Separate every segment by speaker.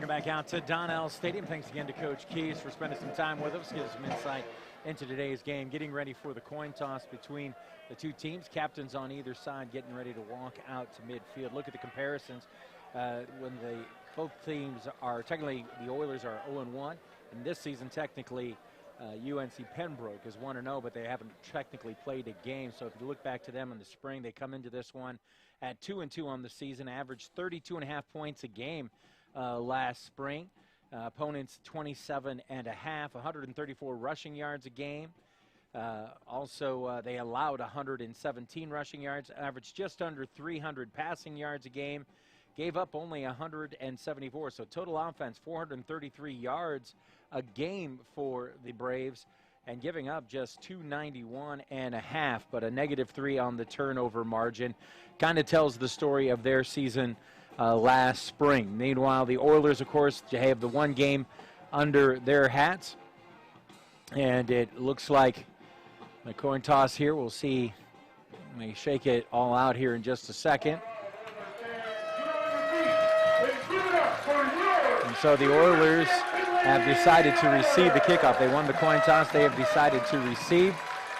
Speaker 1: Welcome back out to Donnell Stadium. Thanks again to Coach Keys for spending some time with us, give us some insight into today's game, getting ready for the coin toss between the two teams. Captains on either side getting ready to walk out to midfield. Look at the comparisons when both teams are, technically the Oilers are 0-1, and this season technically UNC Pembroke is 1-0, but they haven't technically played a game. So if you look back to them in the spring, they come into this one at 2-2 on the season, averaged 32.5 points a game last spring. Opponents 27.5, 134 rushing yards a game. Also, they allowed 117 rushing yards, averaged just under 300 passing yards a game, gave up only 174. So total offense, 433 yards a game for the Braves, and giving up just 291.5, but a -3 on the turnover margin. Kind of tells the story of their season last spring. Meanwhile, the Oilers, of course, have the one game under their hats, and it looks like the coin toss here. We'll see. May shake it all out here in just a second. And so the Oilers have decided to receive the kickoff. They won the coin toss. They have decided to receive.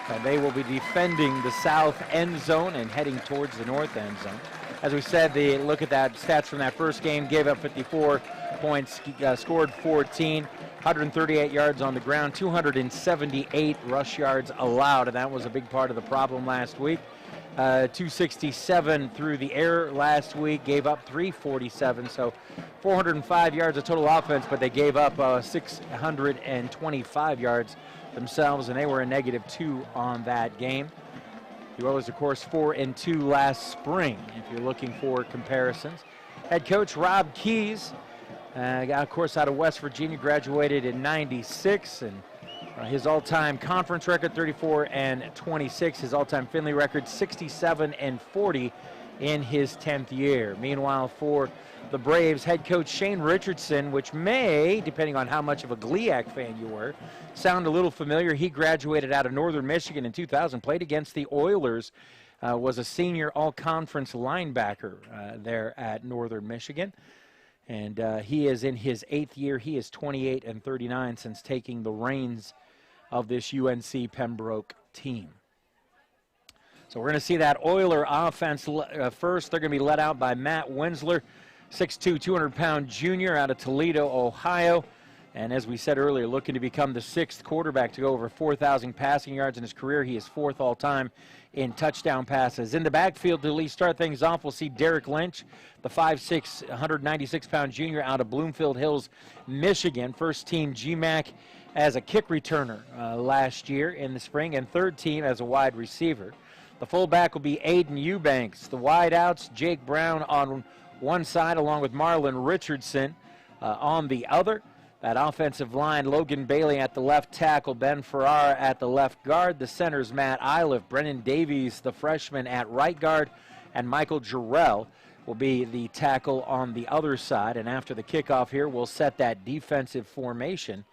Speaker 1: And they will be defending the south end zone and heading towards the north end zone. As we said, look at that stats from that first game. Gave up 54 points, scored 14, 138 yards on the ground, 278 rush yards allowed, and that was a big part of the problem last week. 267 through the air last week, gave up 347, so 405 yards of total offense, but they gave up 625 yards themselves, and they were a -2 on that game. The Oilers, of course, 4-2 last spring, if you're looking for comparisons. Head coach Rob Keys, of course, out of West Virginia, graduated in '96, and his all-time conference record, 34-26. His all-time Finley record, 67-40 in his 10th year. Meanwhile, for the Braves, head coach Shane Richardson, which may, depending on how much of a GLIAC fan you were, sound a little familiar. He graduated out of Northern Michigan in 2000, played against the Oilers, was a senior all-conference linebacker there at Northern Michigan. And he is in his 8th year. He is 28-39 since taking the reins of this UNC Pembroke team. So we're going to see that Oiler offense first. They're going to be led out by Matt Wensler, 6'2", 200-pound junior out of Toledo, Ohio. And as we said earlier, looking to become the 6th quarterback to go over 4,000 passing yards in his career. He is 4th all-time in touchdown passes. In the backfield to start things off, we'll see Derek Lynch, the 5'6", 196-pound junior out of Bloomfield Hills, Michigan. First team GMAC as a kick returner last year in the spring, and third team as a wide receiver. The fullback will be Aiden Eubanks. The wideouts, Jake Brown on one side along with Marlon Richardson on the other. That offensive line, Logan Bailey at the left tackle, Ben Farrar at the left guard. The centers, Matt Iliff, Brennan Davies, the freshman, at right guard, and Michael Jarrell will be the tackle on the other side. And after the kickoff here, we'll set that defensive formation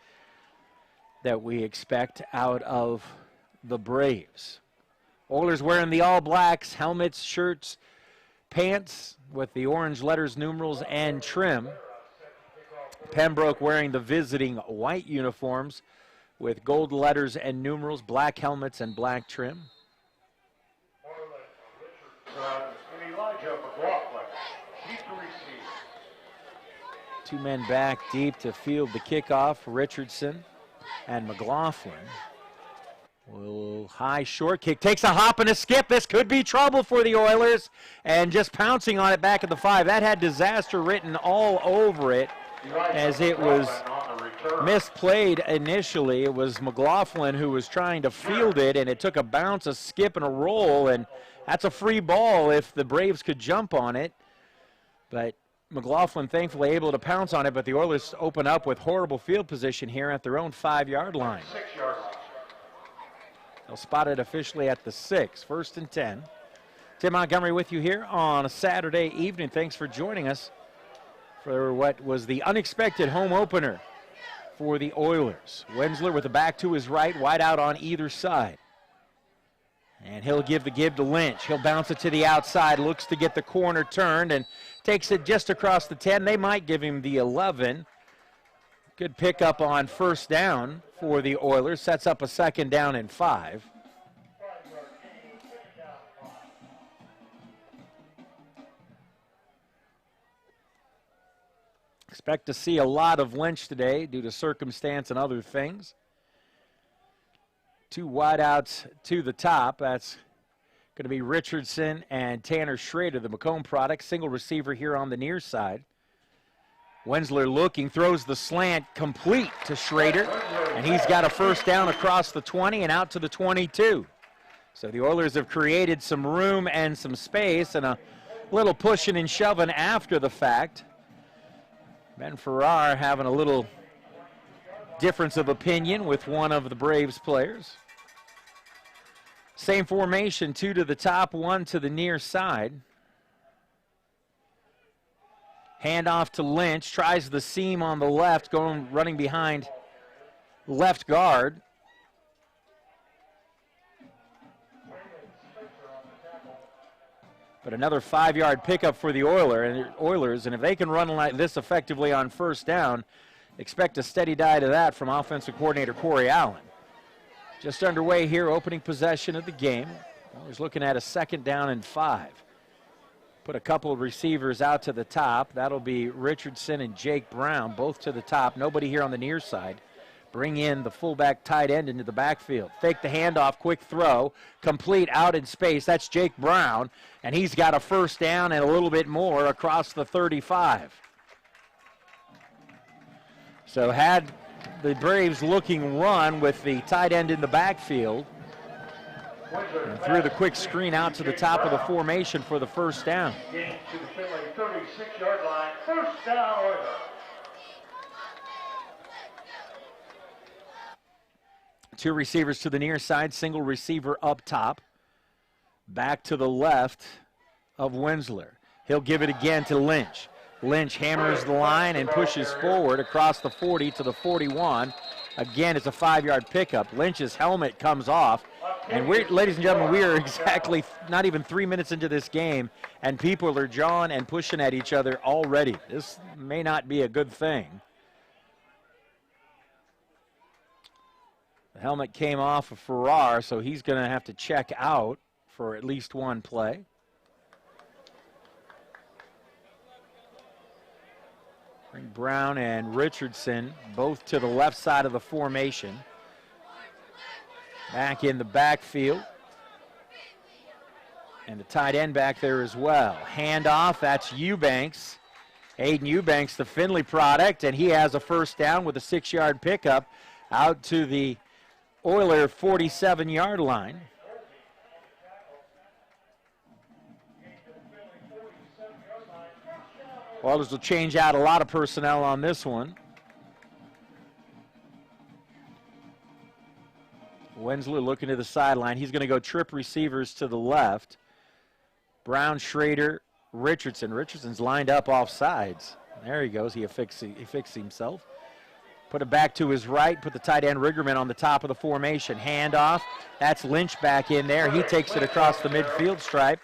Speaker 1: that we expect out of the Braves. Oilers wearing the all blacks, helmets, shirts, pants with the orange letters, numerals, and trim. Pembroke wearing the visiting white uniforms with gold letters and numerals, black helmets, and black trim. Two men back deep to field the kickoff, Richardson and McLaughlin. High short kick, takes a hop and a skip. This could be trouble for the Oilers, and just pouncing on it back at the 5. That had disaster written all over it as it was misplayed initially. It was McLaughlin who was trying to field it, and it took a bounce, a skip, and a roll, and that's a free ball if the Braves could jump on it. But McLaughlin thankfully able to pounce on it, but the Oilers open up with horrible field position here at their own 5-yard line. They'll spot it officially at the 6, 1st and 10. Tim Montgomery with you here on a Saturday evening. Thanks for joining us for what was the unexpected home opener for the Oilers. Wensler with the back to his right, wide out on either side. And he'll give the give to Lynch. He'll bounce it to the outside, looks to get the corner turned, and takes it just across the 10. They might give him the 11. Good pickup on first down for the Oilers. Sets up a 2nd down and 5. Expect to see a lot of Lynch today due to circumstance and other things. 2 wideouts to the top. That's going to be Richardson and Tanner Schrader, the Macomb product. Single receiver here on the near side. Wensler looking, throws the slant complete to Schrader, and he's got a first down across the 20 and out to the 22. So the Oilers have created some room and some space and a little pushing and shoving after the fact. Ben Farrar having a little difference of opinion with one of the Braves players. Same formation, 2 to the top, 1 to the near side. Handoff to Lynch, tries the seam on the left, running behind left guard. But another 5-yard pickup for the Oilers, and if they can run like this effectively on first down, expect a steady diet of that from offensive coordinator Corey Allen. Just underway here, opening possession of the game. Oilers looking at a 2nd down and 5. Put a couple of receivers out to the top. That'll be Richardson and Jake Brown, both to the top. Nobody here on the near side. Bring in the fullback tight end into the backfield. Fake the handoff, quick throw, complete out in space. That's Jake Brown, and he's got a first down and a little bit more across the 35. So had the Braves looking run with the tight end in the backfield. And threw the quick screen out to the top of the formation for the first down.
Speaker 2: Gain to the Finley 36-yard line. First down, Oilers.
Speaker 1: Two receivers to the near side, single receiver up top. Back to the left of Wensler. He'll give it again to Lynch. Lynch hammers the line and pushes forward across the 40 to the 41. Again, it's a 5-yard pickup. Lynch's helmet comes off. And ladies and gentlemen, we are exactly not even 3 minutes into this game, and people are jawing and pushing at each other already. This may not be a good thing. The helmet came off of Farrar, so he's going to have to check out for at least one play. Bring Brown and Richardson both to the left side of the formation. Back in the backfield. And the tight end back there as well. Handoff, that's Eubanks. Aiden Eubanks, the Finley product, and he has a first down with a 6-yard pickup out to the Oiler 47-yard line. Oilers will change out a lot of personnel on this one. Wensler looking to the sideline. He's going to go trip receivers to the left. Brown, Schrader, Richardson. Richardson's lined up off sides. There he goes. He fixed himself. Put it back to his right. Put the tight end Riggerman on the top of the formation. Handoff. That's Lynch back in there. He takes it across the midfield stripe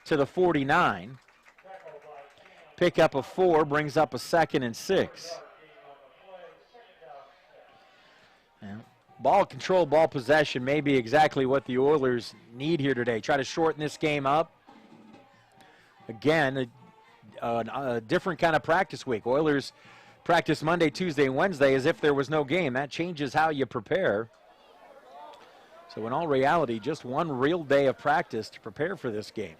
Speaker 1: to the 49. Pickup of 4 brings up a 2nd and 6. Yeah. Ball control, ball possession may be exactly what the Oilers need here today. Try to shorten this game up. Again, a different kind of practice week. Oilers practice Monday, Tuesday, and Wednesday as if there was no game. That changes how you prepare. So in all reality, just one real day of practice to prepare for this game.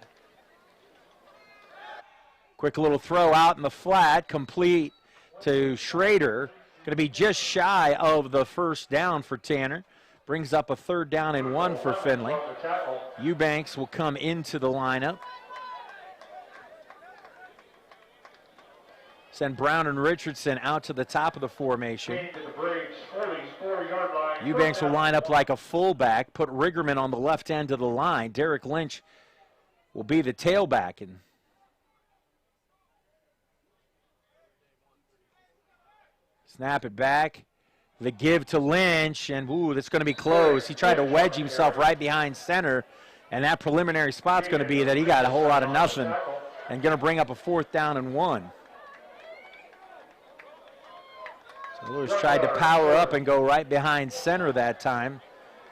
Speaker 1: Quick little throw out in the flat, complete to Schrader. Going to be just shy of the first down for Tanner. Brings up a 3rd down and 1 for Finley. Eubanks will come into the lineup. Send Brown and Richardson out to the top of the formation. Eubanks will line up like a fullback, put Riggerman on the left end of the line. Derek Lynch will be the tailback. And snap it back. The give to Lynch, and ooh, that's going to be close. He tried to wedge himself right behind center, and that preliminary spot's going to be that he got a whole lot of nothing and going to bring up a 4th down and 1. So the Oilers tried to power up and go right behind center that time,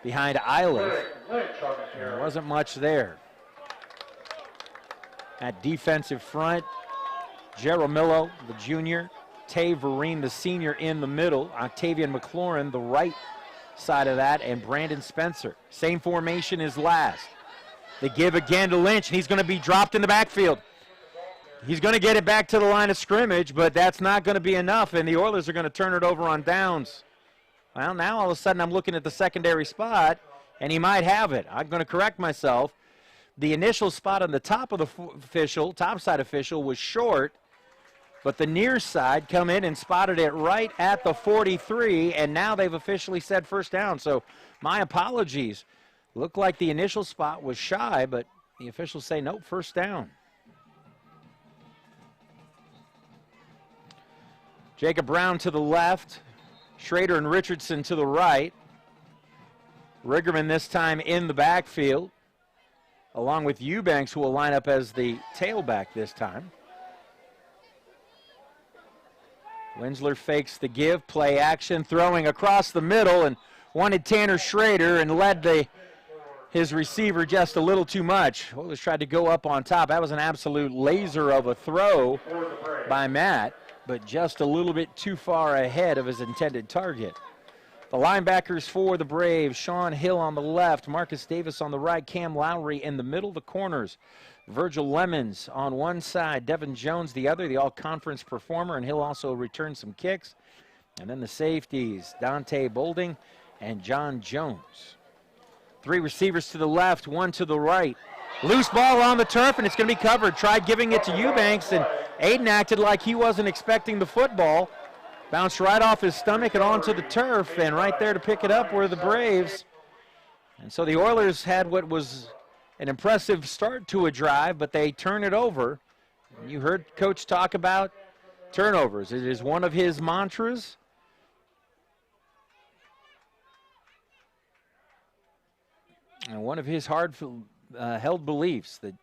Speaker 1: behind Eilers. There wasn't much there. At defensive front, Jaramillo, the junior, Tay Vereen, the senior, in the middle, Octavian McLaurin, the right side of that, and Brandon Spencer. Same formation as last. They give again to Lynch, and he's going to be dropped in the backfield. He's going to get it back to the line of scrimmage, but that's not going to be enough, and the Oilers are going to turn it over on downs. Well, now all of a sudden I'm looking at the secondary spot, and he might have it. I'm going to correct myself. The initial spot on the top of the topside official was short, but the near side come in and spotted it right at the 43, and now they've officially said 1st down. So my apologies. Looked like the initial spot was shy, but the officials say nope, 1st down. Jacob Brown to the left, Schrader and Richardson to the right. Riggerman this time in the backfield, along with Eubanks, who will line up as the tailback this time. Winsler fakes the give, play action, throwing across the middle, and wanted Tanner Schrader and led his receiver just a little too much. Oilers tried to go up on top. That was an absolute laser of a throw by Matt, but just a little bit too far ahead of his intended target. The linebackers for the Braves, Sean Hill on the left, Marcus Davis on the right, Cam Lowry in the middle. The corners, Virgil Lemons on one side, Devin Jones the other, the all-conference performer, and he'll also return some kicks. And then the safeties, Dante Bolding and John Jones. 3 receivers to the left, 1 to the right. Loose ball on the turf, and it's going to be covered. Tried giving it to Eubanks, and Aiden acted like he wasn't expecting the football. Bounced right off his stomach and onto the turf, and right there to pick it up were the Braves. And so the Oilers had what was an impressive start to a drive, but they turn it over. And you heard Coach talk about turnovers. It is one of his mantras. And one of his held beliefs, that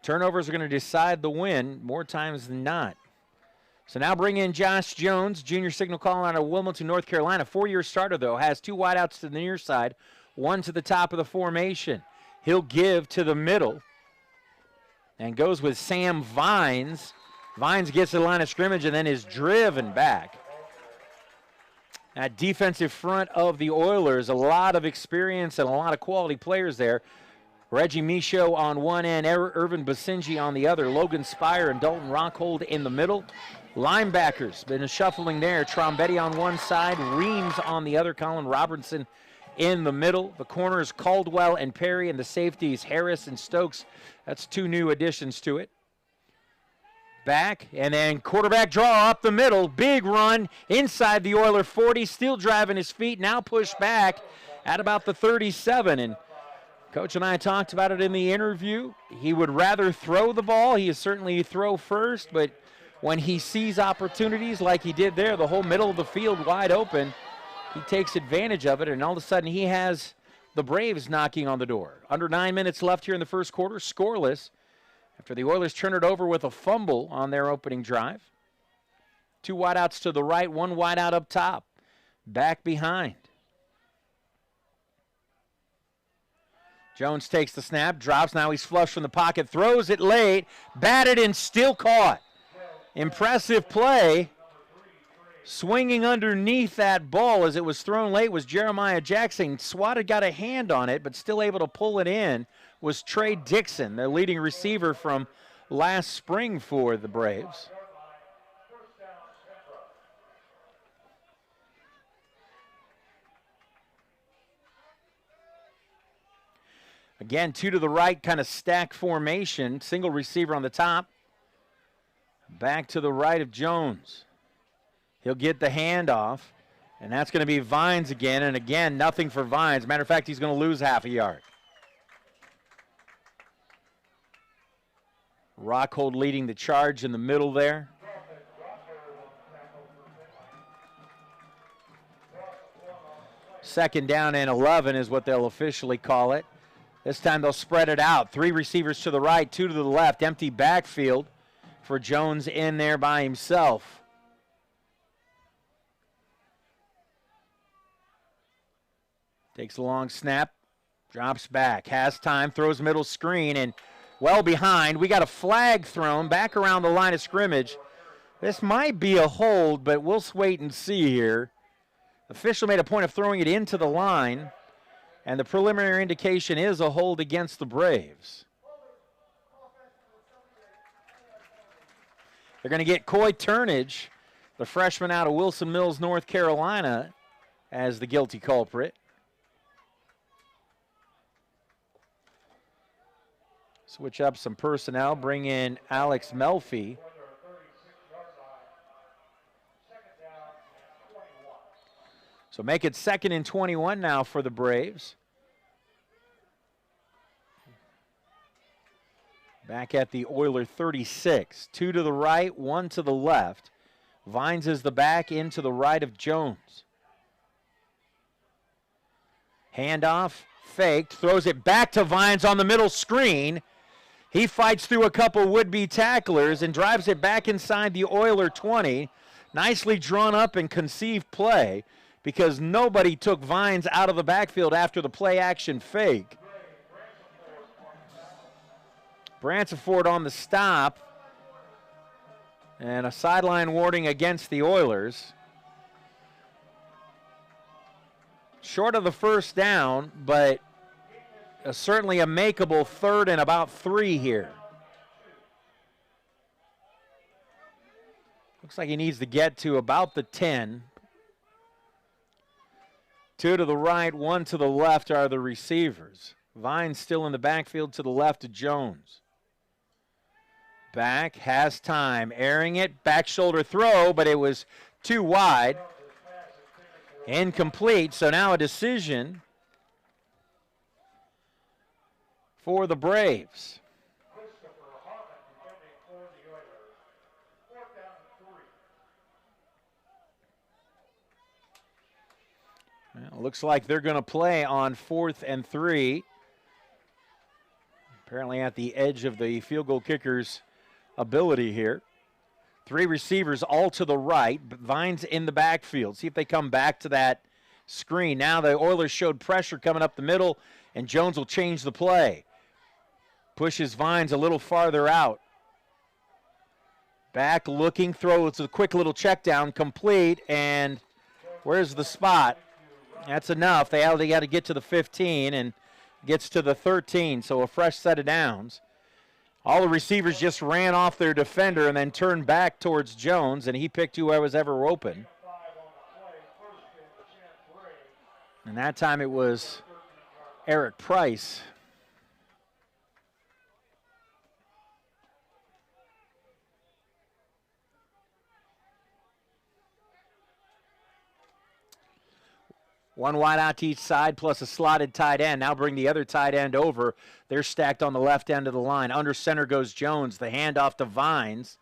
Speaker 1: turnovers are going to decide the win more times than not. So now bring in Josh Jones, junior signal caller out of Wilmington, North Carolina. 4-year starter, though, has 2 wideouts to the near side, 1 to the top of the formation. He'll give to the middle and goes with Sam Vines. Vines gets to the line of scrimmage and then is driven back. That defensive front of the Oilers, a lot of experience and a lot of quality players there. Reggie Michaud on one end, Irvin Basenji on the other, Logan Spire and Dalton Rockhold in the middle. Linebackers, been a shuffling there. Trombetti on one side, Reams on the other, Colin Robertson in the middle. The corners, Caldwell and Perry, and the safeties, Harris and Stokes. That's 2 new additions to it. Back, and then quarterback draw up the middle. Big run inside the Oiler 40, still driving his feet, now pushed back at about the 37. And Coach and I talked about it in the interview. He would rather throw the ball. He is certainly throw first, but when he sees opportunities like he did there, the whole middle of the field wide open, he takes advantage of it, and all of a sudden he has the Braves knocking on the door. Under 9 minutes left here in the first quarter, scoreless, after the Oilers turn it over with a fumble on their opening drive. 2 wideouts to the right, 1 wideout up top. Back behind. Jones takes the snap, drops, now he's flush from the pocket, throws it late, batted and still caught. Impressive play. Swinging underneath that ball as it was thrown late was Jeremiah Jackson. Swatted got a hand on it, but still able to pull it in was Trey Dixon, their leading receiver from last spring for the Braves. Again, 2 to the right, kind of stack formation. Single receiver on the top. Back to the right of Jones. He'll get the handoff, and that's going to be Vines again. And again, nothing for Vines. Matter of fact, he's going to lose half a yard. Rockhold leading the charge in the middle there. Second down and 11 is what they'll officially call it. This time they'll spread it out. 3 receivers to the right, 2 to the left. Empty backfield for Jones in there by himself. Takes a long snap, drops back, has time, throws middle screen, and well behind. We got a flag thrown back around the line of scrimmage. This might be a hold, but we'll wait and see here. Official made a point of throwing it into the line, and the preliminary indication is a hold against the Braves. They're going to get Coy Turnage, the freshman out of Wilson Mills, North Carolina, as the guilty culprit. Switch up some personnel, bring in Alex Melfi. So make it 2nd and 21 now for the Braves. Back at the Oiler 36. 2 to the right, 1 to the left. Vines is the back, into the right of Jones. Handoff, faked, throws it back to Vines on the middle screen. He fights through a couple would-be tacklers and drives it back inside the Oiler 20. Nicely drawn up and conceived play because nobody took Vines out of the backfield after the play-action fake. Bransford on the stop, and a sideline warning against the Oilers. Short of the first down, but certainly a makeable 3rd and about 3 here. Looks like he needs to get to about the 10. 2 to the right, 1 to the left are the receivers. Vines still in the backfield to the left of Jones. Back, has time, airing it, back shoulder throw, but it was too wide. Incomplete, so now a decision for the Braves. Well, looks like they're going to play on 4th and 3. Apparently at the edge of the field goal kicker's ability here. 3 receivers all to the right, but Vines in the backfield. See if they come back to that screen. Now the Oilers showed pressure coming up the middle, and Jones will change the play. Pushes Vines a little farther out. Back looking, throws a quick little check down, complete, and where's the spot? That's enough. They got to get to the 15 and gets to the 13, so a fresh set of downs. All the receivers just ran off their defender and then turned back towards Jones, and he picked whoever was ever open. And that time it was Eric Price. One wide out to each side plus a slotted tight end. Now bring the other tight end over. They're stacked on the left end of the line. Under center goes Jones. The handoff to Vines.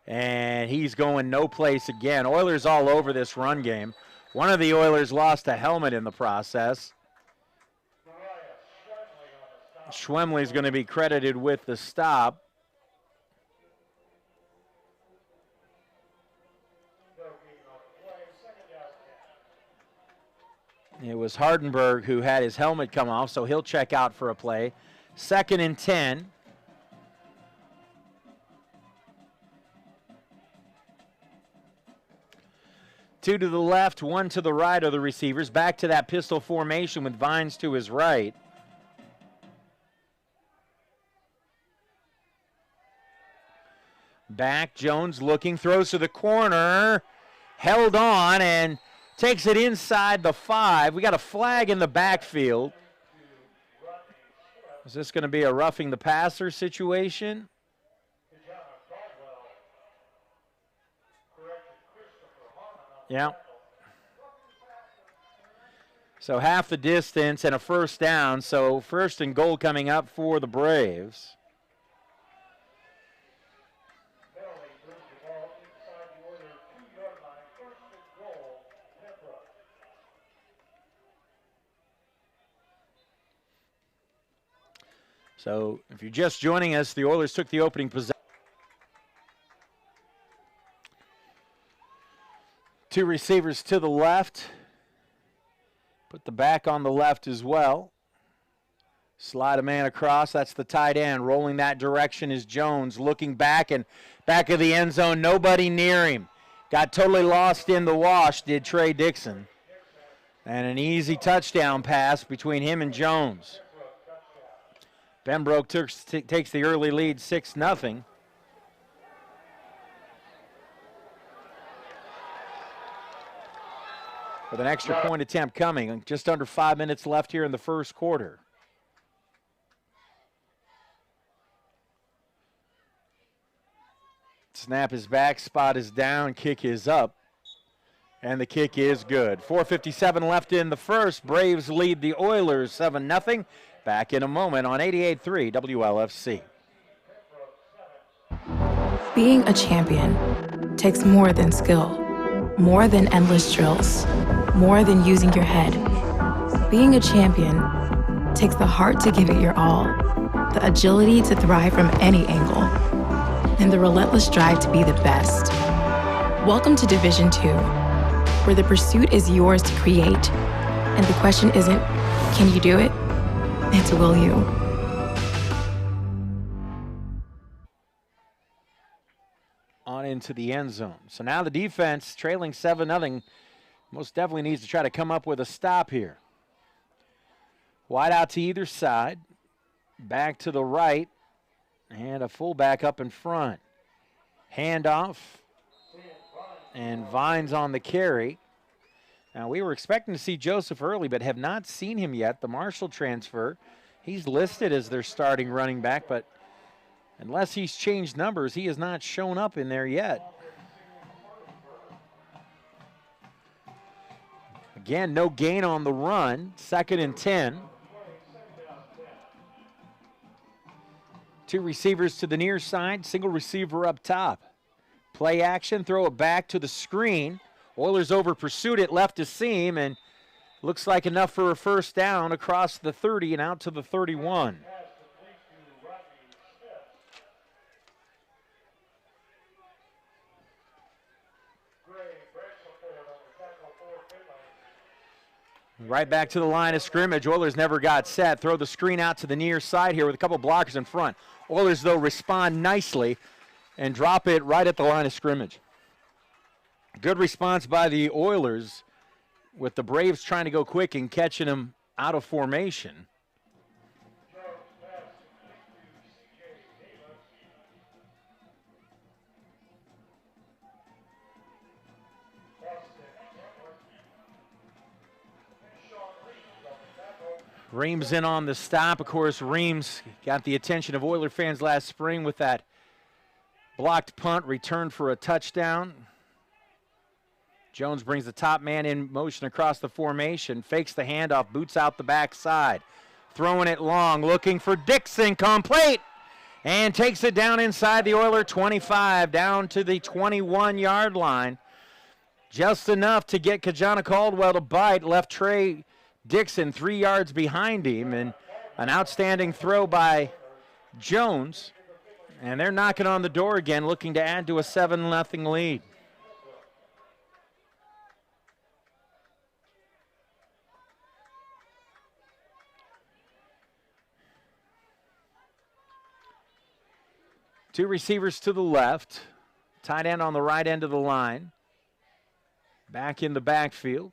Speaker 1: And he's going no place again. Oilers all over this run game. One of the Oilers lost a helmet in the process. Schwemley's going to be credited with the stop. It was Hardenberg who had his helmet come off, so he'll check out for a play. 2nd and 10. Two to the left, 1 to the right of the receivers. Back to that pistol formation with Vines to his right. Back, Jones looking, throws to the corner. Held on and takes it inside the 5. We got a flag in the backfield. Is this going to be a roughing the passer situation? Yeah. So half the distance and a first down. So 1st and goal coming up for the Braves. So if you're just joining us, the Oilers took the opening possession. Two receivers to the left. Put the back on the left as well. Slide a man across. That's the tight end. Rolling that direction is Jones. Looking back and back of the end zone. Nobody near him. Got totally lost in the wash, did Trey Dixon. And an easy touchdown pass between him and Jones. Pembroke takes the early lead 6-0. With an extra point attempt coming. Just under 5 minutes left here in the first quarter. Snap is back, spot is down, kick is up, and the kick is good. 4:57 left in the first. Braves lead the Oilers 7-0. Back in a moment on 88.3 WLFC.
Speaker 3: Being a champion takes more than skill, more than endless drills, more than using your head. Being a champion takes the heart to give it your all, the agility to thrive from any angle, and the relentless drive to be the best. Welcome to Division II, where the pursuit is yours to create, and the question isn't, can you do it? It's will you.
Speaker 1: On into the end zone. So now the defense, trailing 7-0, most definitely needs to try to come up with a stop here. Wide out to either side, back to the right, and a fullback up in front. Handoff, and Vines on the carry. Now, we were expecting to see Joseph early, but have not seen him yet. The Marshall transfer, he's listed as their starting running back, but unless he's changed numbers, he has not shown up in there yet. Again, no gain on the run, 2nd and 10. Two receivers to the near side, single receiver up top. Play action, throw it back to the screen. Oilers over pursued it, left to seam, and looks like enough for a first down across the 30 and out to the 31. Right back to the line of scrimmage. Oilers never got set. Throw the screen out to the near side here with a couple blockers in front. Oilers, though, respond nicely and drop it right at the line of scrimmage. Good response by the Oilers with the Braves trying to go quick and catching them out of formation. Reams in on the stop. Of course, Reams got the attention of Oiler fans last spring with that blocked punt returned for a touchdown. Jones brings the top man in motion across the formation, fakes the handoff, boots out the backside. Throwing it long, looking for Dixon, complete, and takes it down inside the Oiler 25, down to the 21-yard line. Just enough to get Kajana Caldwell to bite, left Trey Dixon 3 yards behind him, and an outstanding throw by Jones. And they're knocking on the door again, looking to add to a 7-0 lead. Two receivers to the left, tight end on the right end of the line. Back in the backfield.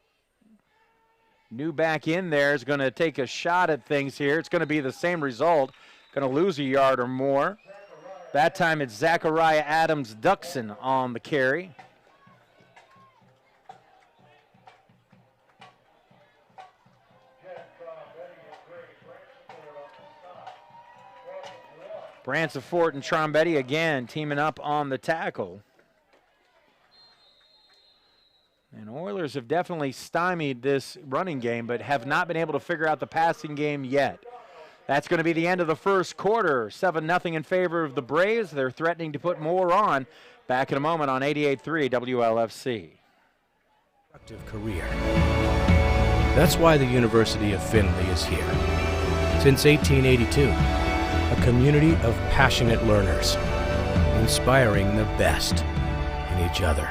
Speaker 1: New back in there is going to take a shot at things here. It's going to be the same result. Going to lose a yard or more. That time it's Zachariah Adams-Duxon on the carry. Bransford and Trombetti again teaming up on the tackle. And Oilers have definitely stymied this running game, but have not been able to figure out the passing game yet. That's going to be the end of the first quarter. 7-0 in favor of the Braves. They're threatening to put more on. Back in a moment on 88.3 WLFC.
Speaker 4: Productive career. That's why the University of Findlay is here. Since 1882, A community of passionate learners, inspiring the best in each other.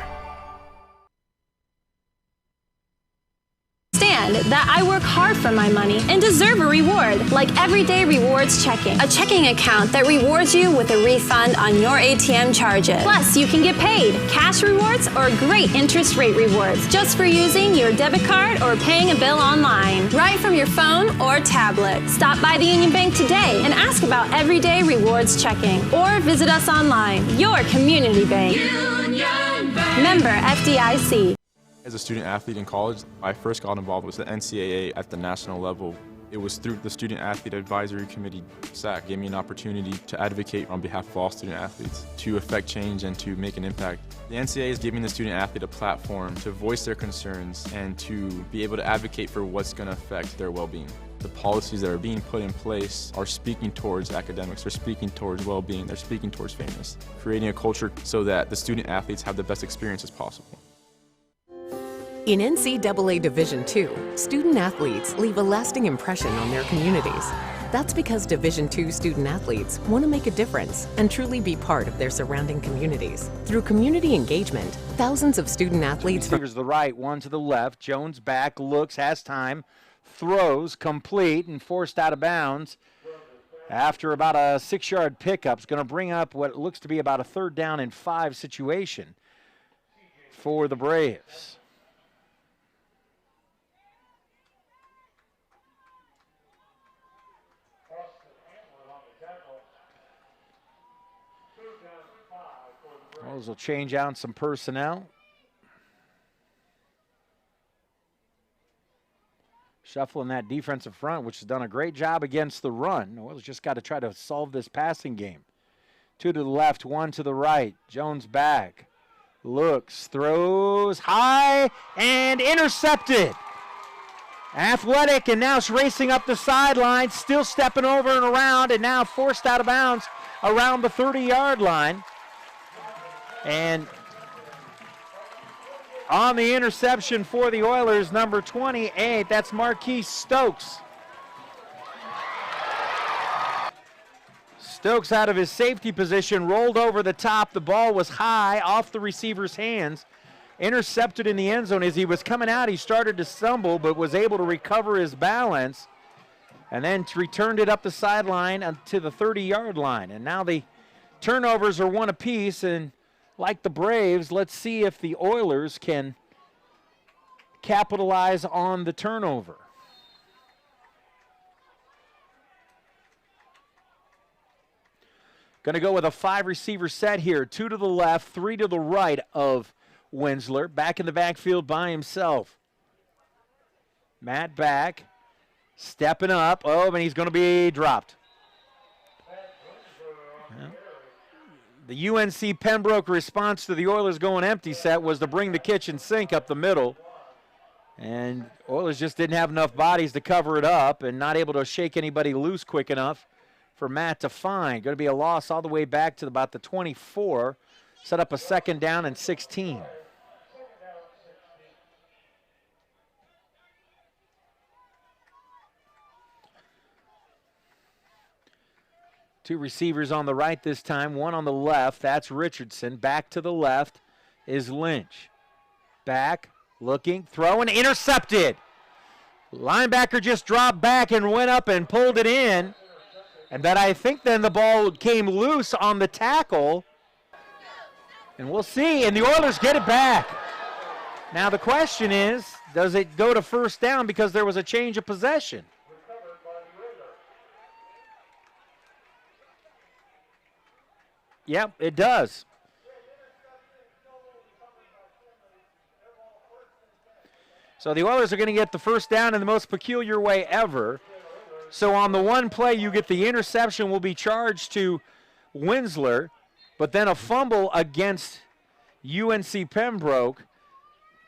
Speaker 5: That I work hard for my money and deserve a reward, like Everyday Rewards Checking, a checking account that rewards you with a refund on your ATM charges. Plus, you can get paid, cash rewards, or great interest rate rewards just for using your debit card or paying a bill online, right from your phone or tablet. Stop by the Union Bank today and ask about Everyday Rewards Checking, or visit us online. Your community bank. Union Bank. Member FDIC.
Speaker 6: As a student athlete in college, I first got involved with the NCAA at the national level. It was through the Student Athlete Advisory Committee, SAC, gave me an opportunity to advocate on behalf of all student athletes, to affect change and to make an impact. The NCAA is giving the student athlete a platform to voice their concerns and to be able to advocate for what's going to affect their well-being. The policies that are being put in place are speaking towards academics, they're speaking towards well-being, they're speaking towards fairness, creating a culture so that the student athletes have the best experiences possible.
Speaker 7: In NCAA Division II, student athletes leave a lasting impression on their communities. That's because Division II student athletes want to make a difference and truly be part of their surrounding communities. Through community engagement, thousands of student athletes...
Speaker 1: Receivers to the right, one to the left. Jones back, looks, has time, throws, complete, and forced out of bounds after about a 6-yard pickup. It's going to bring up what looks to be about a 3rd down and 5 situation for the Braves. Those will change out some personnel. Shuffling that defensive front, which has done a great job against the run. Oilers just got to try to solve this passing game. 2 to the left, 1 to the right. Jones back. Looks, throws high, and intercepted. Athletic, and now racing up the sideline, still stepping over and around, and now forced out of bounds around the 30-yard line. And on the interception for the Oilers, number 28, that's Marquis Stokes. Stokes out of his safety position, rolled over the top. The ball was high off the receiver's hands, intercepted in the end zone. As he was coming out, he started to stumble, but was able to recover his balance, and then returned it up the sideline to the 30-yard line. And now the turnovers are one apiece, and like the Braves, let's see if the Oilers can capitalize on the turnover. Going to go with a 5-receiver set here. 2 to the left, 3 to the right of Winsler. Back in the backfield by himself. Matt back, stepping up. Oh, and he's going to be dropped. The UNC Pembroke response to the Oilers going empty set was to bring the kitchen sink up the middle. And Oilers just didn't have enough bodies to cover it up and not able to shake anybody loose quick enough for Matt to find. Going to be a loss all the way back to about the 24. Set up a 2nd down and 16. Two receivers on the right this time, one on the left. That's Richardson. Back to the left is Lynch. Back, looking, throwing, intercepted. Linebacker just dropped back and went up and pulled it in. And but I think then the ball came loose on the tackle. And we'll see, and the Oilers get it back. Now the question is, does it go to 1st down because there was a change of possession? Yep, it does. So the Oilers are going to get the 1st down in the most peculiar way ever. So on the one play, you get the interception will be charged to Winsler, but then a fumble against UNC Pembroke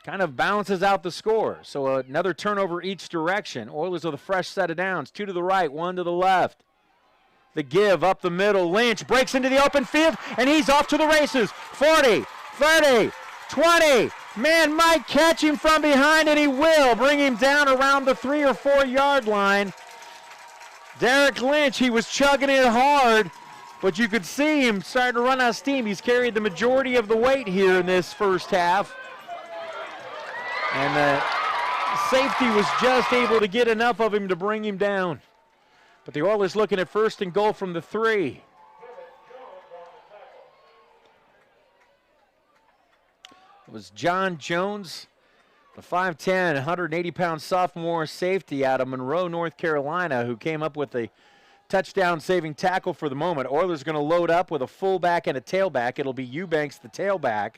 Speaker 1: kind of balances out the score. So another turnover each direction. Oilers with a fresh set of downs. 2 to the right, 1 to the left. The give up the middle. Lynch breaks into the open field, and he's off to the races. 40, 30, 20. Man might catch him from behind, and he will bring him down around the 3 or 4 yard line. Derek Lynch, he was chugging it hard, but you could see him starting to run out of steam. He's carried the majority of the weight here in this first half. And the safety was just able to get enough of him to bring him down. But the Oilers looking at 1st and goal from the 3. It was John Jones, the 5'10", 180-pound sophomore safety out of Monroe, North Carolina, who came up with a touchdown-saving tackle for the moment. Oilers going to load up with a fullback and a tailback. It'll be Eubanks, the tailback.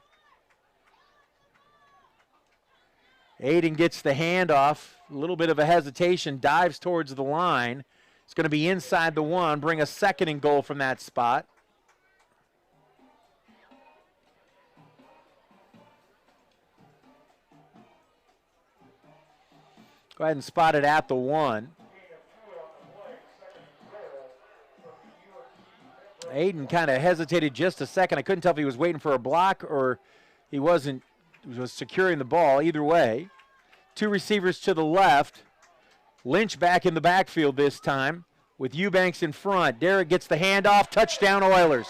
Speaker 1: Aiden gets the handoff. A little bit of a hesitation, dives towards the line. It's going to be inside the 1, bring a 2nd and goal from that spot. Go ahead and spot it at the 1. Aiden kind of hesitated just a second. I couldn't tell if he was waiting for a block or he was securing the ball. Either way, 2 receivers to the left. Lynch back in the backfield this time with Eubanks in front. Derek gets the handoff. Touchdown Oilers.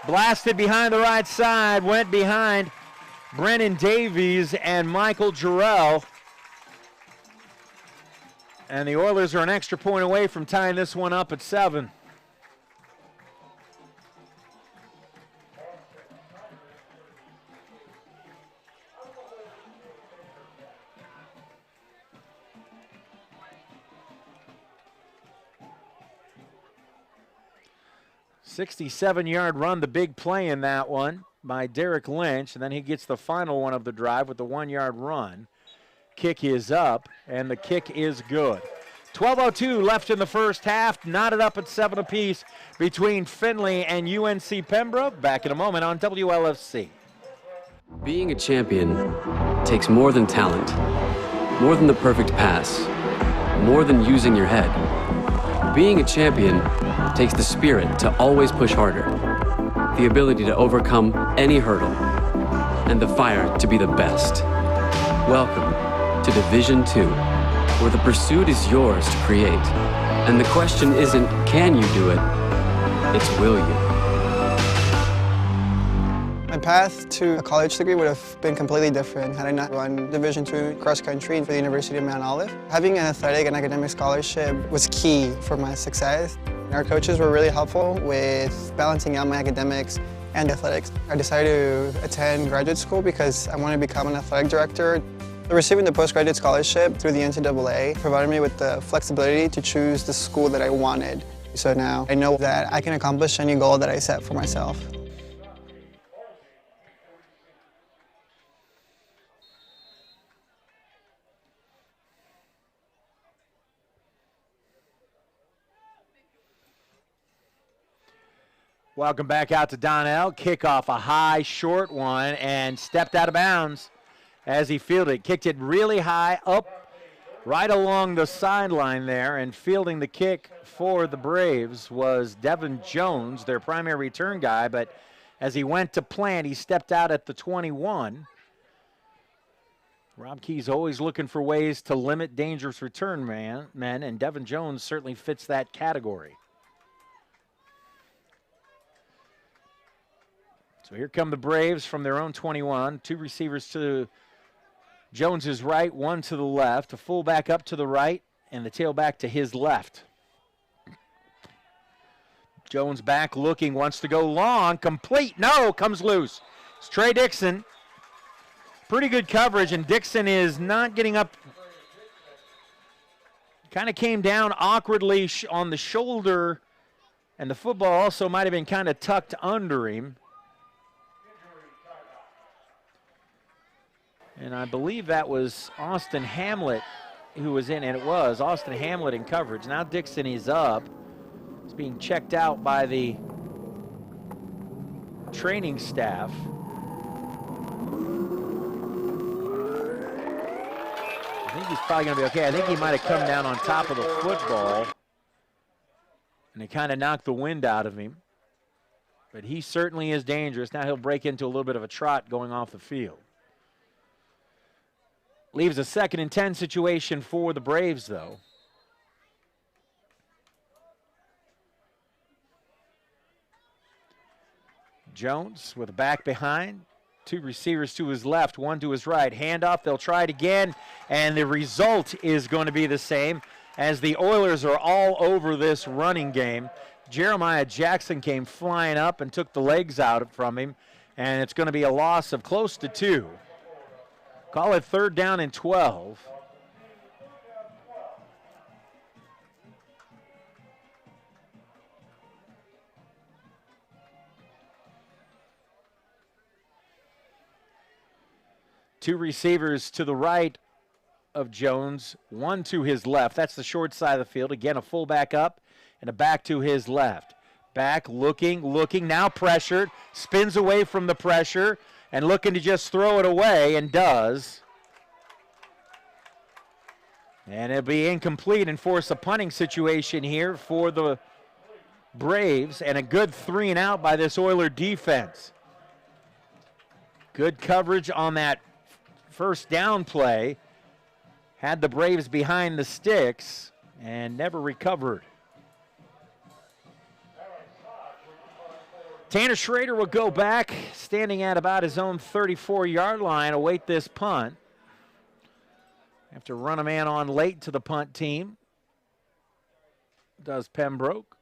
Speaker 1: Blasted behind the right side. Went behind Brennan Davies and Michael Jarrell. And the Oilers are an extra point away from tying this one up at 7. "67-yard run, the big play in that one by Derek Lynch, and then he gets the final one of the drive with the 1-yard run. Kick is up, and the kick is good. 12:02 left in the first half, knotted up at 7 apiece between Findlay and UNC Pembroke. Back in a moment on WLFC.
Speaker 8: Being a champion takes more than talent, more than the perfect pass, more than using your head. Being a champion takes the spirit to always push harder, the ability to overcome any hurdle, and the fire to be the best. Welcome to Division II, where the pursuit is yours to create. And the question isn't, can you do it? It's, will you?
Speaker 9: My path to a college degree would have been completely different had I not run Division II cross country for the University of Mount Olive. Having an athletic and academic scholarship was key for my success. Our coaches were really helpful with balancing out my academics and athletics. I decided to attend graduate school because I wanted to become an athletic director. Receiving the postgraduate scholarship through the NCAA provided me with the flexibility to choose the school that I wanted. So now I know that I can accomplish any goal that I set for myself.
Speaker 1: Welcome back out to Donnell. Kickoff, a high, short one, and stepped out of bounds as he fielded. Kicked it really high up right along the sideline there, and fielding the kick for the Braves was Devin Jones, their primary return guy, but as he went to plant, he stepped out at the 21. Rob Key's always looking for ways to limit dangerous return men, and Devin Jones certainly fits that category. So here come the Braves from their own 21. 2 receivers to Jones's right, 1 to the left. A fullback up to the right, and the tailback to his left. Jones back looking, wants to go long, complete. No, comes loose. It's Trey Dixon. Pretty good coverage, and Dixon is not getting up. Kind of came down awkwardly on the shoulder, and the football also might have been kind of tucked under him. And I believe that was Austin Hamlet who was in, and it was Austin Hamlet in coverage. Now Dixon is up. He's being checked out by the training staff. I think he's probably going to be okay. I think he might have come down on top of the football, and it kind of knocked the wind out of him. But he certainly is dangerous. Now he'll break into a little bit of a trot going off the field. Leaves a 2nd and 10 situation for the Braves, though. Jones with a back behind. 2 receivers to his left, 1 to his right. Handoff, they'll try it again, and the result is going to be the same as the Oilers are all over this running game. Jeremiah Jackson came flying up and took the legs out from him, and it's going to be a loss of close to 2. Call it 3rd down and 12. Two receivers to the right of Jones, 1 to his left. That's the short side of the field. Again, a fullback up and a back to his left. Back looking, now pressured, spins away from the pressure and looking to just throw it away, and does. And it'll be incomplete and force a punting situation here for the Braves, and a good 3 and out by this Oiler defense. Good coverage on that first down play. Had the Braves behind the sticks and never recovered. Tanner Schrader will go back, standing at about his own 34-yard line, await this punt. Have to run a man on late to the punt team. Does Pembroke.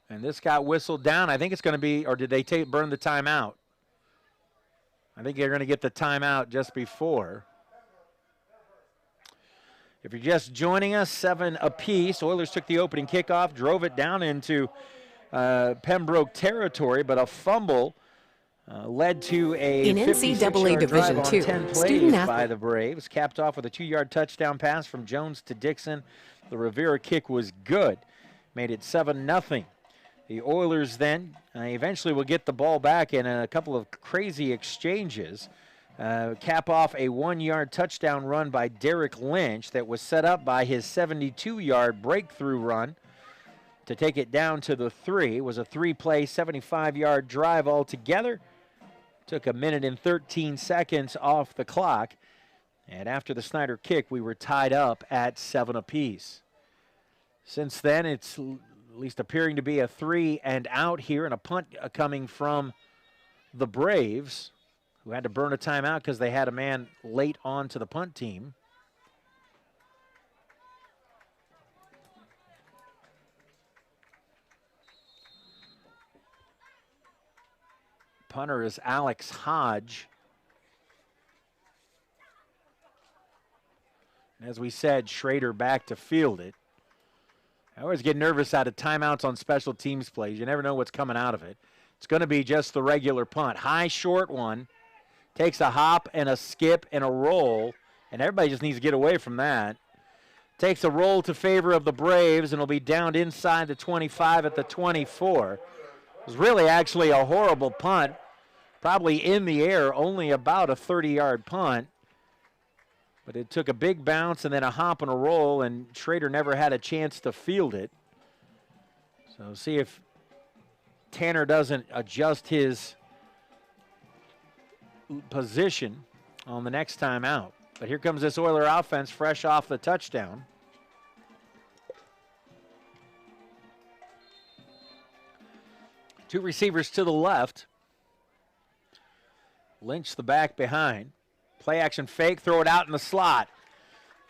Speaker 1: And this got whistled down. I think it's going to be, or did they burn the timeout? I think they're going to get the timeout just before. If you're just joining us, 7 apiece. Oilers took the opening kickoff, drove it down into Pembroke territory, but a fumble led to a
Speaker 7: in NCAA Division II,
Speaker 1: 10 plays by the Braves, capped off with a 2-yard touchdown pass from Jones to Dixon. The Rivera kick was good, made it 7-0. The Oilers then eventually will get the ball back in a couple of crazy exchanges. Cap off a 1-yard touchdown run by Derek Lynch that was set up by his 72-yard breakthrough run to take it down to the 3. It was a 3-play, 75-yard drive altogether. Took a minute and 13 seconds off the clock. And after the Snyder kick, we were tied up at 7 apiece. Since then, it's at least appearing to be a 3 and out here, and a punt coming from the Braves, who had to burn a timeout because they had a man late on to the punt team. Punter is Alex Hodge. And as we said, Schrader back to field it. I always get nervous out of timeouts on special teams plays. You never know what's coming out of it. It's going to be just the regular punt. High, short one. Takes a hop and a skip and a roll, and everybody just needs to get away from that. Takes a roll to favor of the Braves, and will be downed inside the 25 at the 24. It was really actually a horrible punt. Probably in the air, only about a 30-yard punt. But it took a big bounce and then a hop and a roll, and Schrader never had a chance to field it. So see if Tanner doesn't adjust his position on the next time out. But here comes this Oiler offense fresh off the touchdown. Two receivers to the left. Lynch the back behind. Play action fake, throw it out in the slot.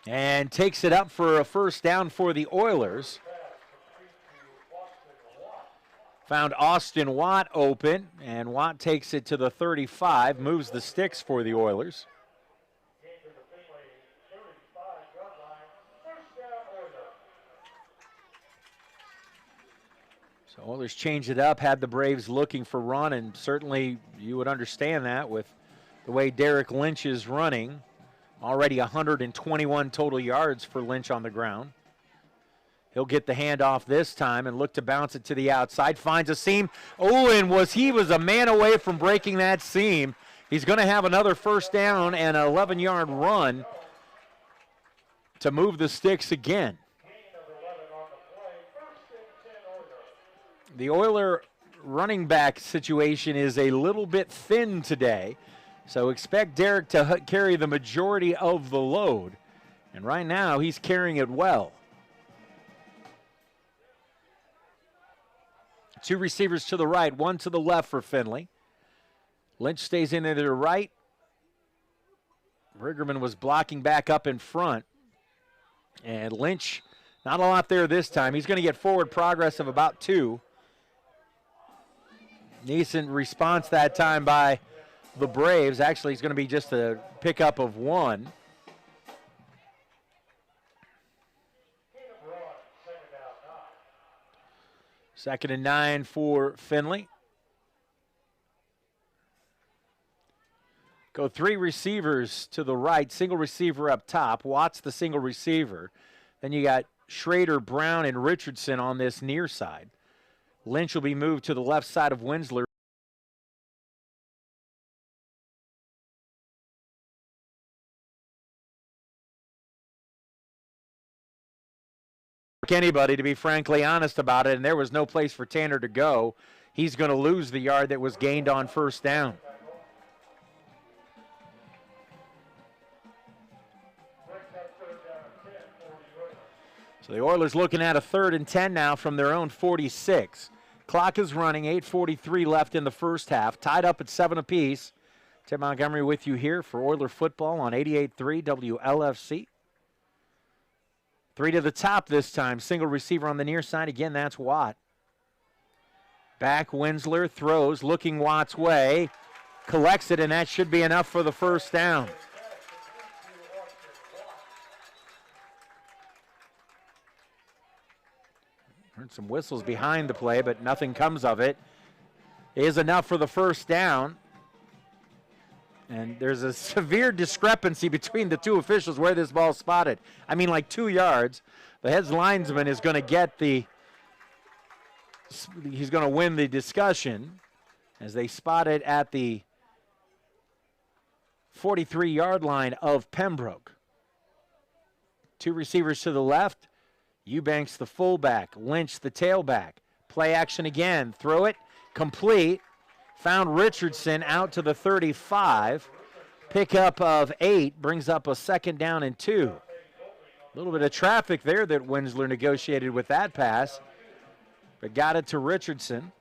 Speaker 1: And takes it up for a first down for the Oilers. Found Austin Watt open, and Watt takes it to the 35, moves the sticks for the Oilers. So Oilers changed it up, had the Braves looking for run, and certainly you would understand that with the way Derek Lynch is running. Already 121 total yards for Lynch on the ground. He'll get the handoff this time and look to bounce it to the outside. Finds a seam. Oh, and he was a man away from breaking that seam. He's going to have another first down and an 11-yard run to move the sticks again. The Oiler running back situation is a little bit thin today, so expect Derek to carry the majority of the load. And right now, he's carrying it well. Two receivers to the right, one to the left for Finley. Lynch stays in to the right. Rigerman was blocking back up in front. And Lynch, not a lot there this time. He's going to get forward progress of about 2. Decent response that time by the Braves. Actually, it's going to be just a pickup of 1. Second and 9 for Finley. Go 3 receivers to the right, single receiver up top. Watts the single receiver. Then you got Schrader, Brown, and Richardson on this near side. Lynch will be moved to the left side of Winsler. Anybody, to be frankly honest about it, and there was no place for Tanner to go. He's going to lose the yard that was gained on first down. So the Oilers looking at a 3rd and 10 now from their own 46. Clock is running, 8:43 left in the first half, tied up at 7 apiece. Tim Montgomery with you here for Oiler football on 88.3 WLFC. 3 to the top this time. Single receiver on the near side. Again, that's Watt. Back Winsler throws, looking Watt's way. Collects it, and that should be enough for the first down. Heard some whistles behind the play, but nothing comes of it. It is enough for the first down. And there's a severe discrepancy between the two officials where this ball's spotted. I mean, like 2 yards. The head linesman is going to get he's going to win the discussion as they spot it at the 43-yard line of Pembroke. 2 receivers to the left. Eubanks the fullback. Lynch the tailback. Play action again. Throw it. Complete. Found Richardson out to the 35. Pickup of 8 brings up a 2nd down and 2. A little bit of traffic there that Winsler negotiated with that pass, but got it to Richardson.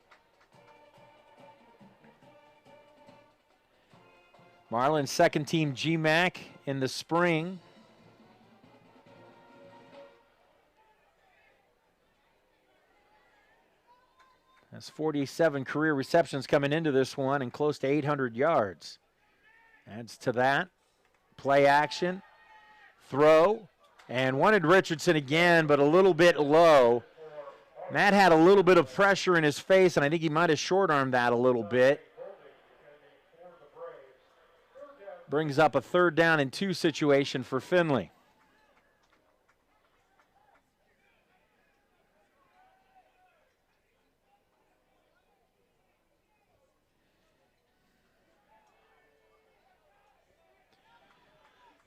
Speaker 1: Marlin's second team GMAC in the spring. That's 47 career receptions coming into this one and close to 800 yards. Adds to that. Play action. Throw. And wanted Richardson again, but a little bit low. Matt had a little bit of pressure in his face, and I think he might have short-armed that a little bit. Brings up a 3rd down and 2 situation for Finley.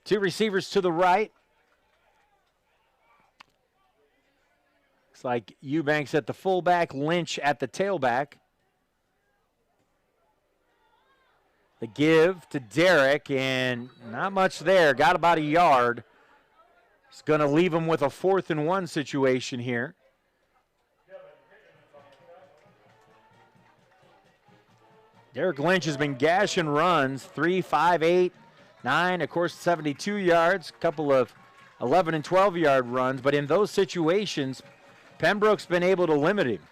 Speaker 1: Two receivers to the right. Looks like Eubanks at the fullback, Lynch at the tailback. The give to Derrick, and not much there. Got about a yard. It's going to leave him with a 4th and 1 situation here. Derrick Lynch has been gashing runs, 3, 5, 8, 9, of course, 72 yards, a couple of 11 and 12-yard runs, but in those situations, Pembroke's been able to limit him.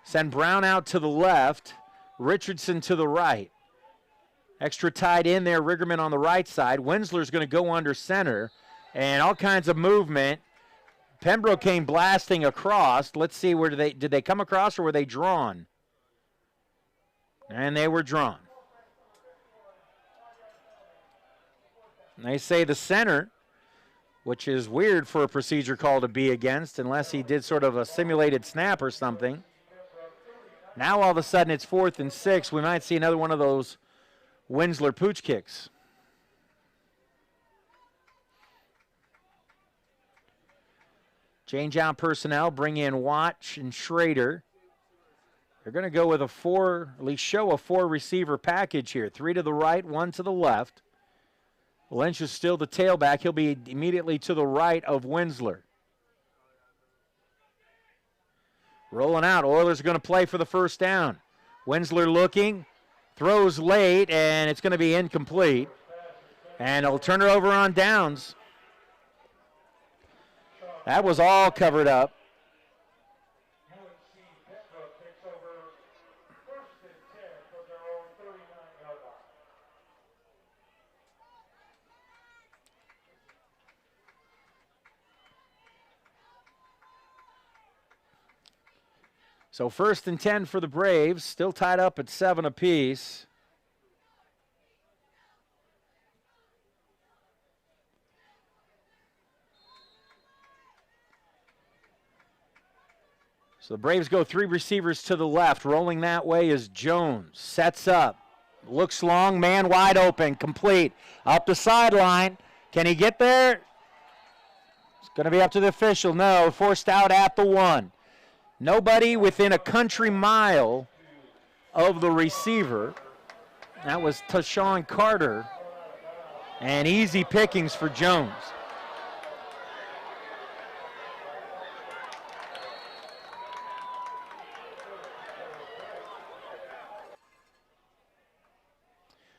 Speaker 1: Send Brown out to the left, Richardson to the right. Extra tight in there, Rigerman on the right side. Winsler's going to go under center, and all kinds of movement. Pembroke came blasting across. Let's see, did they come across or were they drawn? And they were drawn. And they say the center, which is weird for a procedure call to be against unless he did sort of a simulated snap or something. Now all of a sudden it's 4th and 6. We might see another one of those Winsler pooch kicks. Change out personnel, bring in Watch and Schrader. They're going to go with at least show a 4 receiver package here. 3 to the right, 1 to the left. Lynch is still the tailback. He'll be immediately to the right of Winsler. Rolling out. Oilers are going to play for the first down. Winsler looking, throws late, and it's going to be incomplete. And he'll turn it over on downs. That was all covered up.
Speaker 2: UNC Pembroke takes over 1st and 10 from their own 39-yard line.
Speaker 1: So 1st and 10 for the Braves, still tied up at 7 apiece. So the Braves go 3 receivers to the left. Rolling that way is Jones. Sets up. Looks long. Man wide open. Complete. Up the sideline. Can he get there? It's going to be up to the official. No. Forced out at the 1. Nobody within a country mile of the receiver. That was Tashawn Carter. And easy pickings for Jones.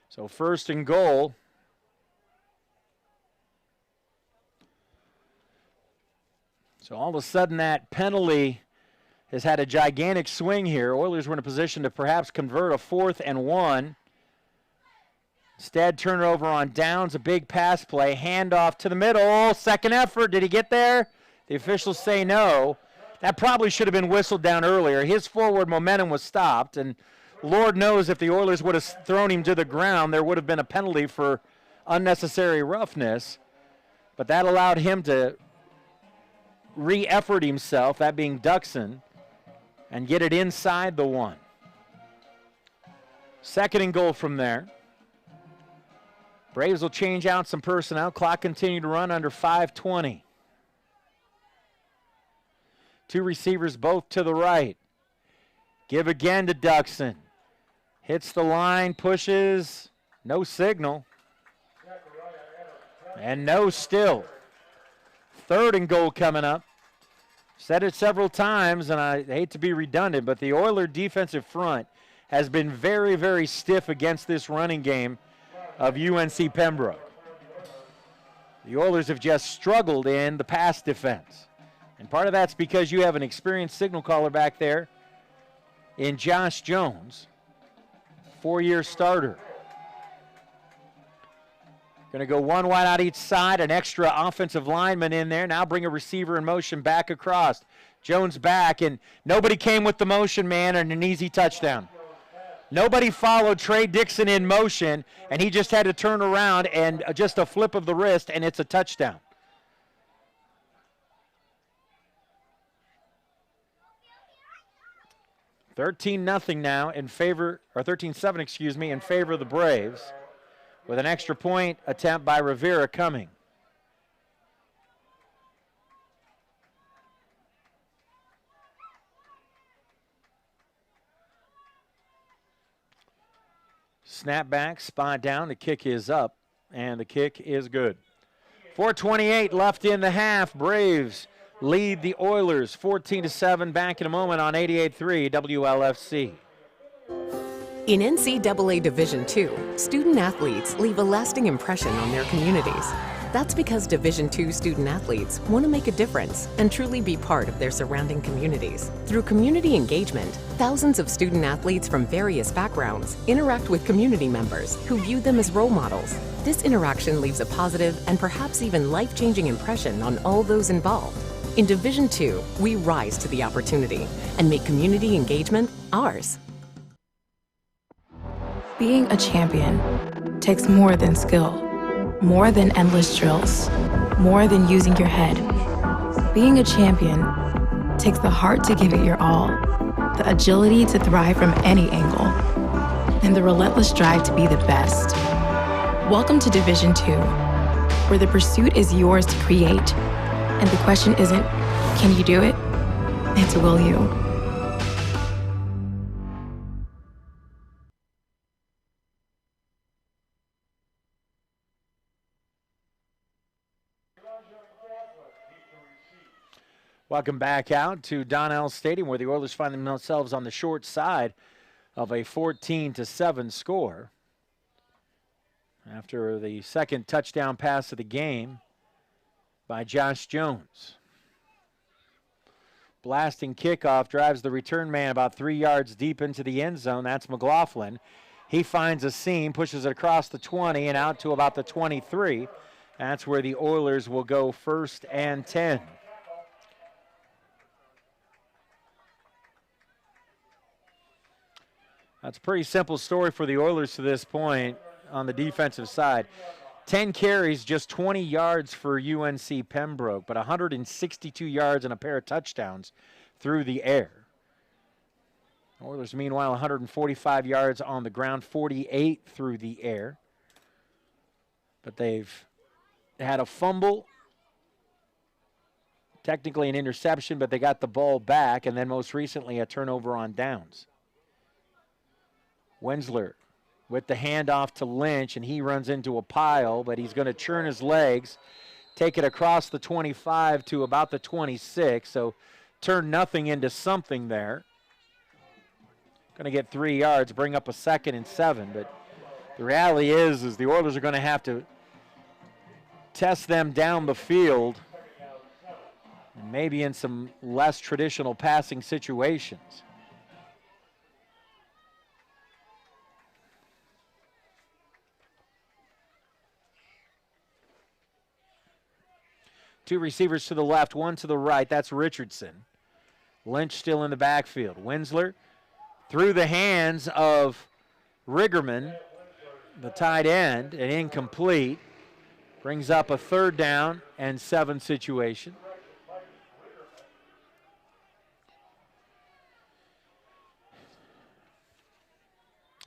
Speaker 1: So 1st and goal. So all of a sudden that penalty has had a gigantic swing here. Oilers were in a position to perhaps convert a 4th and 1. Instead, turn it over on downs, a big pass play, handoff to the middle, second effort. Did he get there? The officials say no. That probably should have been whistled down earlier. His forward momentum was stopped, and Lord knows if the Oilers would have thrown him to the ground, there would have been a penalty for unnecessary roughness. But that allowed him to re-effort himself, that being Duxon, and get it inside the 1. 2nd and goal from there. Braves will change out some personnel. Clock continued to run under 5:20. 2 receivers both to the right. Give again to Duxon. Hits the line, pushes, no signal. And no still. 3rd and goal coming up. Said it several times, and I hate to be redundant, but the Oiler defensive front has been very, very stiff against this running game of UNC Pembroke. The Oilers have just struggled in the pass defense. And part of that's because you have an experienced signal caller back there in Josh Jones, 4-year starter. Going to go 1 wide out each side, an extra offensive lineman in there. Now bring a receiver in motion back across. Jones back, and nobody came with the motion man, and an easy touchdown. Nobody followed Trey Dixon in motion, and he just had to turn around and just a flip of the wrist, and it's a touchdown. $13-0 now in favor, or 13-7, excuse me, in favor of the Braves, with an extra point attempt by Rivera coming. Snap back, spot down, the kick is up, and the kick is good. 4:28 left in the half. Braves lead the Oilers 14-7. Back in a moment on 88.3 WLFC.
Speaker 7: In NCAA Division II, student athletes leave a lasting impression on their communities. That's because Division II student athletes want to make a difference and truly be part of their surrounding communities. Through community engagement, thousands of student athletes from various backgrounds interact with community members who view them as role models. This interaction leaves a positive and perhaps even life-changing impression on all those involved. In Division II, we rise to the opportunity and make community engagement ours.
Speaker 3: Being a champion takes more than skill, more than endless drills, more than using your head. Being a champion takes the heart to give it your all, the agility to thrive from any angle, and the relentless drive to be the best. Welcome to Division II, where the pursuit is yours to create, and the question isn't, can you do it? It's will you?
Speaker 1: Welcome back out to Donnell Stadium, where the Oilers find themselves on the short side of a 14-7 score. After the second touchdown pass of the game by Josh Jones. Blasting kickoff drives the return man about 3 yards deep into the end zone. That's McLaughlin. He finds a seam, pushes it across the 20 and out to about the 23. That's where the Oilers will go 1st and 10. That's a pretty simple story for the Oilers to this point on the defensive side. 10 carries, just 20 yards for UNC Pembroke, but 162 yards and a pair of touchdowns through the air. Oilers, meanwhile, 145 yards on the ground, 48 through the air. But they've had a fumble, technically an interception, but they got the ball back, and then most recently a turnover on downs. Wensler with the handoff to Lynch, and he runs into a pile, but he's going to churn his legs, take it across the 25 to about the 26, so turn nothing into something there. Going to get 3 yards, bring up a 2nd and 7, but the reality is the Oilers are going to have to test them down the field, and maybe in some less traditional passing situations. Two receivers to the left, one to the right. That's Richardson. Lynch still in the backfield. Wensler through the hands of Riggerman, the tight end, and incomplete. Brings up a 3rd down and 7 situation.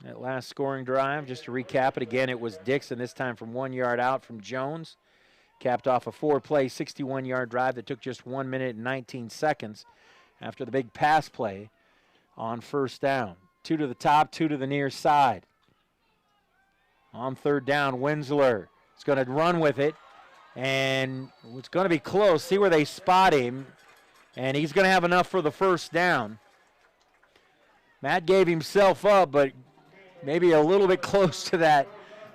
Speaker 1: That last scoring drive, just to recap it again, it was Dixon, this time from 1 yard out from Jones. Capped off a 4-play, 61-yard drive that took just 1 minute and 19 seconds after the big pass play on 1st down. 2 to the top, 2 to the near side. On 3rd down, Wensler is going to run with it, and it's going to be close. See where they spot him, and he's going to have enough for the 1st down. Matt gave himself up, but maybe a little bit close to that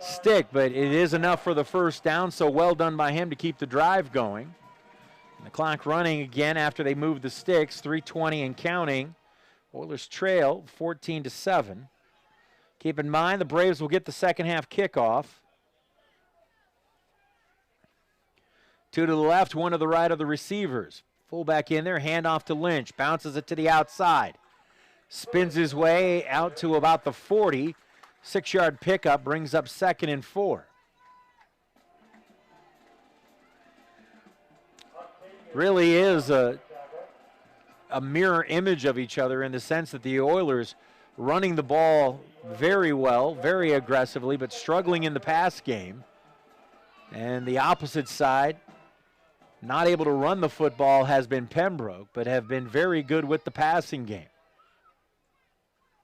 Speaker 1: stick, but it is enough for the 1st down, so well done by him to keep the drive going. And the clock running again after they move the sticks, 3:20 and counting. Oilers trail 14-7. Keep in mind the Braves will get the second half kickoff. 2 to the left, 1 to the right of the receivers. Fullback in there, handoff to Lynch, bounces it to the outside. Spins his way out to about the 40. 6-yard pickup brings up 2nd and 4. Really is a mirror image of each other in the sense that the Oilers running the ball very well, very aggressively, but struggling in the pass game. And the opposite side, not able to run the football, has been Pembroke, but have been very good with the passing game.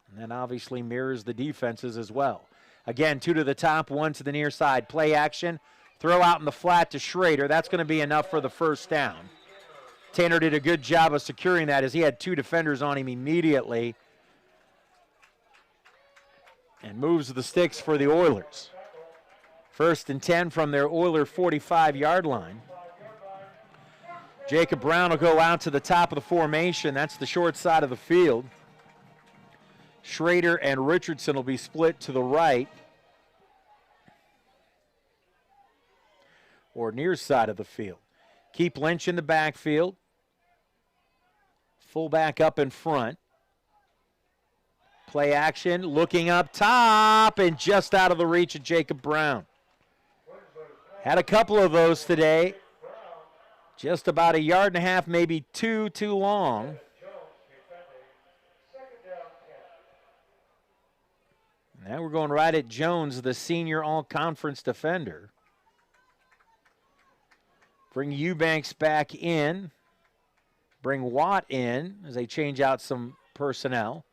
Speaker 1: And that obviously mirrors the defenses as well. Again, 2 to the top, 1 to the near side. Play action, throw out in the flat to Schrader. That's going to be enough for the 1st down. Tanner did a good job of securing that as he had 2 defenders on him immediately. And moves the sticks for the Oilers. 1st and 10 from their Oiler 45-yard line. Jacob Brown will go out to the top of the formation. That's the short side of the field. Schrader and Richardson will be split to the right, or near side of the field. Keep Lynch in the backfield. Fullback up in front. Play action, looking up top, and just out of the reach of Jacob Brown. Had a couple of those today. Just about 1.5 yards, maybe 2 too long. Now we're going right at Jones, the senior all-conference defender. Bring Eubanks back in. Bring Watt in as they change out some personnel.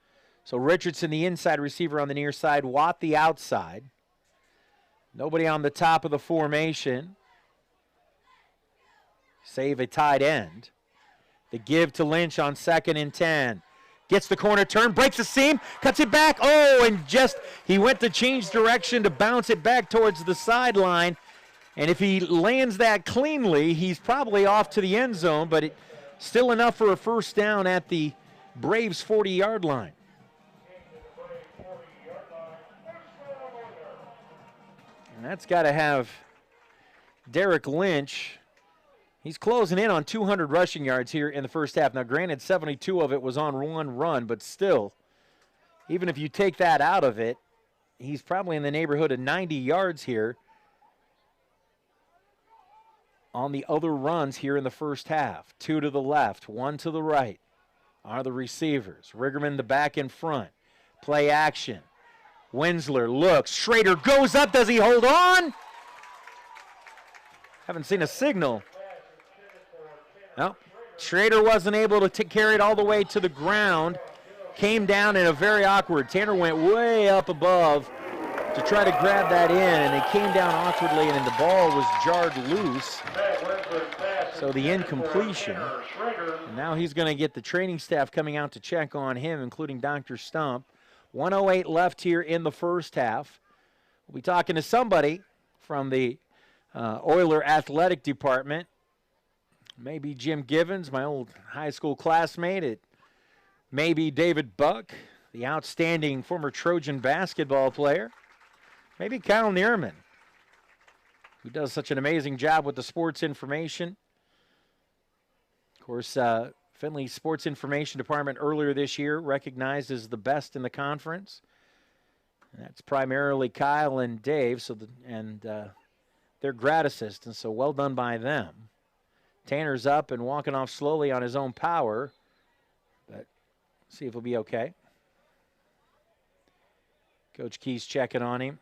Speaker 1: So Richardson, the inside receiver on the near side. Watt, the outside. Nobody on the top of the formation. Save a tight end. The give to Lynch on 2nd and 10. Gets the corner turn, breaks the seam, cuts it back. Oh, and he went to change direction to bounce it back towards the sideline. And if he lands that cleanly, he's probably off to the end zone, but still enough for a first down at the Braves' 40-yard line. And that's got to have Derek Lynch. He's closing in on 200 rushing yards here in the first half. Now, granted, 72 of it was on one run, but still, even if you take that out of it, he's probably in the neighborhood of 90 yards here on the other runs here in the first half. 2 to the left, 1 to the right are the receivers. Riggerman the back in front. Play action. Winsler looks. Schrader goes up. Does he hold on? Haven't seen a signal. No. Schrader wasn't able to carry it all the way to the ground. Came down in a very awkward. Tanner went way up above to try to grab that in, and it came down awkwardly, and the ball was jarred loose. So the incompletion. And now he's going to get the training staff coming out to check on him, including Dr. Stump. 1:08 left here in the first half. We'll be talking to somebody from the Oiler athletic department. Maybe Jim Givens, my old high school classmate. It may be David Buck, the outstanding former Trojan basketball player. Maybe Kyle Neerman, who does such an amazing job with the sports information. Of course, Findlay Sports Information Department earlier this year recognized as the best in the conference. And that's primarily Kyle and Dave, they're grad assistants, so well done by them. Tanner's up and walking off slowly on his own power, but see if he'll be okay. Coach Key's checking on him.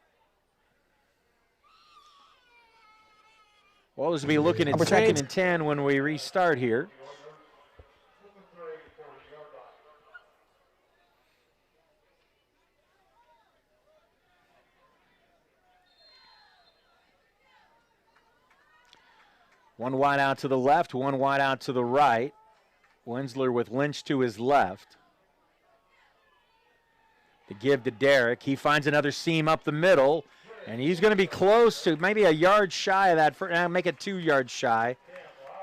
Speaker 1: Well, we'll be looking at 2nd and 10 when we restart here. One wide out to the left, one wide out to the right. Winsler with Lynch to his left. The give to Derek. He finds another seam up the middle, and he's going to be close to maybe a yard shy of that. Make it 2 yards shy.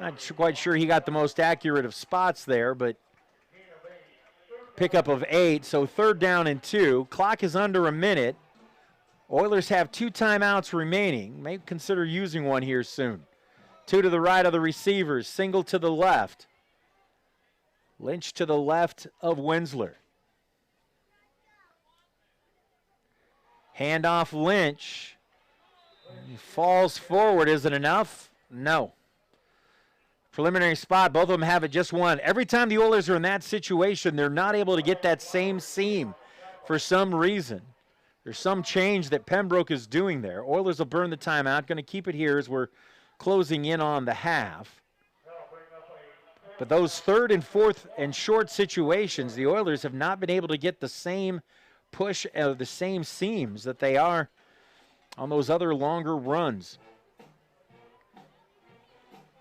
Speaker 1: Not quite sure he got the most accurate of spots there, but pickup of 8, so 3rd down and 2. Clock is under a minute. Oilers have 2 timeouts remaining. May consider using one here soon. 2 to the right of the receivers, single to the left. Lynch to the left of Winsler. Handoff Lynch. He falls forward. Is it enough? No. Preliminary spot. Both of them have it just one. Every time the Oilers are in that situation, they're not able to get that same seam for some reason. There's some change that Pembroke is doing there. Oilers will burn the timeout. Going to keep it here as we're closing in on the half. But those 3rd and 4th and short situations, the Oilers have not been able to get the same push of the same seams that they are on those other longer runs.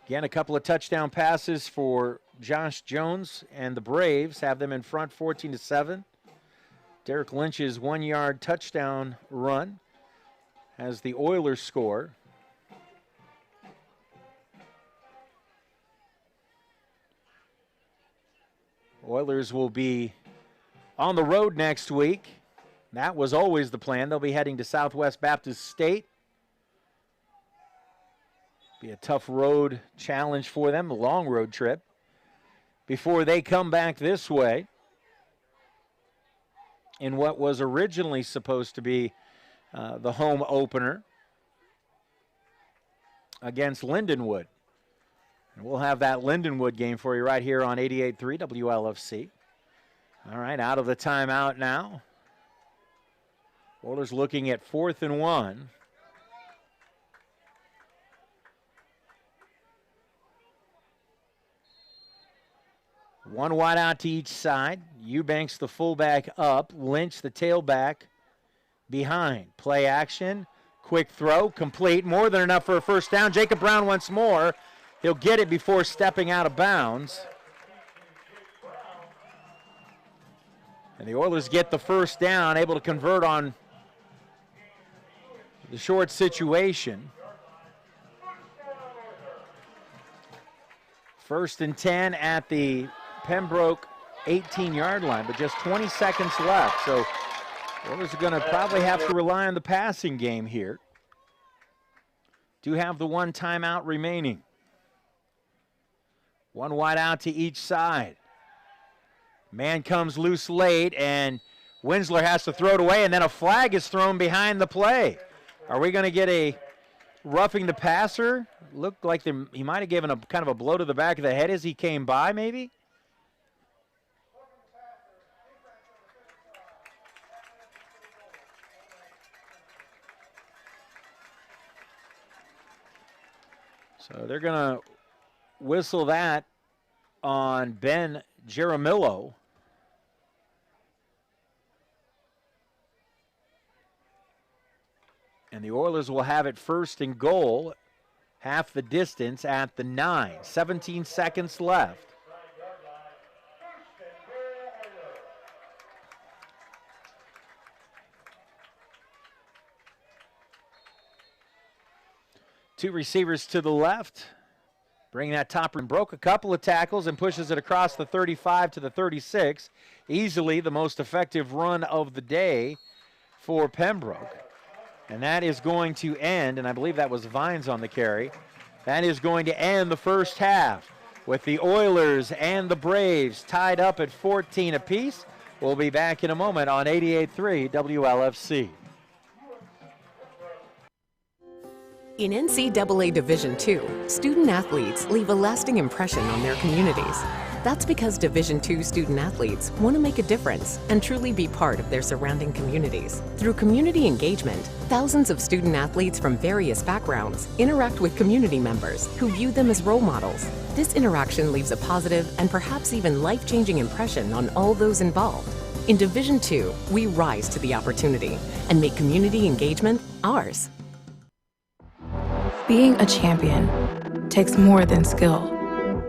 Speaker 1: Again, a couple of touchdown passes for Josh Jones, and the Braves have them in front 14-7. Derek Lynch's 1-yard touchdown run has the Oilers score. Oilers will be on the road next week. That was always the plan. They'll be heading to Southwest Baptist State. Be a tough road challenge for them, a long road trip, before they come back this way in what was originally supposed to be the home opener against Lindenwood. And we'll have that Lindenwood game for you right here on 88.3 WLFC. All right, out of the timeout now. Oilers looking at 4th and 1. One wide out to each side. Eubanks, the fullback, up. Lynch, the tailback, behind. Play action. Quick throw. Complete. More than enough for a first down. Jacob Brown once more. He'll get it before stepping out of bounds. And the Oilers get the first down, able to convert on the short situation. 1st and 10 at the Pembroke 18-yard line, but just 20 seconds left. So Oilers are going to probably have to rely on the passing game here. Do have the one timeout remaining. One wide out to each side. Man comes loose late, and Winsler has to throw it away, and then a flag is thrown behind the play. Are we going to get a roughing the passer? Looked like he might have given a kind of a blow to the back of the head as he came by, maybe? So they're going to whistle that on Ben Jaramillo. And the Oilers will have it 1st and goal, half the distance at the 9. 17 seconds left. Two receivers to the left. Bring that topper and broke a couple of tackles and pushes it across the 35 to the 36. Easily the most effective run of the day for Pembroke. And that is going to end, and I believe that was Vines on the carry. That is going to end the first half with the Oilers and the Braves tied up at 14 apiece. We'll be back in a moment on 88.3 WLFC.
Speaker 7: In NCAA Division II, student athletes leave a lasting impression on their communities. That's because Division II student athletes want to make a difference and truly be part of their surrounding communities. Through community engagement, thousands of student athletes from various backgrounds interact with community members who view them as role models. This interaction leaves a positive and perhaps even life-changing impression on all those involved. In Division II, we rise to the opportunity and make community engagement ours.
Speaker 3: Being a champion takes more than skill,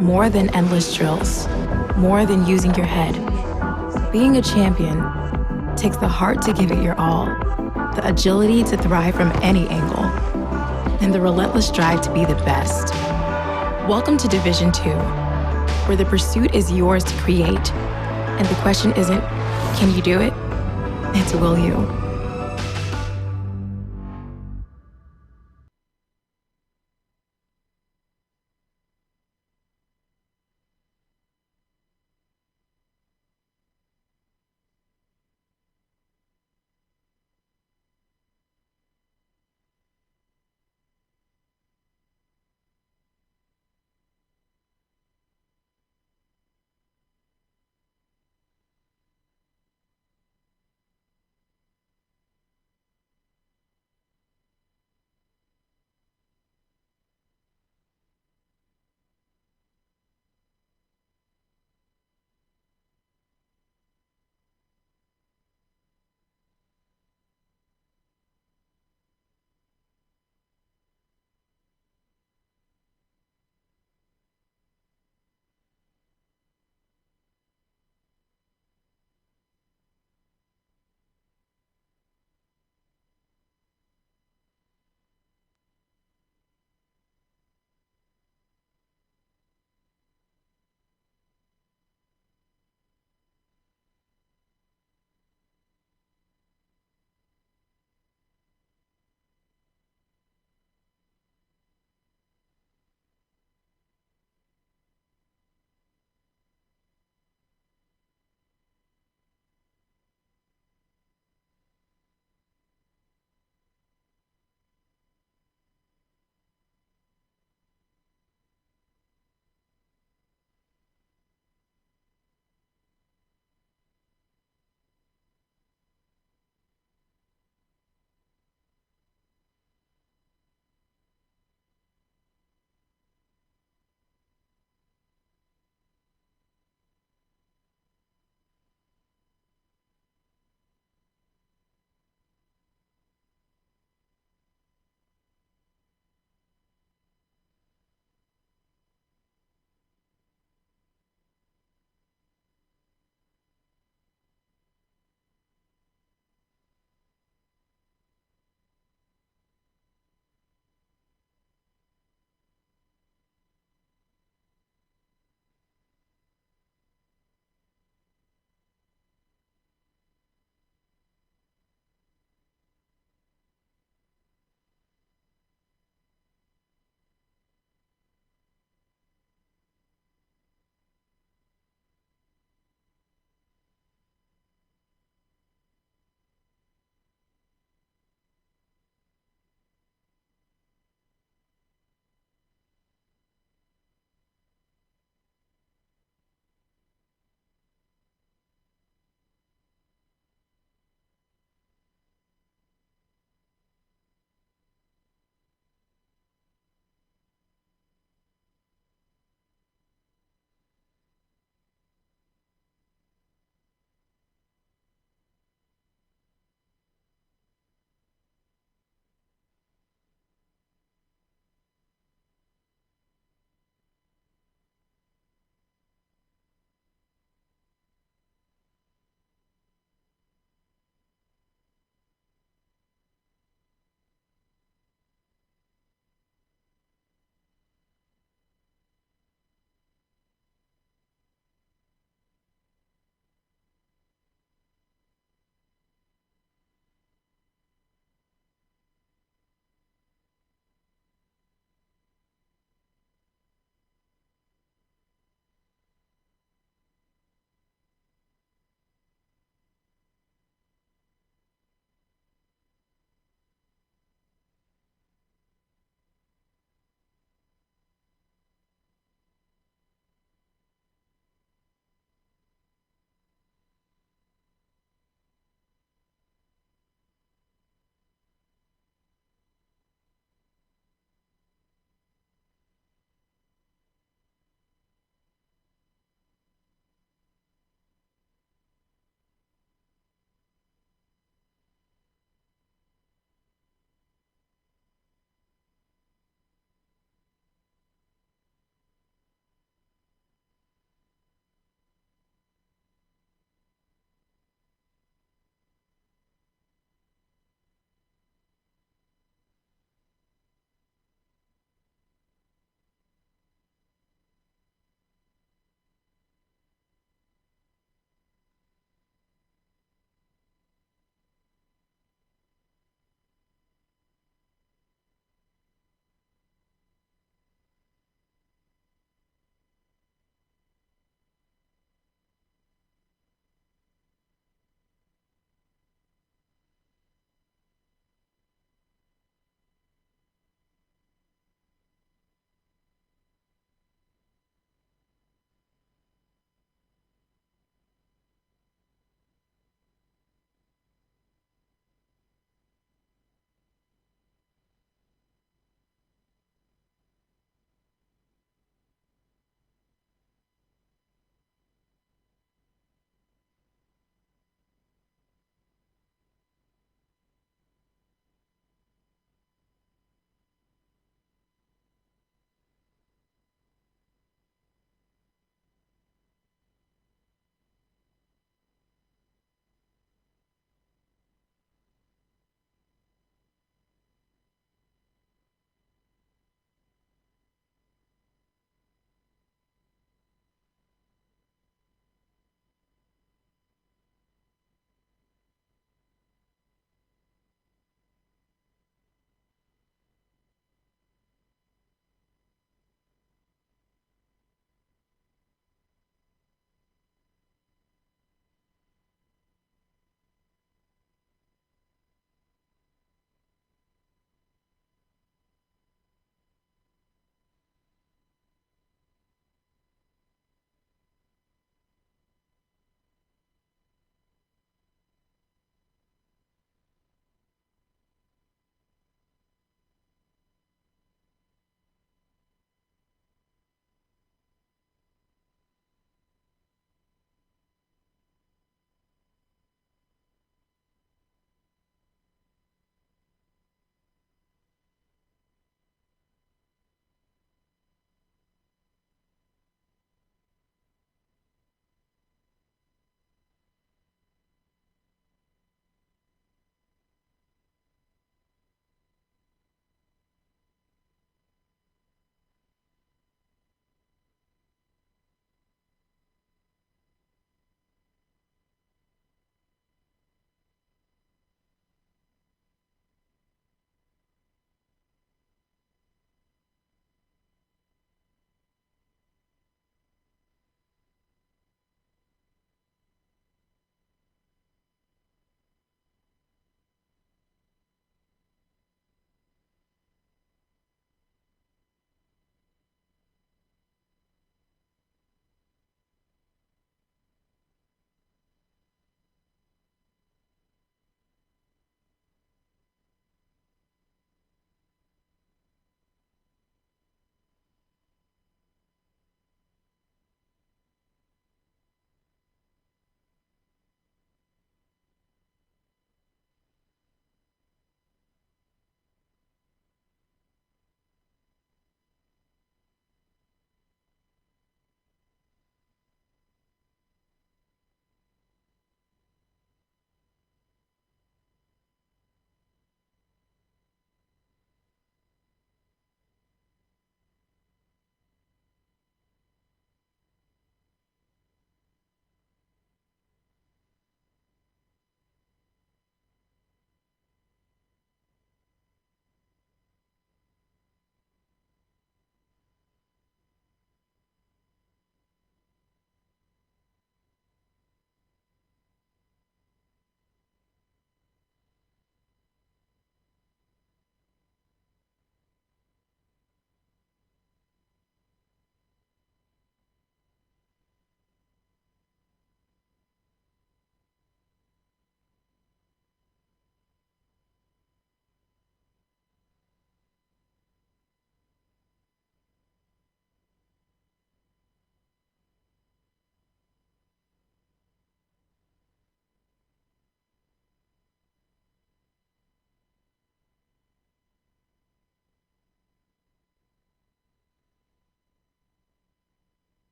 Speaker 3: more than endless drills, more than using your head. Being a champion takes the heart to give it your all, the agility to thrive from any angle, and the relentless drive to be the best. Welcome to Division II, where the pursuit is yours to create, and the question isn't, can you do it? It's will you?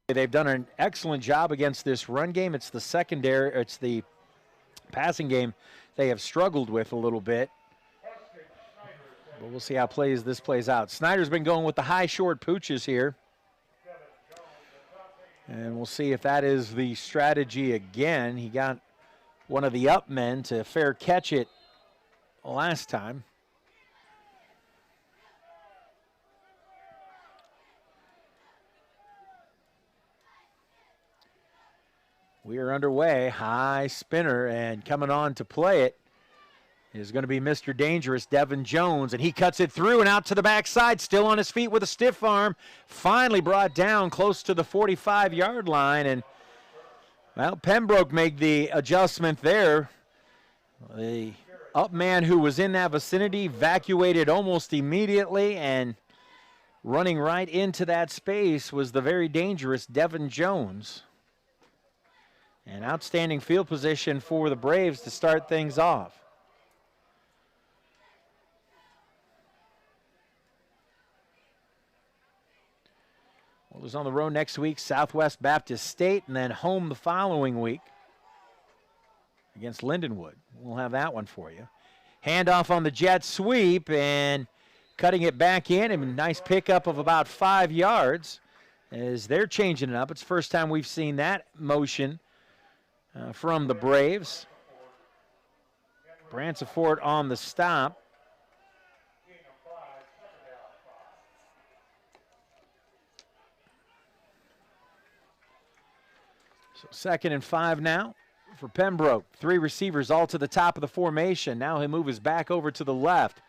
Speaker 1: They've done an excellent job against this run game. It's the passing game they have struggled with a little bit. But we'll see how this plays out. Snyder's been going with the high short pooches here. And we'll see if that is the strategy again. He got one of the up men to fair catch it last time. We are underway. High spinner, and coming on to play it is going to be Mr. Dangerous, Devin Jones, and he cuts it through and out to the backside, still on his feet with a stiff arm. Finally brought down close to the 45-yard line, and, well, Pembroke made the adjustment there. The up man who was in that vicinity evacuated almost immediately, and running right into that space was the very dangerous Devin Jones. An outstanding field position for the Braves to start things off. Oilers on the road next week, Southwest Baptist State, and then home the following week against Lindenwood. We'll have that one for you. Handoff on the jet sweep and cutting it back in. A nice pickup of about 5 yards as they're changing it up. It's the first time we've seen that motion from the Braves. Bransford on the stop. So 2nd and 5 now for Pembroke. 3 receivers all to the top of the formation. Now he'll move his back over to the left.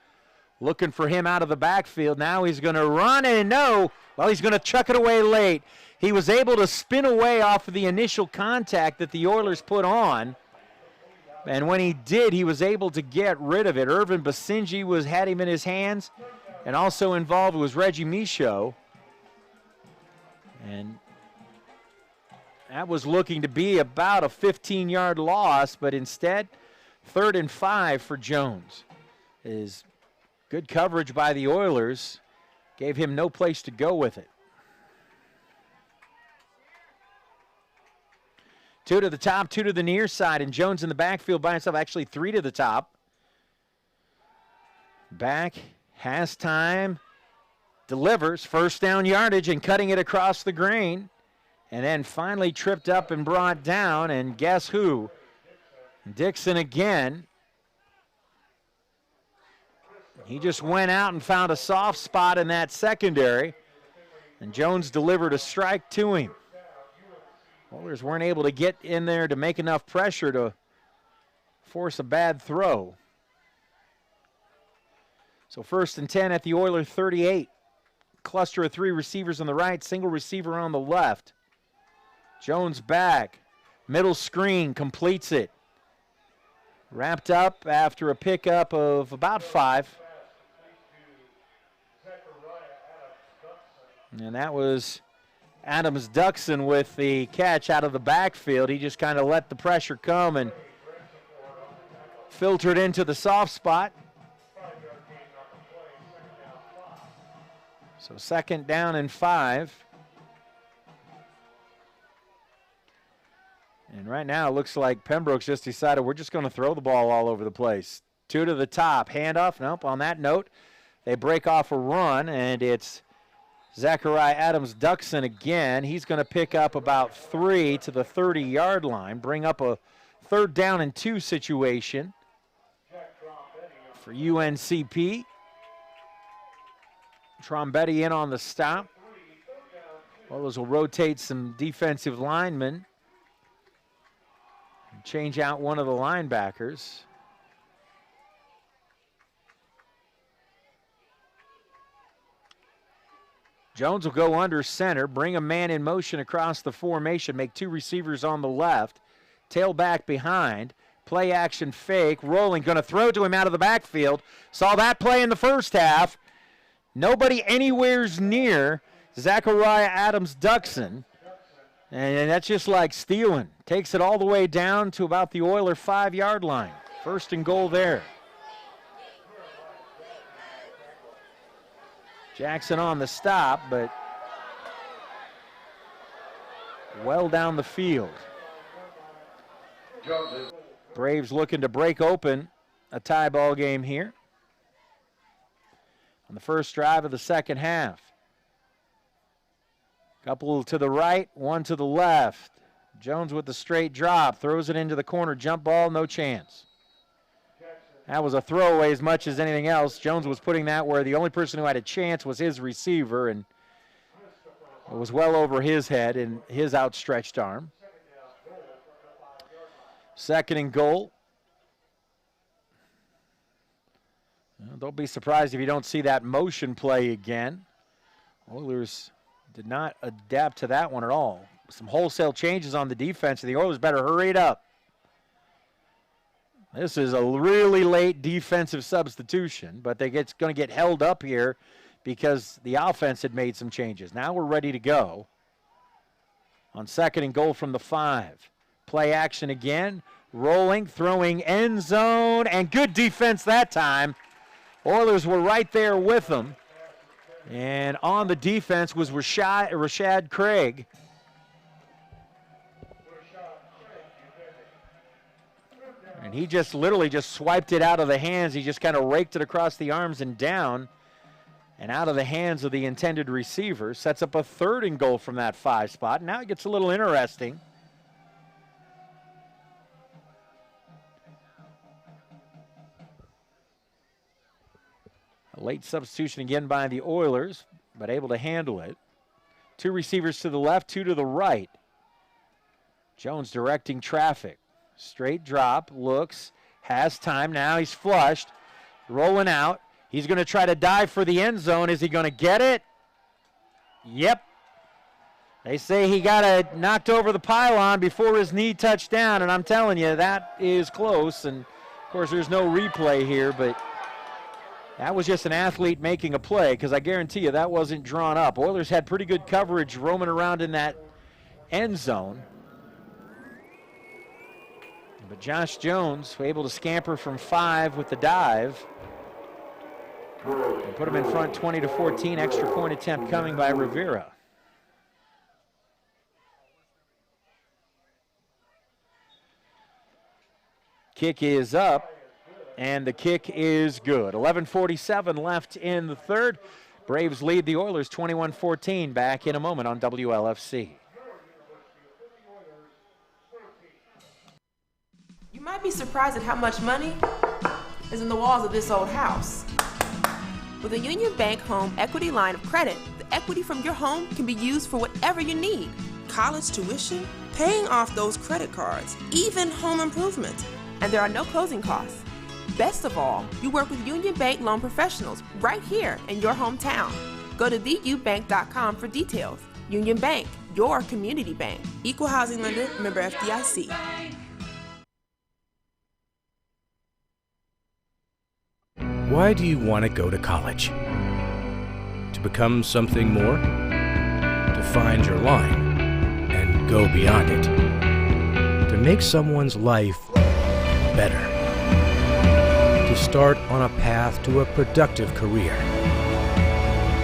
Speaker 1: Looking for him out of the backfield. Now he's going to run, and no. Well, he's going to chuck it away late. He was able to spin away off of the initial contact that the Oilers put on. And when he did, he was able to get rid of it. Irvin Basinji had him in his hands. And also involved was Reggie Michaud. And that was looking to be about a 15-yard loss, but instead, 3rd and 5 for Jones. Is good coverage by the Oilers. Gave him no place to go with it. 2 to the top, 2 to the near side, and Jones in the backfield by himself. Actually, 3 to the top. Back, has time, delivers, 1st down yardage, and cutting it across the grain. And then finally tripped up and brought down, and guess who? Dixon again. He just went out and found a soft spot in that secondary, and Jones delivered a strike to him. Oilers weren't able to get in there to make enough pressure to force a bad throw. So 1st and 10 at the Oiler 38. Cluster of 3 receivers on the right, single receiver on the left. Jones back, middle screen, completes it. Wrapped up after a pickup of about 5. And that was Adams Duxon with the catch out of the backfield. He just kind of let the pressure come and filtered into the soft spot. So 2nd down and 5. And right now it looks like Pembroke's just decided we're just going to throw the ball all over the place. 2 to the top, handoff. Nope, on that note, they break off a run, and it's Zachariah Adams Duxon again. He's going to pick up about 3 to the 30-yard line, bring up a 3rd down and 2 situation for UNCP. Trombetti in on the stop. Well, those will rotate some defensive linemen. Change out one of the linebackers. Jones will go under center, bring a man in motion across the formation, make 2 receivers on the left, tail back behind, play action fake, rolling, going to throw to him out of the backfield. Saw that play in the first half. Nobody anywhere near Zachariah Adams Duxon. And that's just like stealing. Takes it all the way down to about the Oiler 5-yard line. 1st and goal there. Jackson on the stop, but well down the field. Braves looking to break open a tie ball game here on the first drive of the second half. Couple to the right, one to the left. Jones with the straight drop, throws it into the corner, jump ball, no chance. That was a throwaway as much as anything else. Jones was putting that where the only person who had a chance was his receiver, and it was well over his head and his outstretched arm. Second and goal. Well, don't be surprised if you don't see that motion play again. Oilers did not adapt to that one at all. Some wholesale changes on the defense, and the Oilers better hurry it up. This is a really late defensive substitution, but going to get held up here because the offense had made some changes. Now we're ready to go on second and goal from the 5. Play action again, rolling, throwing end zone, and good defense that time. Oilers were right there with them. And on the defense was Rashad Craig. And he just literally just swiped it out of the hands. He just kind of raked it across the arms and down and out of the hands of the intended receiver. Sets up a third and goal from that 5 spot. Now it gets a little interesting. A late substitution again by the Oilers, but able to handle it. 2 receivers to the left, 2 to the right. Jones directing traffic. Straight drop, looks, has time. Now he's flushed, rolling out. He's going to try to dive for the end zone. Is he going to get it? Yep. They say he got it knocked over the pylon before his knee touched down, and I'm telling you, that is close. And, of course, there's no replay here, but that was just an athlete making a play, because I guarantee you that wasn't drawn up. Oilers had pretty good coverage roaming around in that end zone. But Josh Jones able to scamper from 5 with the dive and put him in front 20-14. Extra point attempt coming by Rivera. Kick is up, and the kick is good. 11:47 left in the third. Braves lead the Oilers 21-14. Back in a moment on WLFC.
Speaker 10: You might be surprised at how much money is in the walls of this old house. With a Union Bank Home Equity Line of Credit, the equity from your home can be used for whatever you need. College tuition, paying off those credit cards, even home improvement. And there are no closing costs. Best of all, you work with Union Bank loan professionals right here in your hometown. Go to theubank.com for details. Union Bank, your community bank. Equal housing lender, member FDIC.
Speaker 4: Why do you want to go to college? To become something more? To find your line and go beyond it? To make someone's life better? To start on a path to a productive career?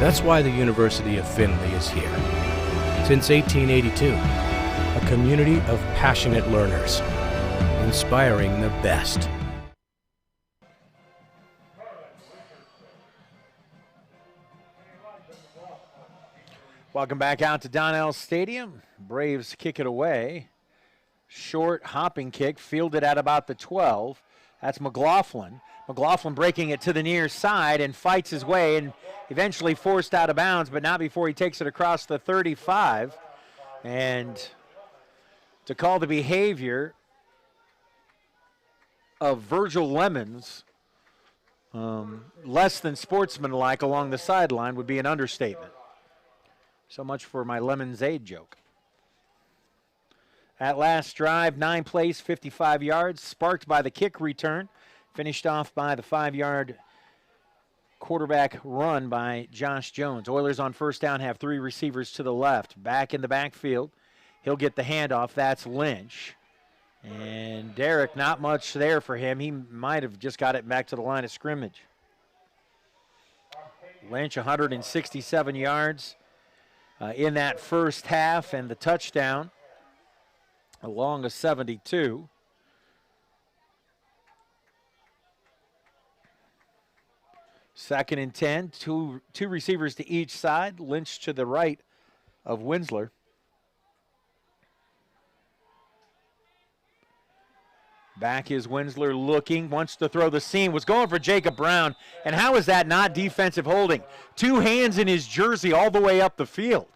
Speaker 4: That's why the University of Findlay is here. Since 1882, a community of passionate learners, inspiring the best.
Speaker 1: Welcome back out to Donnell Stadium. Braves kick it away. Short hopping kick, fielded at about the 12. That's McLaughlin. McLaughlin breaking it to the near side and fights his way and eventually forced out of bounds, but not before he takes it across the 35. And to call the behavior of Virgil Lemons less than sportsmanlike along the sideline would be an understatement. So much for my lemonade joke. That last drive, 9 plays, 55 yards, sparked by the kick return, finished off by the 5-yard quarterback run by Josh Jones. Oilers on first down have 3 receivers to the left. Back in the backfield, he'll get the handoff. That's Lynch. And Derek, not much there for him. He might have just got it back to the line of scrimmage. Lynch, 167 yards in that first half, and the touchdown along a 72. Second and 10, two receivers to each side. Lynch to the right of Winsler. Back is Winsler looking, wants to throw the seam, was going for Jacob Brown. And how is that not defensive holding? 2 hands in his jersey all the way up the field.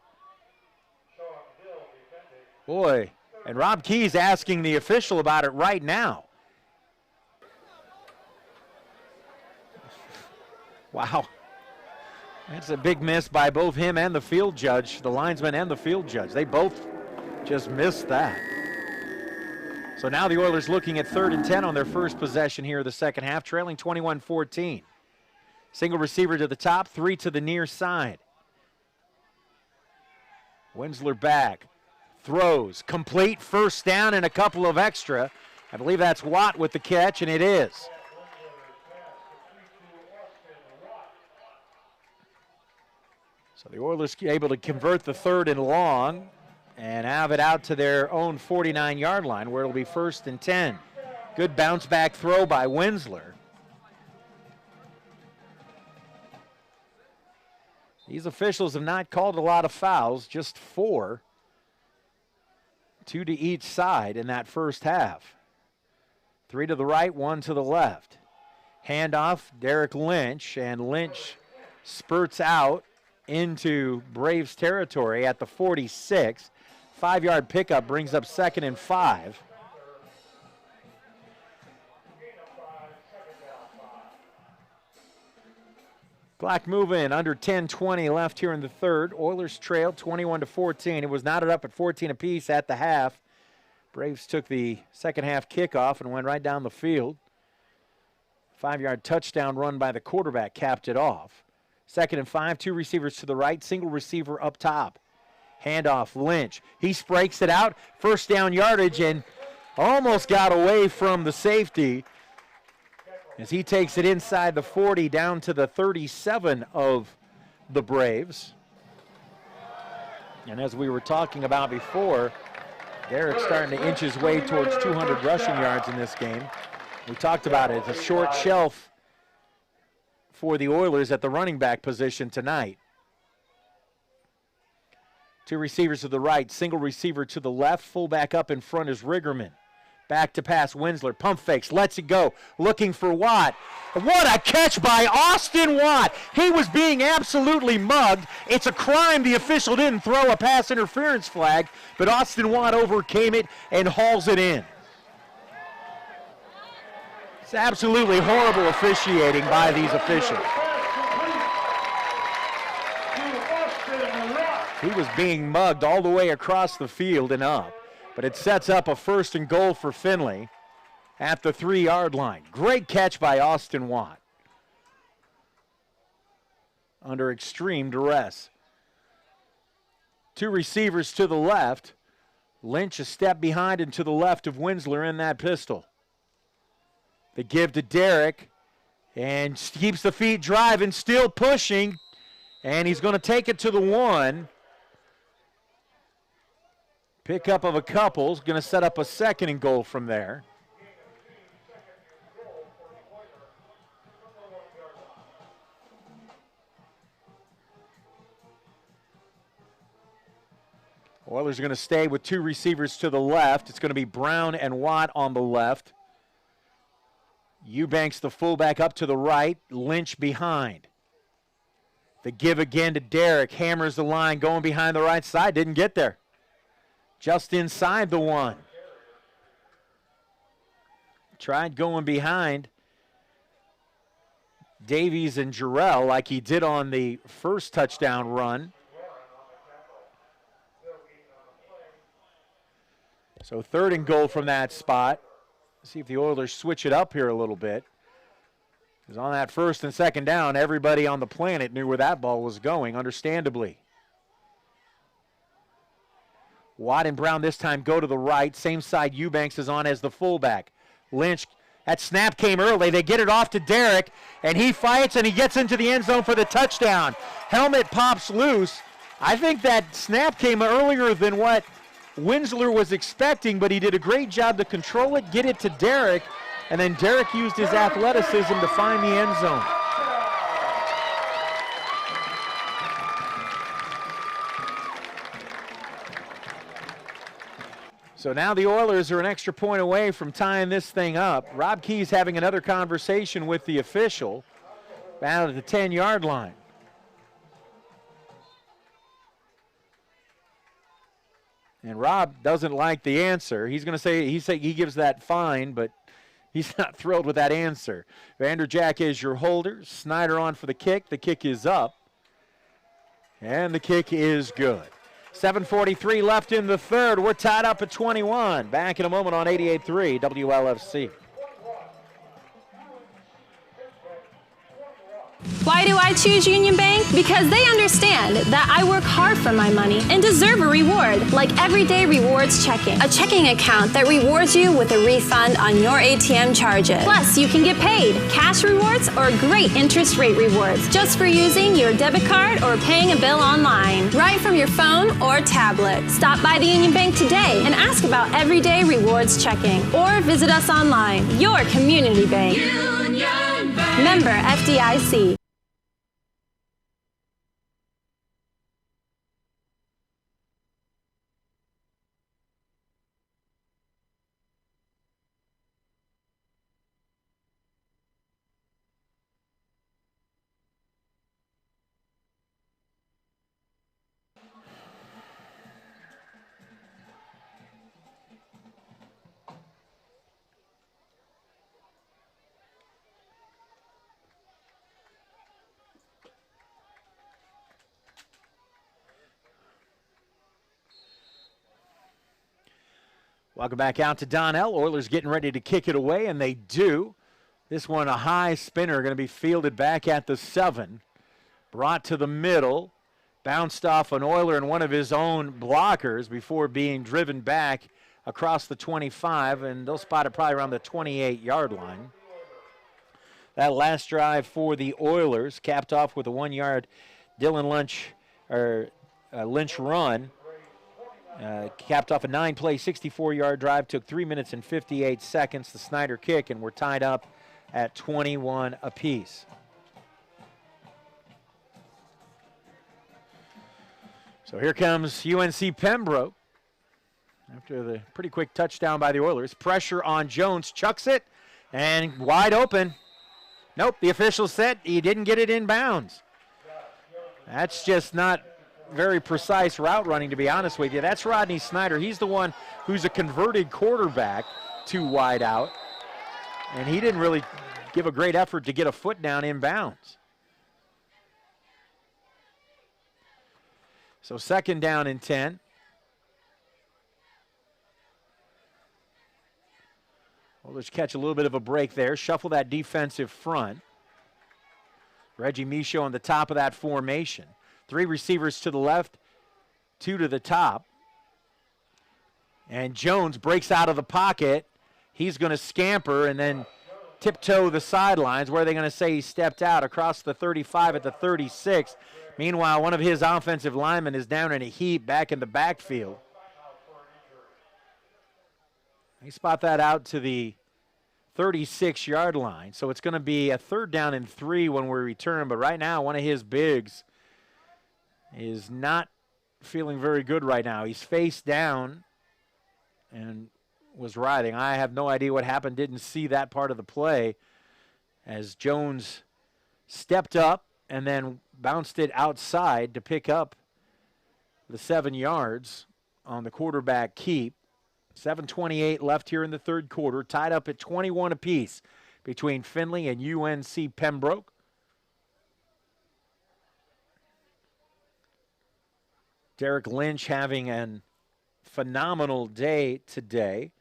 Speaker 1: Boy, and Rob Key's asking the official about it right now. Wow. That's a big miss by both him and the field judge, the linesman and the field judge. They both just missed that. So now the Oilers looking at 3rd and 10 on their first possession here of the second half, trailing 21-14. Single receiver to the top, 3 to the near side. Winsler back, throws, complete, first down and a couple of extra. I believe that's Watt with the catch, and it is. So the Oilers able to convert the 3rd and long and have it out to their own 49-yard line where it'll be 1st and 10. Good bounce back throw by Winsler. These officials have not called a lot of fouls, just 4. 2 to each side in that first half. 3 to the right, 1 to the left. Handoff, Derek Lynch, and Lynch spurts out into Braves territory at the 46. 5-yard pickup brings up 2nd and 5. Clock moving, under 10:20 left here in the 3rd. Oilers trail 21-14. It was knotted up at 14 apiece at the half. Braves took the second half kickoff and went right down the field. 5-yard touchdown run by the quarterback capped it off. 2nd and 5, 2 receivers to the right, single receiver up top. Handoff, Lynch. He breaks it out, first down yardage, and almost got away from the safety as he takes it inside the 40 down to the 37 of the Braves. And as we were talking about before, Derek's starting to inch his way towards 200 rushing yards in this game. We talked about it. It's a short shelf for the Oilers at the running back position tonight. 2 receivers to the right, single receiver to the left, fullback up in front is Riggerman. Back to pass, Winsler, pump fakes, lets it go, looking for Watt. What a catch by Austin Watt. He was being absolutely mugged. It's a crime the official didn't throw a pass interference flag, but Austin Watt overcame it and hauls it in. It's absolutely horrible officiating by these officials. He was being mugged all the way across the field and up. But it sets up a 1st and goal for Finley at the 3-yard line. Great catch by Austin Watt under extreme duress. 2 receivers to the left. Lynch a step behind and to the left of Winsler in that pistol. They give to Derek and keeps the feet driving, still pushing, and he's going to take it to the 1. Pickup of a couple is going to set up a 2nd and goal from there. Oilers are going to stay with 2 receivers to the left. It's going to be Brown and Watt on the left. Eubanks, the fullback, up to the right. Lynch behind. The give again to Derek. Hammers the line, going behind the right side. Didn't get there. Just inside the 1. Tried going behind Davies and Jarrell like he did on the first touchdown run. So 3rd and goal from that spot. See if the Oilers switch it up here a little bit. Because on that 1st and 2nd down, everybody on the planet knew where that ball was going, understandably. Watt and Brown this time go to the right. Same side Eubanks is on as the fullback. Lynch, that snap came early. They get it off to Derek, and he fights, and he gets into the end zone for the touchdown. Helmet pops loose. I think that snap came earlier than what Winsler was expecting, but he did a great job to control it, get it to Derek, and then Derek used his athleticism to find the end zone. So now the Oilers are an extra point away from tying this thing up. Rob Key's having another conversation with the official out at the 10-yard line. And Rob doesn't like the answer. He's going to say he gives that fine, but he's not thrilled with that answer. Vanderjack is your holder. Snyder on for the kick. The kick is up. And the kick is good. 7:43 left in the third. We're tied up at 21. Back in a moment on 88.3 WLFC.
Speaker 5: Why do I choose Union Bank? Because they understand that I work hard for my money and deserve a reward, like everyday rewards checking. A checking account that rewards you with a refund on your ATM charges. Plus, you can get paid, cash rewards, or great interest rate rewards just for using your debit card or paying a bill online, right from your phone or tablet. Stop by the Union Bank today and ask about everyday rewards checking, or visit us online. Your community bank. Union Bank. Member FDIC.
Speaker 1: Welcome back out to Donnell. Oilers getting ready to kick it away, and they do. This one, a high spinner, going to be fielded back at the 7. Brought to the middle. Bounced off an Oiler and one of his own blockers before being driven back across the 25, and they'll spot it probably around the 28-yard line. That last drive for the Oilers capped off with a 1-yard Lynch run. Capped off a 9-play, 64-yard drive, took 3 minutes and 58 seconds, the Snyder kick, and we're tied up at 21 apiece. So here comes UNC Pembroke after the pretty quick touchdown by the Oilers. Pressure on Jones, chucks it, and wide open. Nope, the official said he didn't get it in bounds. That's just not very precise route running, to be honest with you. That's Rodney Snyder. He's the one who's a converted quarterback to wide out, and he didn't really give a great effort to get a foot down in bounds. So 2nd down and 10. Well, let's catch a little bit of a break there. Shuffle that defensive front. Reggie Michaud on the top of that formation. 3 receivers to the left, 2 to the top. And Jones breaks out of the pocket. He's going to scamper and then tiptoe the sidelines. Where are they going to say he stepped out? Across the 35 at the 36. Meanwhile, one of his offensive linemen is down in a heap back in the backfield. They spot that out to the 36-yard line. So it's going to be a 3rd down and 3 when we return. But right now, one of his bigs is not feeling very good right now. He's face down and was writhing. I have no idea what happened. Didn't see that part of the play as Jones stepped up and then bounced it outside to pick up the 7 yards on the quarterback keep. 7:28 left here in the 3rd quarter, tied up at 21 apiece between Findlay and UNC Pembroke. Derek Lynch having a phenomenal day today.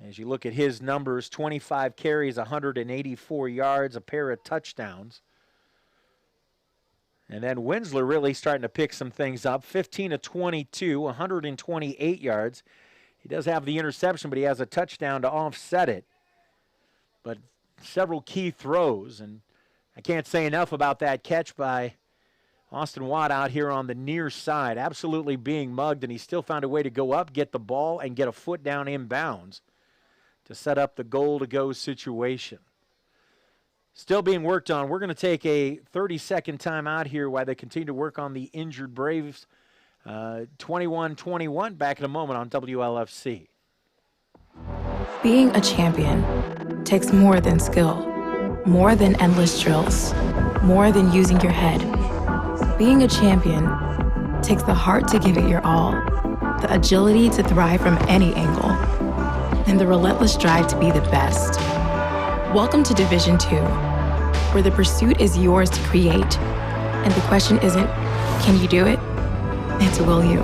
Speaker 1: As you look at his numbers, 25 carries, 184 yards, a pair of touchdowns. And then Winsler really starting to pick some things up. 15 of 22, 128 yards. He does have the interception, but he has a touchdown to offset it. But several key throws, and I can't say enough about that catch by Austin Watt out here on the near side, absolutely being mugged, and he still found a way to go up, get the ball, and get a foot down inbounds to set up the goal-to-go situation. Still being worked on. We're going to take a 30-second timeout here while they continue to work on the injured Braves. 21-21, back in a moment on WLFC.
Speaker 3: Being a champion takes more than skill, more than endless drills, more than using your head. Being a champion takes the heart to give it your all, the agility to thrive from any angle, and the relentless drive to be the best. Welcome to Division II, where the pursuit is yours to create, and the question isn't, can you do it? It's will you?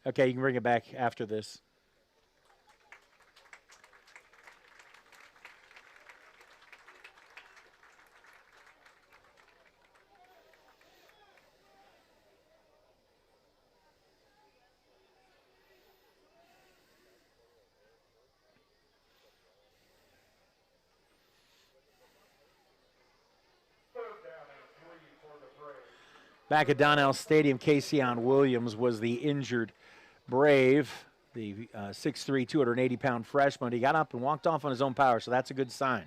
Speaker 1: Okay, you can bring it back after this. Back at Donnell Stadium, Casey-on Williams was the injured Brave, the 6'3", 280-pound freshman. He got up and walked off on his own power, so that's a good sign.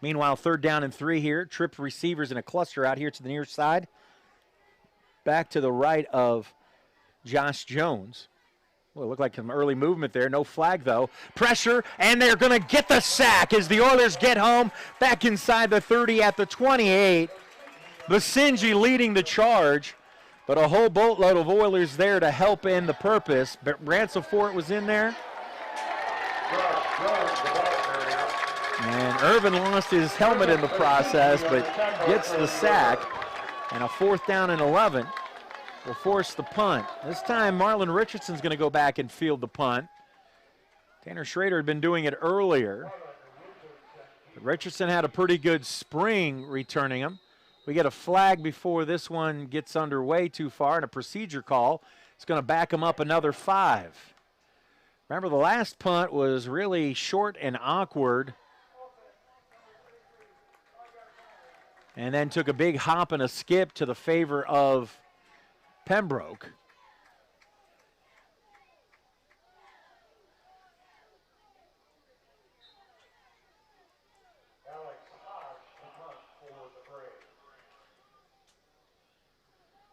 Speaker 1: Meanwhile, 3rd down and 3 here. Tripped receivers in a cluster out here to the near side. Back to the right of Josh Jones. Well, it looked like some early movement there. No flag, though. Pressure, and they're going to get the sack as the Oilers get home. Back inside the 30 at the 28. Basinji leading the charge, but a whole boatload of Oilers there to help in the purpose. But Bransford was in there. And Irvin lost his helmet in the process, but gets the sack. And a 4th down and 11 will force the punt. This time, Marlon Richardson's going to go back and field the punt. Tanner Schrader had been doing it earlier. But Richardson had a pretty good spring returning him. We get a flag before this one gets underway too far, and a procedure call. It's going to back him up another 5. Remember, the last punt was really short and awkward, and then took a big hop and a skip to the favor of Pembroke.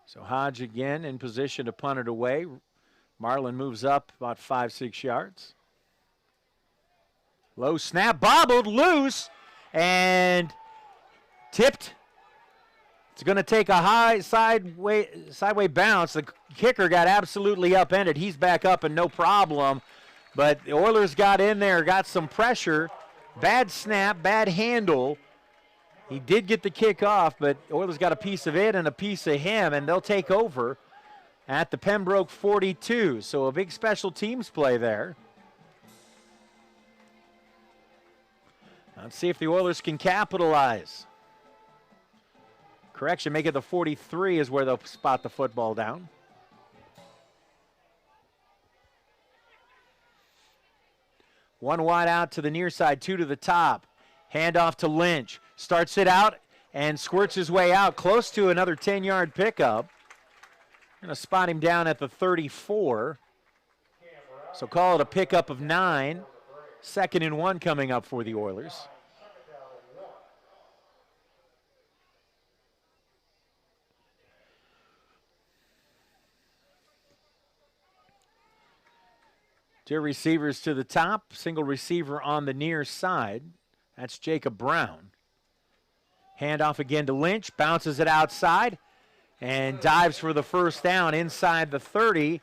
Speaker 1: So Hodge again in position to punt it away. Marlin moves up about 5-6 yards. Low snap, bobbled, loose, and tipped. It's going to take a high sideway bounce. The kicker got absolutely upended. He's back up and no problem. But the Oilers got in there, got some pressure. Bad snap, bad handle. He did get the kick off, but Oilers got a piece of it and a piece of him, and they'll take over at the Pembroke 42. So a big special teams play there. Let's see if the Oilers can capitalize. Correction, make it the 43 is where they'll spot the football down. One wide out to the near side, 2 to the top. Handoff to Lynch. Starts it out and squirts his way out close to another 10-yard pickup. Going to spot him down at the 34. So call it a pickup of 9. 2nd and 1 coming up for the Oilers. Two receivers to the top. Single receiver on the near side. That's Jacob Brown. Handoff again to Lynch, bounces it outside, and dives for the 1st down inside the 30.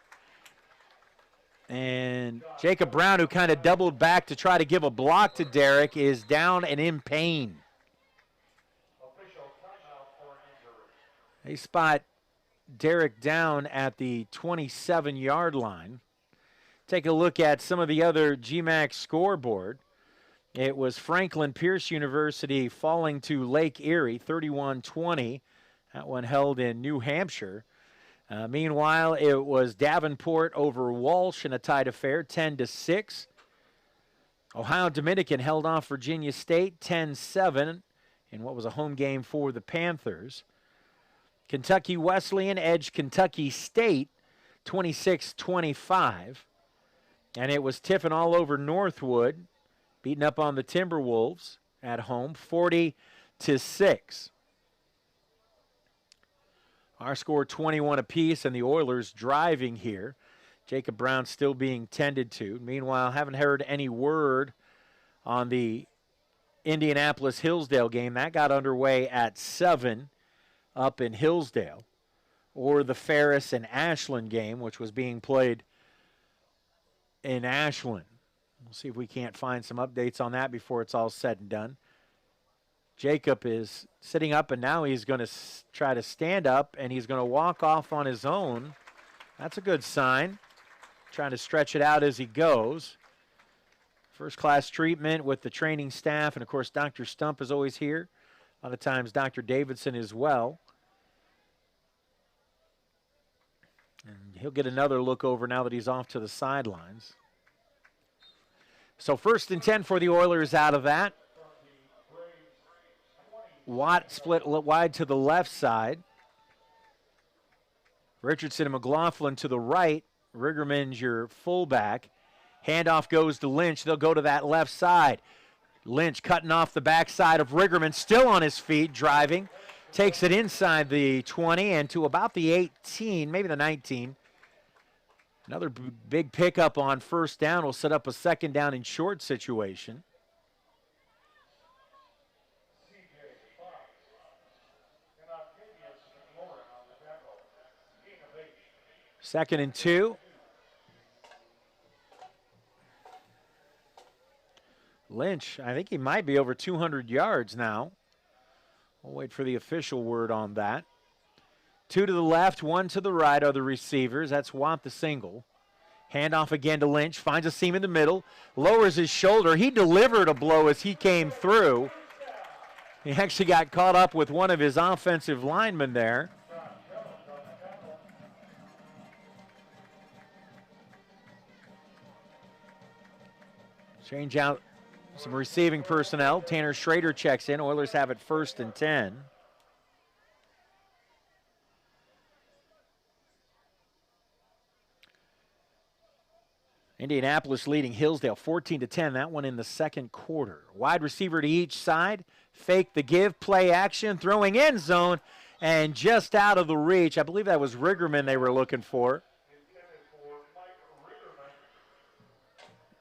Speaker 1: And Jacob Brown, who kind of doubled back to try to give a block to Derek, is down and in pain. They spot Derek down at the 27-yard line. Take a look at some of the other GMAC scoreboard. It was Franklin Pierce University falling to Lake Erie, 31-20. That one held in New Hampshire. Meanwhile, it was Davenport over Walsh in a tied affair, 10-6. Ohio Dominican held off Virginia State 10-7 in what was a home game for the Panthers. Kentucky Wesleyan edged Kentucky State 26-25. And it was Tiffin all over Northwood, beating up on the Timberwolves at home, 40-6. Our score 21 apiece, and the Oilers driving here. Jacob Brown still being tended to. Meanwhile, haven't heard any word on the Indianapolis-Hillsdale game. That got underway at 7 up in Hillsdale. Or the Ferris and Ashland game, which was being played in Ashland. We'll see if we can't find some updates on that before it's all said and done. Jacob is sitting up, and now he's going to try to stand up, and he's going to walk off on his own. That's a good sign. Trying to stretch it out as he goes. First-class treatment with the training staff, and, of course, Dr. Stump is always here. A lot of times Dr. Davidson as well. And he'll get another look over now that he's off to the sidelines. So 1st and 10 for the Oilers out of that. Watt split wide to the left side. Richardson and McLaughlin to the right. Riggerman's your fullback. Handoff goes to Lynch. They'll go to that left side. Lynch cutting off the backside of Riggerman, still on his feet, driving. Takes it inside the 20 and to about the 18, maybe the 19. Another big pickup on 1st down will set up a 2nd down and short situation. 2nd and 2. Lynch, I think he might be over 200 yards now. We'll wait for the official word on that. 2 to the left, 1 to the right are the receivers. That's Watt the single. Handoff again to Lynch. Finds a seam in the middle. Lowers his shoulder. He delivered a blow as he came through. He actually got caught up with one of his offensive linemen there. Change out some receiving personnel. Tanner Schrader checks in. Oilers have it 1st and 10. Indianapolis leading Hillsdale 14-10. That one in the 2nd quarter. Wide receiver to each side. Fake the give. Play action. Throwing end zone. And just out of the reach. I believe that was Riggerman they were looking for.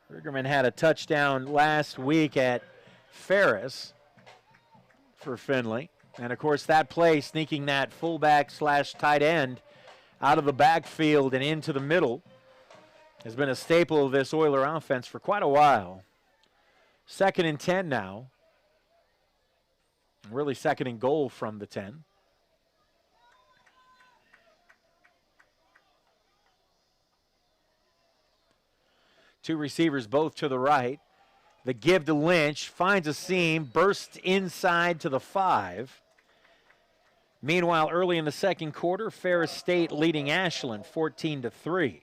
Speaker 1: Riggerman had a touchdown last week at Ferris for Finley. And, of course, that play, sneaking that fullback / tight end out of the backfield and into the middle, has been a staple of this Oiler offense for quite a while. 2nd and 10 now. Really 2nd and goal from the 10. Two receivers both to the right. The give to Lynch, finds a seam, bursts inside to the 5. Meanwhile, early in the 2nd quarter, Ferris State leading Ashland 14-3.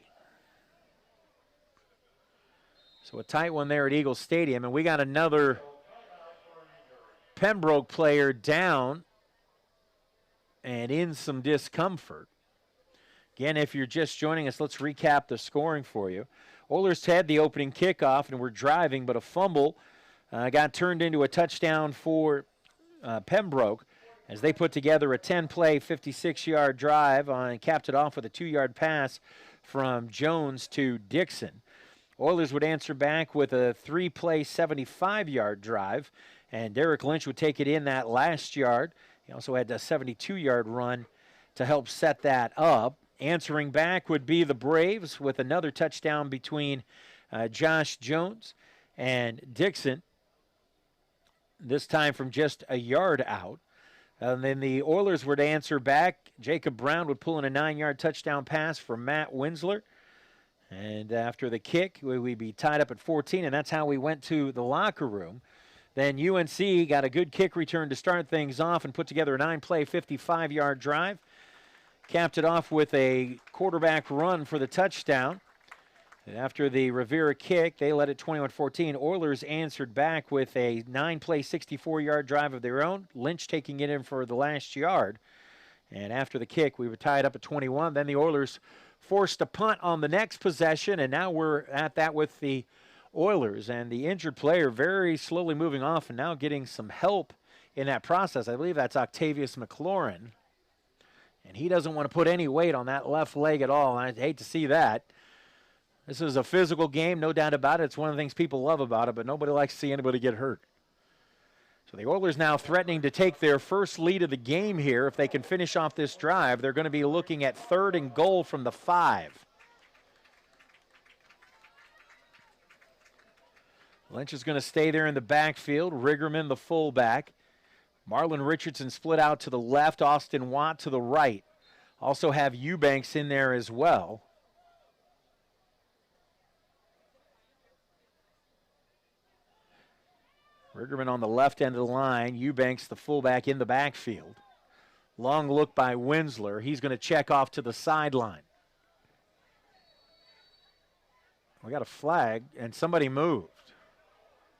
Speaker 1: So a tight one there at Eagle Stadium, and we got another Pembroke player down and in some discomfort. Again, if you're just joining us, let's recap the scoring for you. Oilers had the opening kickoff and were driving, but a fumble got turned into a touchdown for Pembroke as they put together a 10-play, 56-yard drive and capped it off with a 2-yard pass from Jones to Dixon. Oilers would answer back with a 3-play, 75-yard drive, and Derek Lynch would take it in that last yard. He also had a 72-yard run to help set that up. Answering back would be the Braves with another touchdown between Josh Jones and Dixon, this time from just a yard out. And then the Oilers would answer back. Jacob Brown would pull in a 9-yard touchdown pass from Matt Winsler. And after the kick, we'd be tied up at 14, and that's how we went to the locker room. Then UNC got a good kick return to start things off and put together a 9-play, 55-yard drive. Capped it off with a quarterback run for the touchdown. And after the Rivera kick, they led it 21-14. Oilers answered back with a 9-play, 64-yard drive of their own. Lynch taking it in for the last yard. And after the kick, we were tied up at 21. Then the Oilers forced a punt on the next possession, and now we're at that with the Oilers. And the injured player very slowly moving off and now getting some help in that process. I believe that's Octavius McLaurin. And he doesn't want to put any weight on that left leg at all. And I'd hate to see that. This is a physical game, no doubt about it. It's one of the things people love about it, but nobody likes to see anybody get hurt. So the Oilers now threatening to take their first lead of the game here. If they can finish off this drive, they're going to be looking at 3rd and goal from the 5. Lynch is going to stay there in the backfield. Riggerman, the fullback. Marlon Richardson split out to the left. Austin Watt to the right. Also have Eubanks in there as well. Riggerman on the left end of the line. Eubanks, the fullback, in the backfield. Long look by Winsler. He's going to check off to the sideline. We got a flag, and somebody moved.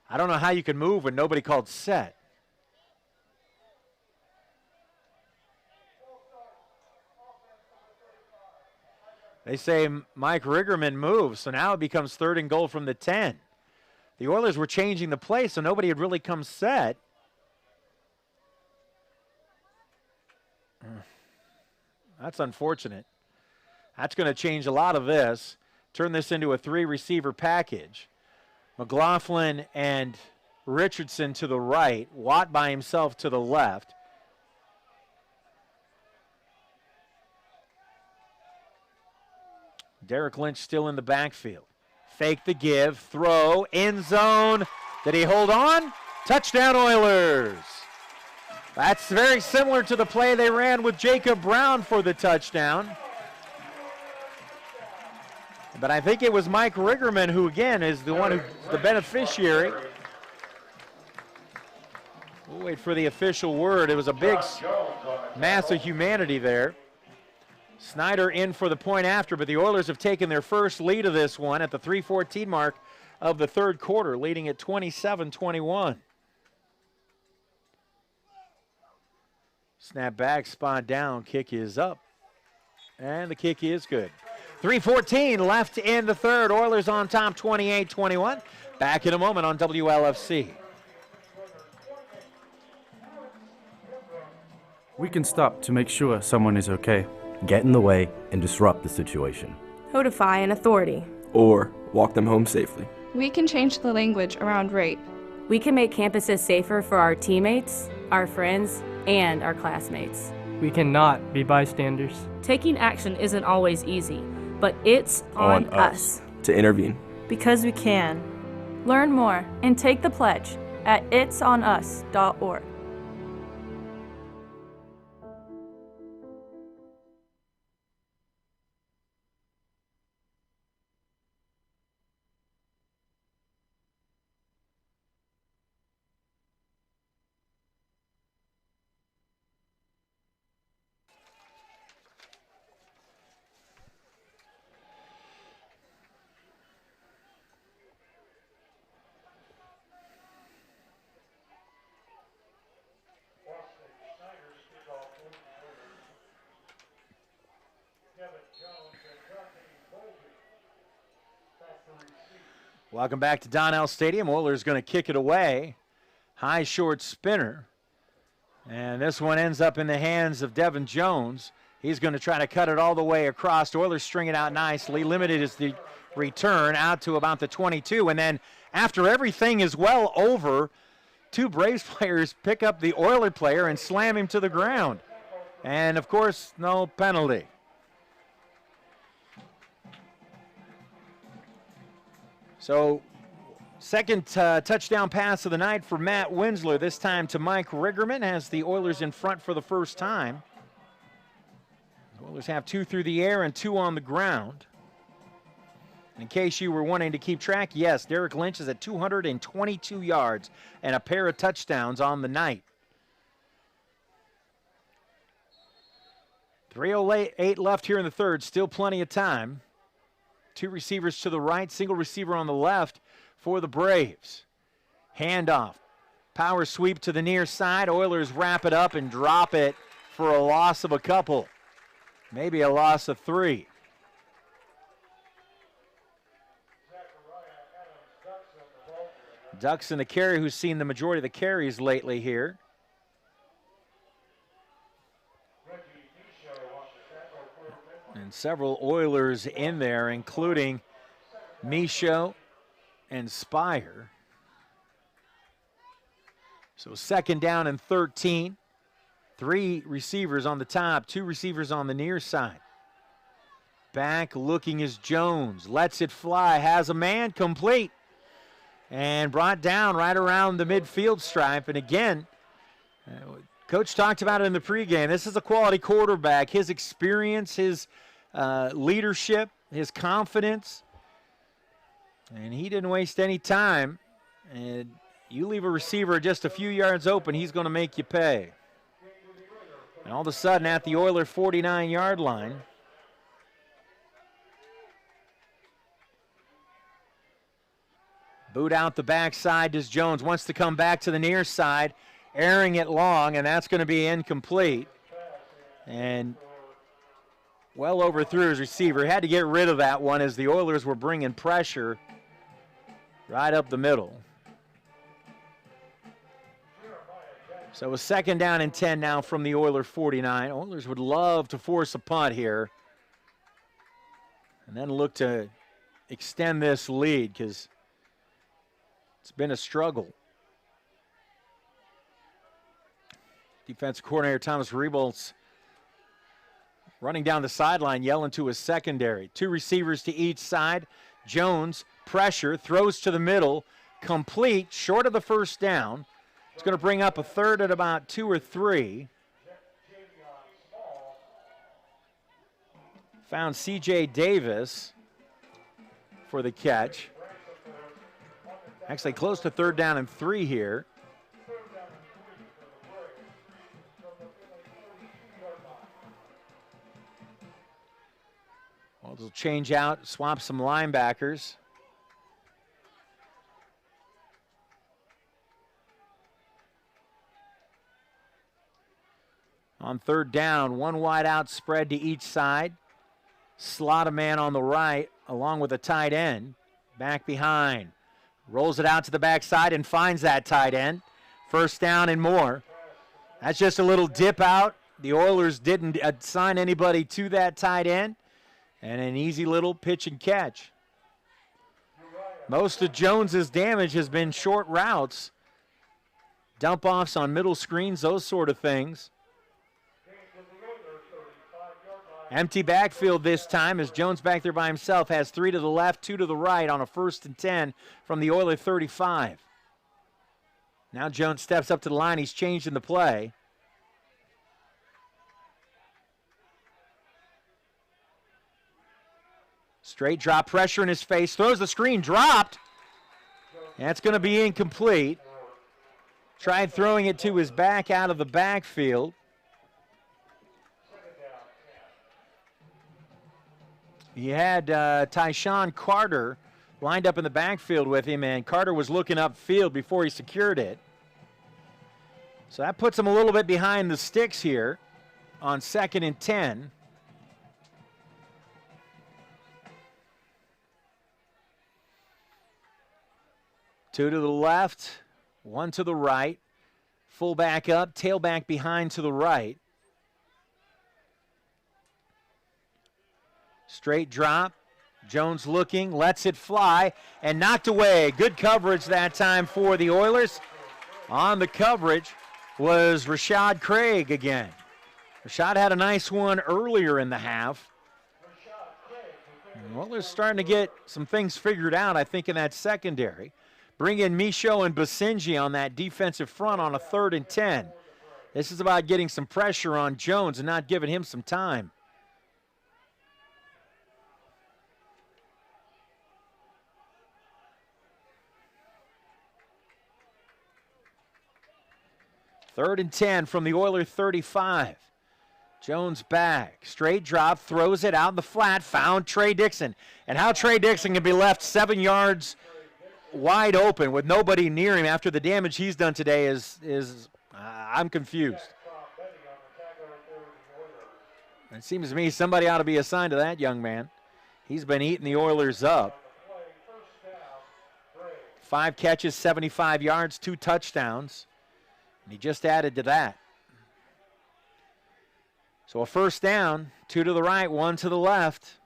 Speaker 1: I don't know how you can move when nobody called set. They say Mike Riggerman moves, so now it becomes 3rd and goal from the 10. The Oilers were changing the play, so nobody had really come set. That's unfortunate. That's going to change a lot of this. Turn this into a 3-receiver package. McLaughlin and Richardson to the right. Watt by himself to the left. Derek Lynch still in the backfield. Fake the give, throw, end zone. Did he hold on? Touchdown Oilers. That's very similar to the play they ran with Jacob Brown for the touchdown. But I think it was Mike Riggerman who, again, is the one who's the beneficiary. We'll wait for the official word. It was a big mass of humanity there. Snyder in for the point after, but the Oilers have taken their first lead of this one at the 3:14 mark of the 3rd quarter, leading at 27-21. Snap back, spot down, kick is up, and the kick is good. 3:14 left in the 3rd. Oilers on top 28-21. Back in a moment on WLFC.
Speaker 11: We can stop to make sure someone is okay.
Speaker 12: Get in the way and disrupt the situation.
Speaker 13: Notify an authority.
Speaker 14: Or walk them home safely.
Speaker 15: We can change the language around rape.
Speaker 16: We can make campuses safer for our teammates, our friends, and our classmates.
Speaker 17: We cannot be bystanders.
Speaker 18: Taking action isn't always easy, but it's on us
Speaker 14: to intervene.
Speaker 13: Because we can.
Speaker 18: Learn more and take the pledge at itsonus.org.
Speaker 1: Welcome back to Donnell Stadium. Oilers going to kick it away. High short spinner. And this one ends up in the hands of Devin Jones. He's going to try to cut it all the way across. Oilers string it out nicely. Limited is the return out to about the 22. And then after everything is well over, 2 Braves players pick up the Oiler player and slam him to the ground. And, of course, no penalty. So, second touchdown pass of the night for Matt Winsler, this time to Mike Riggerman, has the Oilers in front for the first time. The Oilers have 2 through the air and 2 on the ground. In case you were wanting to keep track, yes, Derek Lynch is at 222 yards and a pair of touchdowns on the night. 3:08 left here in the third, still plenty of time. Two receivers to the right, single receiver on the left for the Braves. Handoff, power sweep to the near side. Oilers wrap it up and drop it for a loss of a couple, maybe a loss of 3. Duxon, the carry, who's seen the majority of the carries lately here. And several Oilers in there, including Michaud and Spire. So 2nd down and 13. 3 receivers on the top, 2 receivers on the near side. Back looking is Jones. Lets it fly, has a man, complete. And brought down right around the midfield stripe. And again, Coach talked about it in the pregame. This is a quality quarterback. His experience, his leadership, his confidence. And he didn't waste any time. And you leave a receiver just a few yards open, he's going to make you pay. And all of a sudden, at the Oiler 49-yard line, boot out the backside does Jones. Wants to come back to the near side, airing it long, and that's going to be incomplete. And well overthrew his receiver. Had to get rid of that one as the Oilers were bringing pressure right up the middle. So a 2nd down and 10 now from the Oiler 49. Oilers would love to force a punt here and then look to extend this lead because it's been a struggle. Defensive coordinator Thomas Rebolt's running down the sideline, yelling to his secondary. 2 receivers to each side. Jones, pressure, throws to the middle, complete, short of the 1st down. It's going to bring up a 3rd at about 2 or 3. Found C.J. Davis for the catch. Actually close to 3rd down and 3 here. Well, they'll change out, swap some linebackers. On 3rd down, 1 wide out spread to each side. Slot a man on the right along with a tight end. Back behind. Rolls it out to the backside and finds that tight end. 1st down and more. That's just a little dip out. The Oilers didn't assign anybody to that tight end. And an easy little pitch and catch. Most of Jones's damage has been short routes. Dump offs on middle screens, those sort of things. Empty backfield this time as Jones back there by himself has 3 to the left, 2 to the right on a 1st and 10 from the Oiler 35. Now Jones steps up to the line. He's changed in the play. Straight drop, pressure in his face, throws the screen, dropped. That's going to be incomplete. Tried throwing it to his back out of the backfield. He had Tyshawn Carter lined up in the backfield with him, and Carter was looking upfield before he secured it. So that puts him a little bit behind the sticks here on 2nd and 10. Two to the left, 1 to the right. Fullback up, tailback behind to the right. Straight drop. Jones looking, lets it fly, and knocked away. Good coverage that time for the Oilers. On the coverage was Rashad Craig again. Rashad had a nice one earlier in the half. And Oilers starting to get some things figured out, I think, in that secondary. Bring in Michaud and Basenji on that defensive front on a 3rd and 10. This is about getting some pressure on Jones and not giving him some time. 3rd and 10 from the Oiler 35. Jones back, straight drop, throws it out in the flat, found Trey Dixon. And how Trey Dixon can be left 7 yards wide open with nobody near him after the damage he's done today is I'm confused. It seems to me somebody ought to be assigned to that young man. He's been eating the Oilers up. 5 catches, 75 yards, 2 touchdowns. And he just added to that. So a first down, 2 to the right, 1 to the left.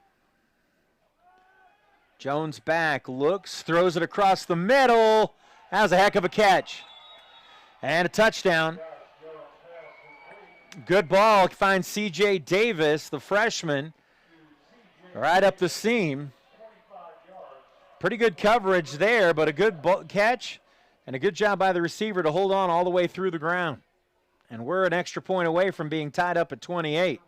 Speaker 1: Jones back, looks, throws it across the middle. That was a heck of a catch. And a touchdown. Good ball, finds C.J. Davis, the freshman, right up the seam. Pretty good coverage there, but a good catch and a good job by the receiver to hold on all the way through the ground. And we're an extra point away from being tied up at 28.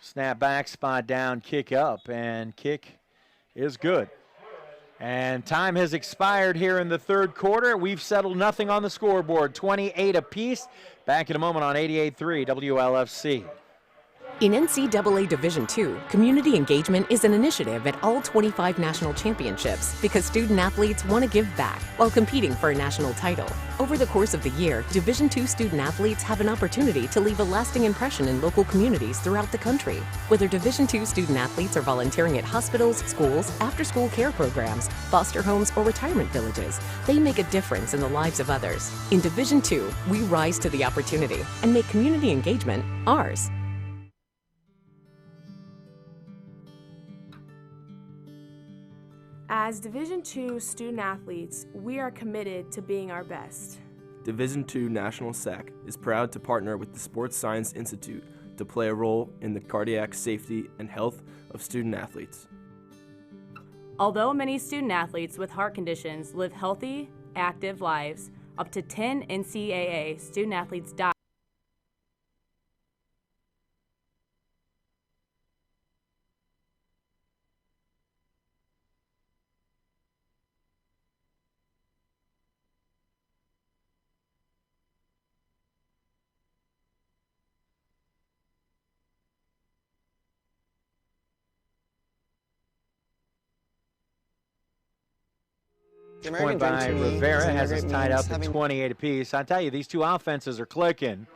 Speaker 1: Snap back, spot down, kick up, and kick is good. And time has expired here in the 3rd quarter. We've settled nothing on the scoreboard, 28 apiece. Back in a moment on 88.3 WLFC.
Speaker 7: In NCAA Division II, community engagement is an initiative at all 25 national championships because student athletes want to give back while competing for a national title. Over the course of the year, Division II student athletes have an opportunity to leave a lasting impression in local communities throughout the country. Whether Division II student athletes are volunteering at hospitals, schools, after-school care programs, foster homes, or retirement villages, they make a difference in the lives of others. In Division II, we rise to the opportunity and make community engagement ours.
Speaker 13: As Division II student athletes, we are committed to being our best.
Speaker 14: Division II National SAC is proud to partner with the Sports Science Institute to play a role in the cardiac safety and health of student athletes.
Speaker 16: Although many student athletes with heart conditions live healthy, active lives, up to 10 NCAA student athletes die.
Speaker 1: Point by Rivera has us tied up at 28 apiece. I tell you, these two offenses are clicking.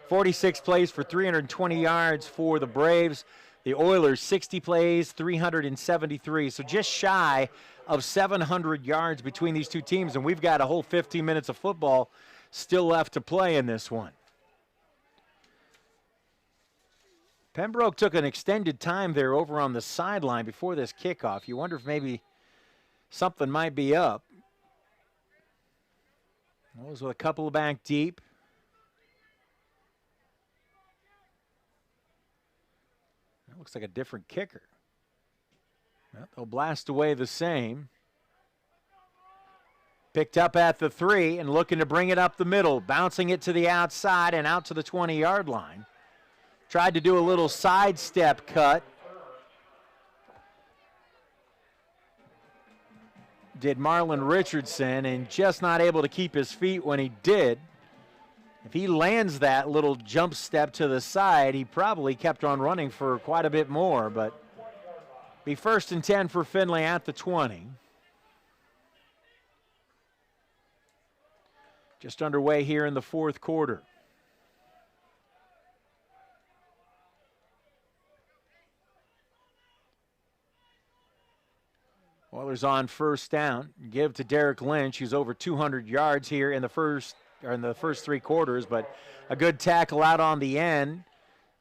Speaker 1: 46 plays for 320 yards for the Braves. The Oilers, 60 plays, 373. So just shy of 700 yards between these two teams, and we've got a whole 15 minutes of football still left to play in this one. Pembroke took an extended time there over on the sideline before this kickoff. You wonder if maybe something might be up. Those with a couple back deep. That looks like a different kicker. Well, they'll blast away the same. Picked up at the 3 and looking to bring it up the middle, bouncing it to the outside and out to the 20-yard line. Tried to do a little sidestep cut. Did Marlon Richardson, and just not able to keep his feet when he did. If he lands that little jump step to the side, he probably kept on running for quite a bit more, but be 1st and 10 for Findlay at the 20. Just underway here in the 4th quarter. Oilers on 1st down. Give to Derek Lynch, who's over 200 yards here in the first 3 quarters, but a good tackle out on the end.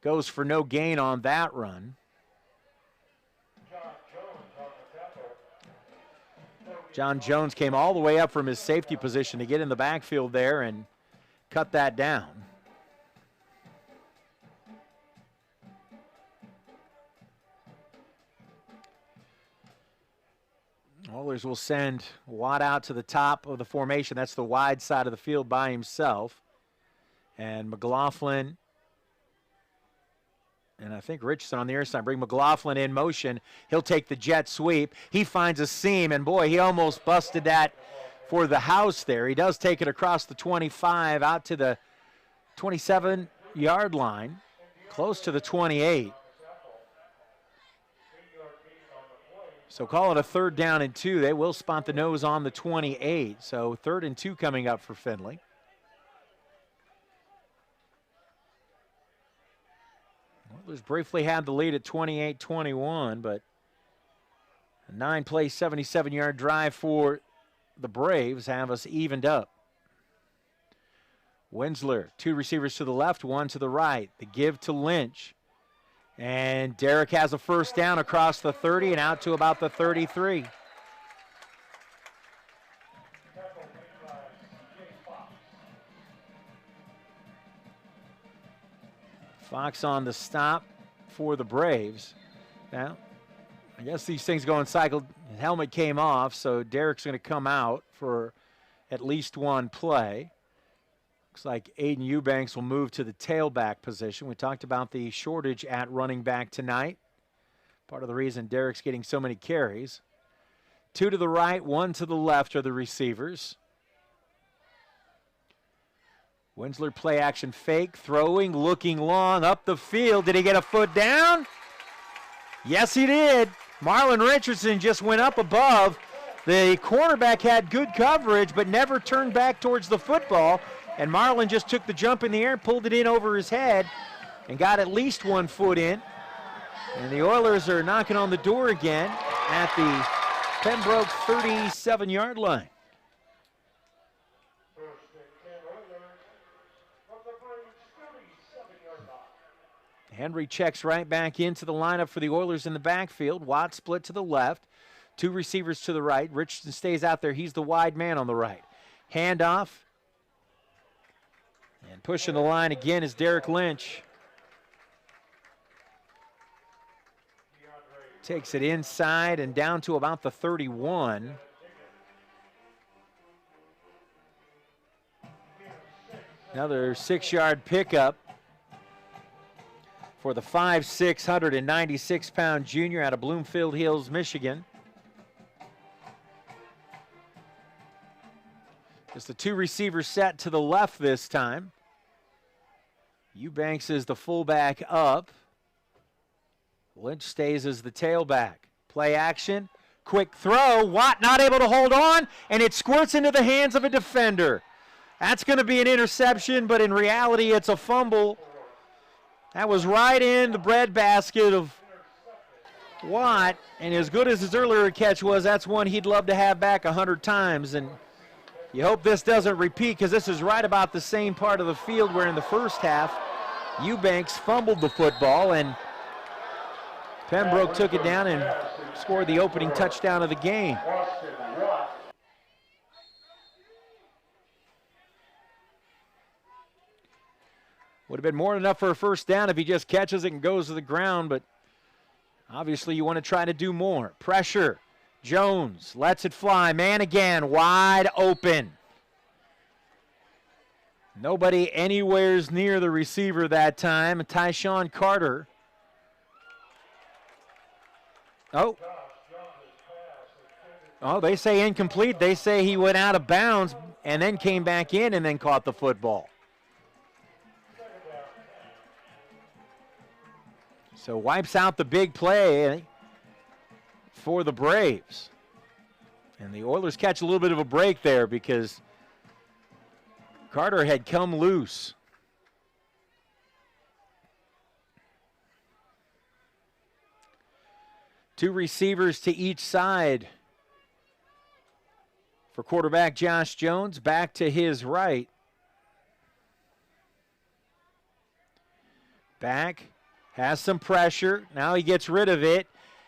Speaker 1: Goes for no gain on that run. John Jones came all the way up from his safety position to get in the backfield there and cut that down. Oilers will send Watt out to the top of the formation. That's the wide side of the field by himself. And McLaughlin And I think Richardson on the air side, bring McLaughlin in motion. He'll take the jet sweep. He finds a seam, and boy, he almost busted that for the house there. He does take it across the 25 out to the 27-yard line, close to the 28. So call it a 3rd down and 2. They will spot the nose on the 28. So 3rd and 2 coming up for Findlay. Oilers briefly had the lead at 28-21, but a 9-play, 77-yard drive for the Braves have us evened up. Winsler, 2 receivers to the left, 1 to the right. The give to Lynch. And Derek has a 1st down across the 30 and out to about the 33. Fox on the stop for the Braves. Now, I guess these things go in cycle. His helmet came off, so Derek's going to come out for at least 1 play. Looks like Aiden Eubanks will move to the tailback position. We talked about the shortage at running back tonight. Part of the reason Derek's getting so many carries. 2 to the right, 1 to the left are the receivers. Winsler play action fake, throwing, looking long, up the field. Did he get a foot down? Yes, he did. Marlon Richardson just went up above. The cornerback had good coverage, but never turned back towards the football. And Marlon just took the jump in the air, pulled it in over his head, and got at least 1 foot in. And the Oilers are knocking on the door again at the Pembroke 37-yard line. Henry checks right back into the lineup for the Oilers in the backfield. Watt split to the left. 2 receivers to the right. Richardson stays out there. He's the wide man on the right. Handoff. And pushing the line again is Derek Lynch. Takes it inside and down to about the 31. Another 6-yard pickup for the 5'6", 196-pound junior out of Bloomfield Hills, Michigan. It's the 2 receivers set to the left this time. Eubanks is the fullback up. Lynch stays as the tailback. Play action, quick throw. Watt not able to hold on, and it squirts into the hands of a defender. That's going to be an interception, but in reality it's a fumble. That was right in the breadbasket of Watt, and as good as his earlier catch was, that's one he'd love to have back 100 times. And you hope this doesn't repeat, because this is right about the same part of the field where in the first half, Eubanks fumbled the football, and Pembroke took it down and scored the opening touchdown of the game. Would have been more than enough for a 1st down if he just catches it and goes to the ground, but obviously you want to try to do more. Pressure. Jones lets it fly. Man again, wide open. Nobody anywhere near the receiver that time. Tyshawn Carter. Oh, they say incomplete. They say he went out of bounds and then came back in and then caught the football. So wipes out the big play for the Braves. And the Oilers catch a little bit of a break there because Carter had come loose. Two receivers to each side for quarterback Josh Jones. Back to his right. Back. Has some pressure. Now he gets rid of it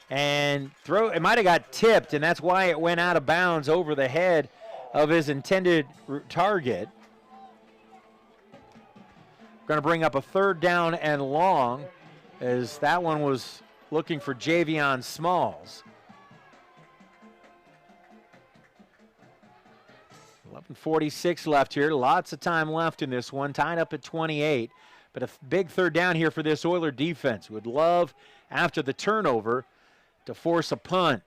Speaker 1: and it might have got tipped, and that's why it went out of bounds over the head of his intended target. Going to bring up a 3rd down and long, as that one was looking for Javion Smalls. 11:46 left here. Lots of time left in this one. Tied up at 28. But a big third down here for this Oiler defense. Would love, after the turnover, to force a punt.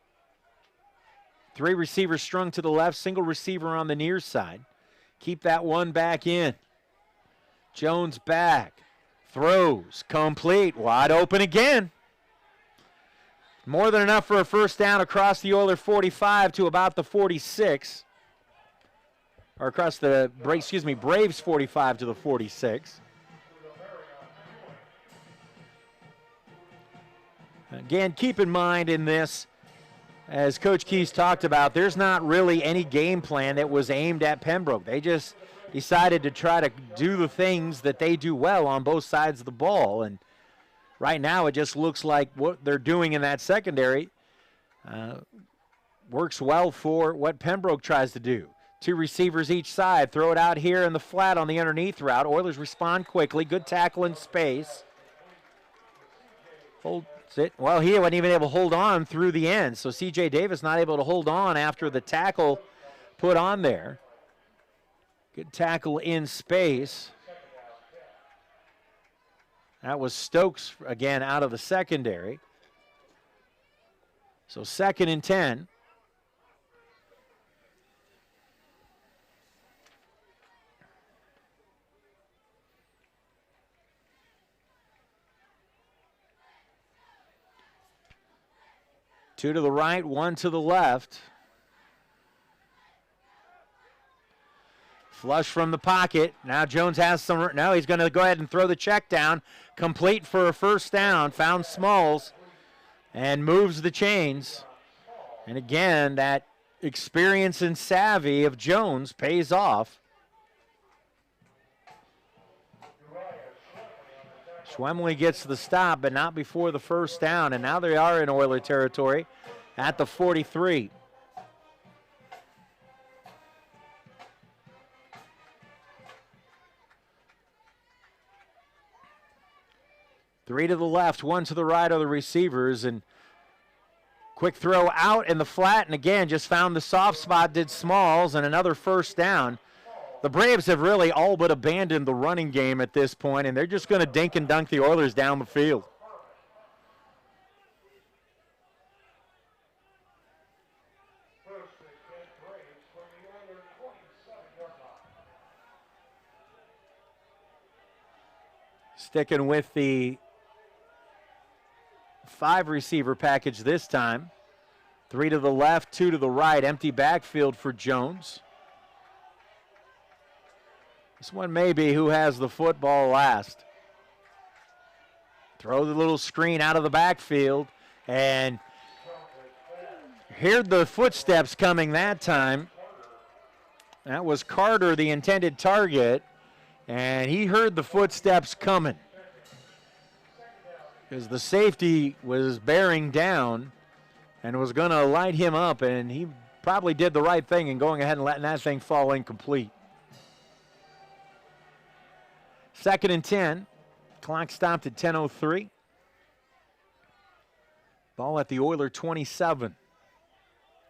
Speaker 1: 3 receivers strung to the left, single receiver on the near side. Keep that one back in. Jones back, throws, complete, wide open again. More than enough for a first down across the Oiler 45 to about the 46. Or across the, Braves 45 to the 46. Again, keep in mind in this, as Coach Keys talked about, there's not really any game plan that was aimed at Pembroke. They just decided to try to do the things that they do well on both sides of the ball. And right now it just looks like what they're doing in that secondary works well for what Pembroke tries to do. 2 receivers each side. Throw it out here in the flat on the underneath route. Oilers respond quickly. Good tackle in space. Holds it. Well, he wasn't even able to hold on through the end. So C.J. Davis not able to hold on after the tackle put on there. Good tackle in space. That was Stokes again out of the secondary. So 2nd and 10. Two to the right, 1 to the left. Flush from the pocket. Now Jones has some. Now he's going to go ahead and throw the check down. Complete for a first down. Found Smalls and moves the chains. And again, that experience and savvy of Jones pays off. Schwemley gets the stop, but not before the first down. And now they are in Oiler territory at the 43. Three to the left, 1 to the right of the receivers, and quick throw out in the flat, and again, just found the soft spot, did Smalls, and another first down. The Braves have really all but abandoned the running game at this point, and they're just going to dink and dunk the Oilers down the field. Sticking with the 5 receiver package this time. 3 to the left, 2 to the right. Empty backfield for Jones. This one may be who has the football last. Throw the little screen out of the backfield, and heard the footsteps coming that time. That was Carter, the intended target, and he heard the footsteps coming because the safety was bearing down and was going to light him up, and he probably did the right thing in going ahead and letting that thing fall incomplete. 2nd and 10. Clock stopped at 10:03. Ball at the Oiler 27.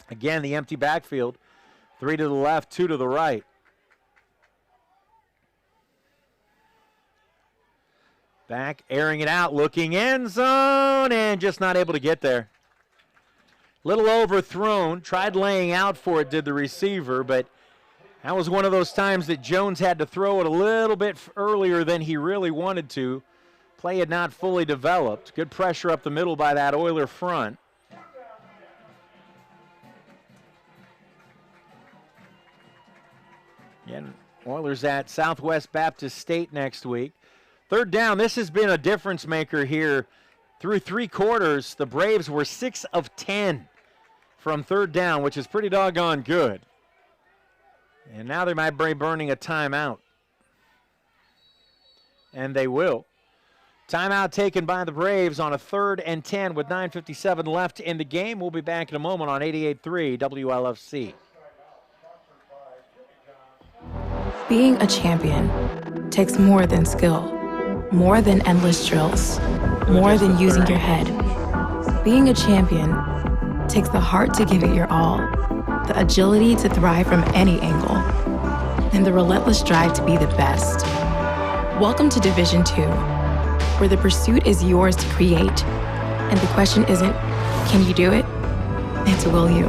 Speaker 1: Again, the empty backfield. 3 to the left, 2 to the right. Back, airing it out, looking end zone, and just not able to get there. Little overthrown. Tried laying out for it, did the receiver, but that was one of those times that Jones had to throw it a little bit earlier than he really wanted to. Play had not fully developed. Good pressure up the middle by that Oiler front. Again, Oilers at Southwest Baptist State next week. 3rd down, this has been a difference maker here. Through 3 quarters, the Braves were 6 of 10 from 3rd down, which is pretty doggone good. And now they might be burning a timeout. And they will. Timeout taken by the Braves on a 3rd and 10 with 9:57 left in the game. We'll be back in a moment on 88.3 WLFC.
Speaker 3: Being a champion takes more than skill, more than endless drills, more than using your head. Being a champion takes the heart to give it your all, the agility to thrive from any angle, and the relentless drive to be the best. Welcome to Division II, where the pursuit is yours to create. And the question isn't, can you do it? It's will you?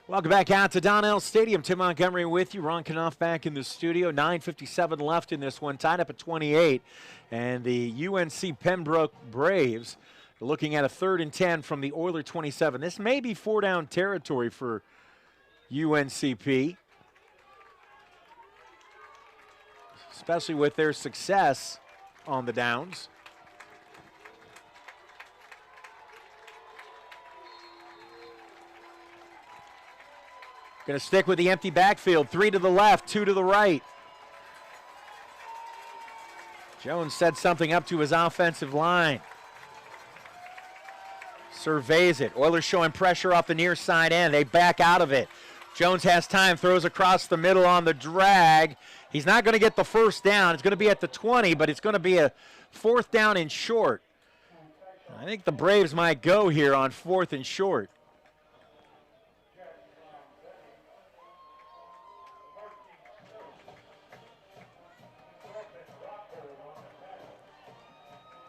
Speaker 1: Welcome back out to Donnell Stadium. Tim Montgomery with you. Ron Knopf back in the studio. 9:57 left in this one, tied up at 28. And the UNC Pembroke Braves are looking at a 3rd and 10 from the Oiler 27. This may be 4-down territory for UNCP, especially with their success on the downs. Going to stick with the empty backfield. 3 to the left, 2 to the right. Jones set something up to his offensive line. Surveys it. Oilers showing pressure off the near side end. They back out of it. Jones has time, throws across the middle on the drag. He's not going to get the first down. It's going to be at the 20, but it's going to be a 4th down and short. I think the Braves might go here on 4th and short.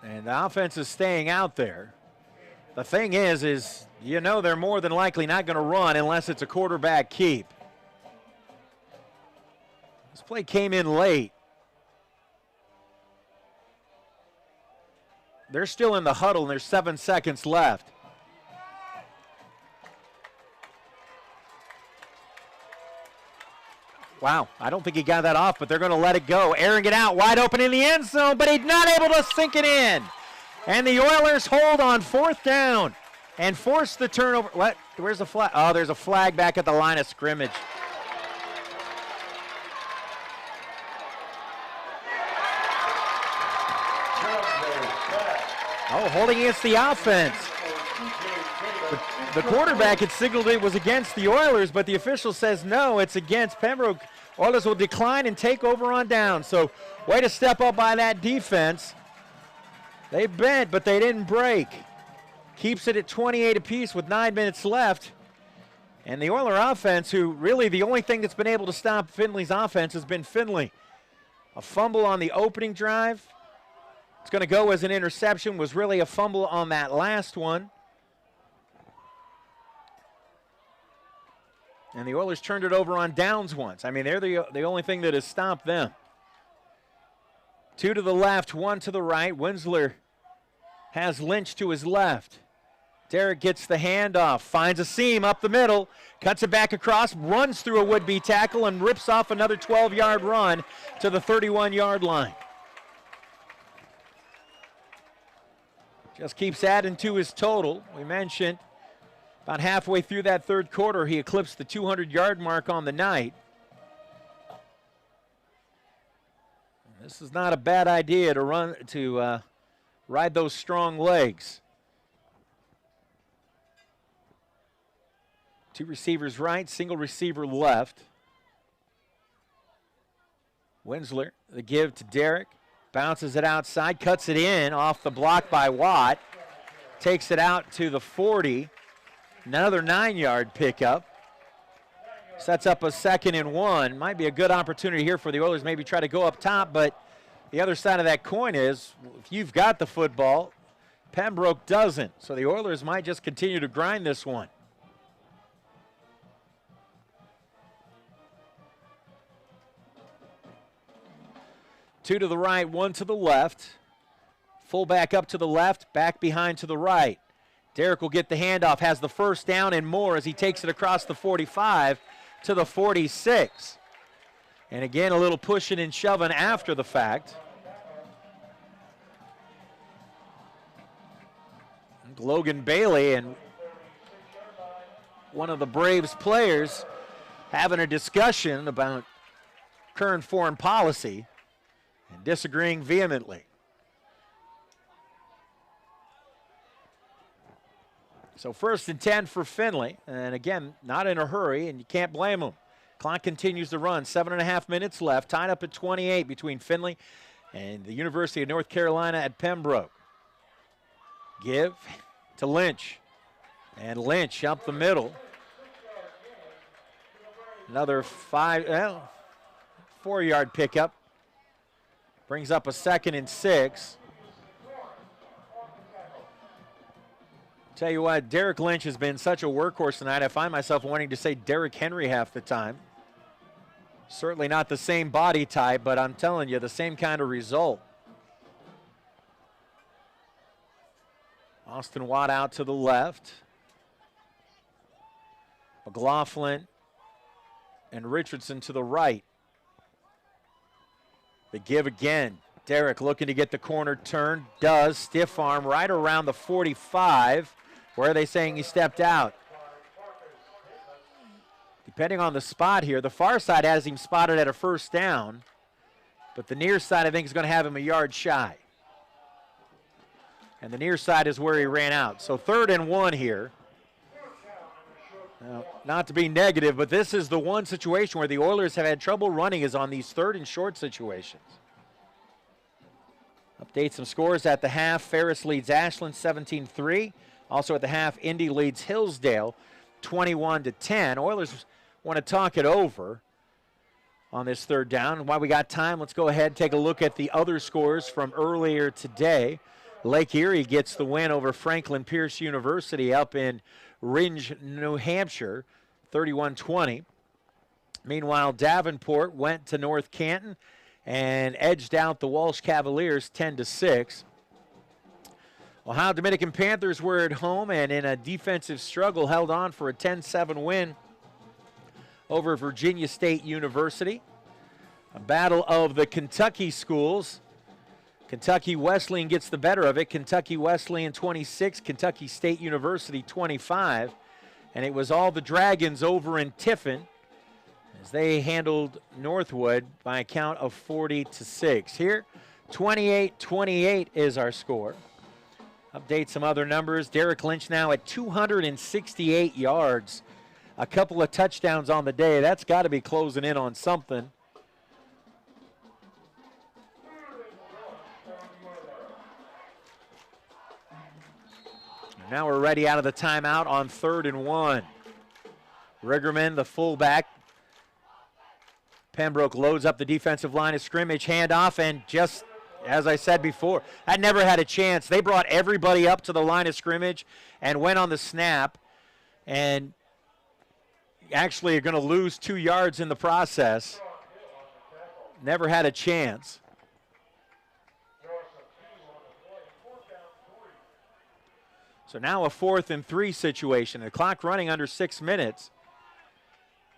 Speaker 1: And the offense is staying out there. The thing is you know they're more than likely not going to run unless it's a quarterback keep. This play came in late. They're still in the huddle and there's 7 seconds left. Wow, I don't think he got that off, but they're going to let it go. Airing it out, wide open in the end zone, but he's not able to sink it in. And the Oilers hold on 4th down and force the turnover. What? Where's the flag? Oh, there's a flag back at the line of scrimmage. Oh, holding against the offense. The quarterback had signaled it was against the Oilers, but the official says no, it's against Pembroke. Oilers will decline and take over on down. So way to step up by that defense. They bent, but they didn't break. Keeps it at 28 apiece with 9 minutes left. And the Oiler offense, who really the only thing that's been able to stop Finley's offense has been Finley. A fumble on the opening drive. It's going to go as an interception, was really a fumble on that last one. And the Oilers turned it over on downs once. I mean, they're the only thing that has stopped them. 2 to the left, 1 to the right. Winsler has Lynch to his left. Derek gets the handoff, finds a seam up the middle, cuts it back across, runs through a would-be tackle, and rips off another 12-yard run to the 31-yard line. Just keeps adding to his total. We mentioned about halfway through that 3rd quarter, he eclipsed the 200-yard mark on the night. This is not a bad idea to ride those strong legs. 2 receivers right, single receiver left. Winsler, the give to Derek, bounces it outside, cuts it in off the block by Watt, takes it out to the 40. Another 9-yard pickup. Sets up a 2nd and 1. Might be a good opportunity here for the Oilers, maybe try to go up top, but the other side of that coin is if you've got the football, Pembroke doesn't. So the Oilers might just continue to grind this one. Two to the right, 1 to the left. Fullback up to the left, back behind to the right. Derek will get the handoff, has the first down and more as he takes it across the 45 to the 46. And again, a little pushing and shoving after the fact. Logan Bailey and one of the Braves players having a discussion about current foreign policy and disagreeing vehemently. So 1st and 10 for Finley, and again, not in a hurry, and you can't blame them. Clock continues to run, 7.5 minutes left, tied up at 28 between Finley And the University of North Carolina at Pembroke. Give to Lynch. And Lynch up the middle. Another 4-yard pickup. Brings up a 2nd and 6. Tell you what, Derek Lynch has been such a workhorse tonight. I find myself wanting to say Derrick Henry half the time. Certainly not the same body type, but I'm telling you, the same kind of result. Austin Watt out to the left. McLaughlin and Richardson to the right. The give again. Derek looking to get the corner turned. Does. Stiff arm right around the 45. Where are they saying he stepped out? Depending on the spot here, the far side has him spotted at a 1st down, but the near side I think is going to have him a yard shy. And the near side is where he ran out. So 3rd and 1 here. Now, not to be negative, but this is the one situation where the Oilers have had trouble running is on these 3rd and short situations. Update some scores at the half. Ferris leads Ashland 17-3. Also at the half, Indy leads Hillsdale 21-10. Oilers want to talk it over on this 3rd down. And while we got time, let's go ahead and take a look at the other scores from earlier today. Lake Erie gets the win over Franklin Pierce University up in Ringe, New Hampshire, 31-20. Meanwhile, Davenport went to North Canton and edged out the Walsh Cavaliers 10-6. Ohio Dominican Panthers were at home and in a defensive struggle held on for a 10-7 win over Virginia State University. A battle of the Kentucky schools. Kentucky Wesleyan gets the better of it. Kentucky Wesleyan 26, Kentucky State University 25. And it was all the Dragons over in Tiffin as they handled Northwood by a count of 40-6. Here, 28-28 is our score. Update some other numbers. Derek Lynch now at 268 yards. A couple of touchdowns on the day. That's got to be closing in on something. Now we're ready out of the timeout on 3rd and 1. Riggerman, the fullback. Pembroke loads up the defensive line of scrimmage, handoff, and just, as I said before, I never had a chance. They brought everybody up to the line of scrimmage and went on the snap, and actually are going to lose 2 yards in the process. Never had a chance. So now a 4th and 3 situation. The clock running under 6 minutes.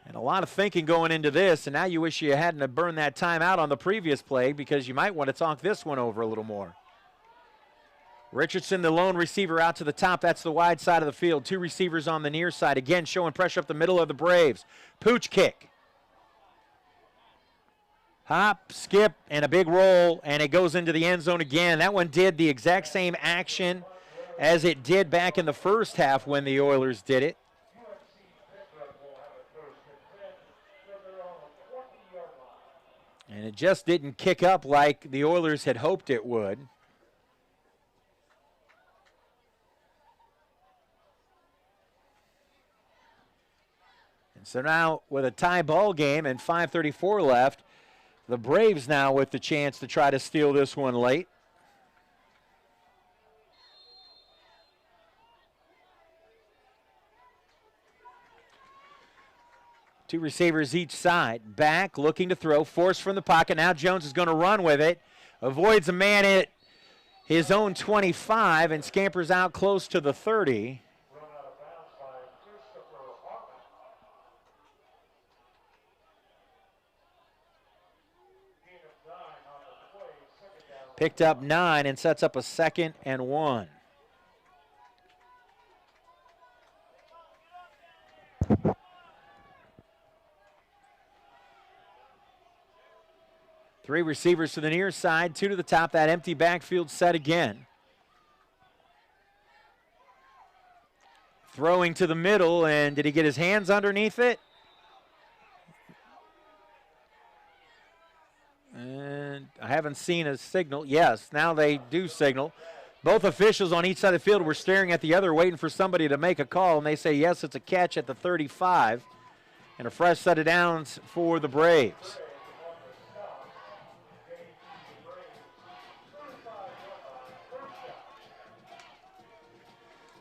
Speaker 1: And a lot of thinking going into this, and now you wish you hadn't burned that time out on the previous play because you might want to talk this one over a little more. Richardson, the lone receiver, out to the top. That's the wide side of the field. 2 receivers on the near side. Again, showing pressure up the middle of the Braves. Pooch kick. Hop, skip, and a big roll, and it goes into the end zone again. That one did the exact same action as it did back in the first half when the Oilers did it. And it just didn't kick up like the Oilers had hoped it would. And so now with a tie ball game and 5:34 left, the Braves now with the chance to try to steal this one late. Two receivers each side. Back, looking to throw. Force from the pocket. Now Jones is going to run with it. Avoids a man at his own 25 and scampers out close to the 30. Picked up 9 and sets up a 2nd and 1. Three receivers to the near side, 2 to the top. That empty backfield set again. Throwing to the middle, and did he get his hands underneath it? And I haven't seen a signal. Yes, now they do signal. Both officials on each side of the field were staring at the other, waiting for somebody to make a call, and they say, yes, it's a catch at the 35. And a fresh set of downs for the Braves.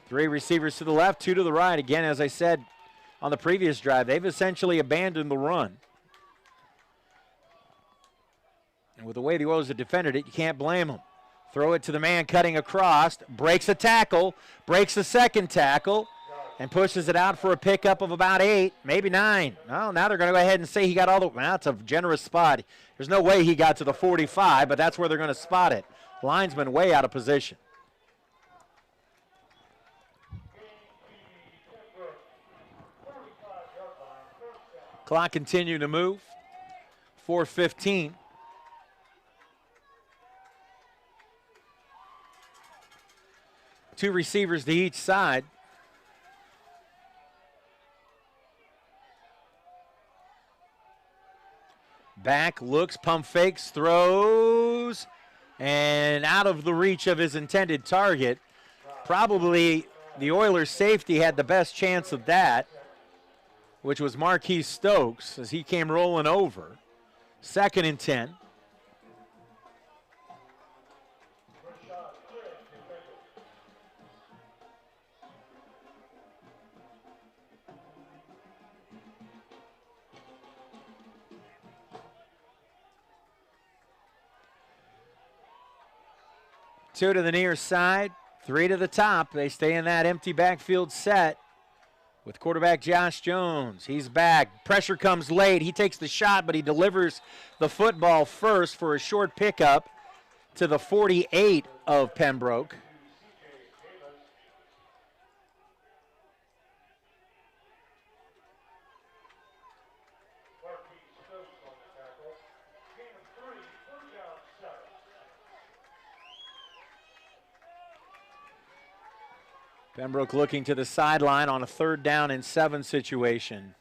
Speaker 1: Three receivers to the left, two to the right. Again, as I said on the previous drive, they've essentially abandoned the run. And with the way the Oilers have defended it, you can't blame them. Throw it to the man cutting across, breaks a tackle, breaks the second tackle, and pushes it out for a pickup of about 8, maybe 9. Well, now they're going to go ahead and say he got all the way. Well, that's a generous spot. There's no way he got to the 45, but that's where they're going to spot it. Linesman way out of position. Clock continuing to move. 4:15. Two receivers to each side. Back, looks, pump fakes, throws, and out of the reach of his intended target. Probably the Oilers' safety had the best chance of that, which was Marquis Stokes as he came rolling over. 2nd and 10. Two to the near side, 3 to the top. They stay in that empty backfield set with quarterback Josh Jones. He's back. Pressure comes late. He takes the shot, but he delivers the football first for a short pickup to the 48 of Pembroke. Pembroke looking to the sideline on a 3rd down and 7 situation.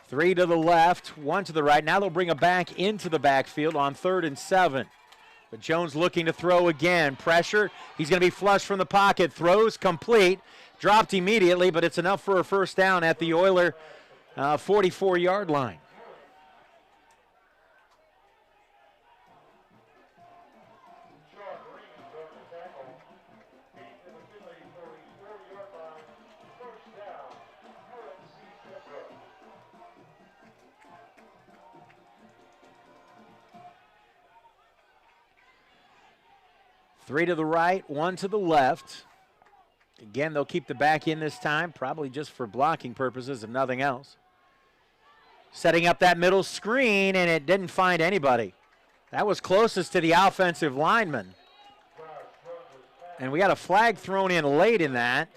Speaker 1: Three to the left, 1 to the right. Now they'll bring a back into the backfield on 3rd and 7. But Jones looking to throw again. Pressure. He's going to be flushed from the pocket. Throws complete. Dropped immediately, but it's enough for a 1st down at the Oiler 44-yard line. Three to the right, 1 to the left. Again, they'll keep the back in this time, probably just for blocking purposes, if nothing else. Setting up that middle screen, and it didn't find anybody. That was closest to the offensive lineman. And we got a flag thrown in late in that.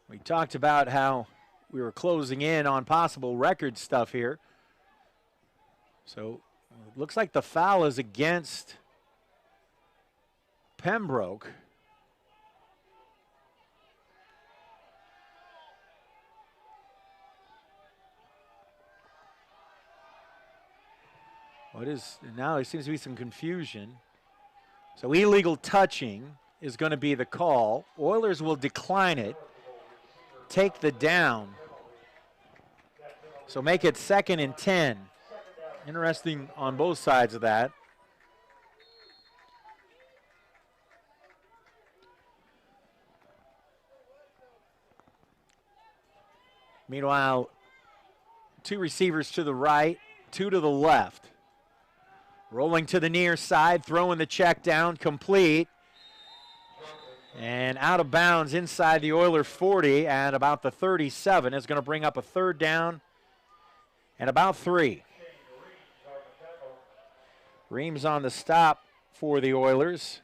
Speaker 1: We talked about how we were closing in on possible record stuff here. So it looks like the foul is against Pembroke. Now there seems to be some confusion. So illegal touching is going to be the call. Oilers will decline it. Take the down. So make it 2nd and 10. Interesting on both sides of that. Meanwhile, 2 receivers to the right, 2 to the left. Rolling to the near side, throwing the check down, complete. And out of bounds inside the Oiler 40 at about the 37 is going to bring up a 3rd down and about 3. Reams on the stop for the Oilers.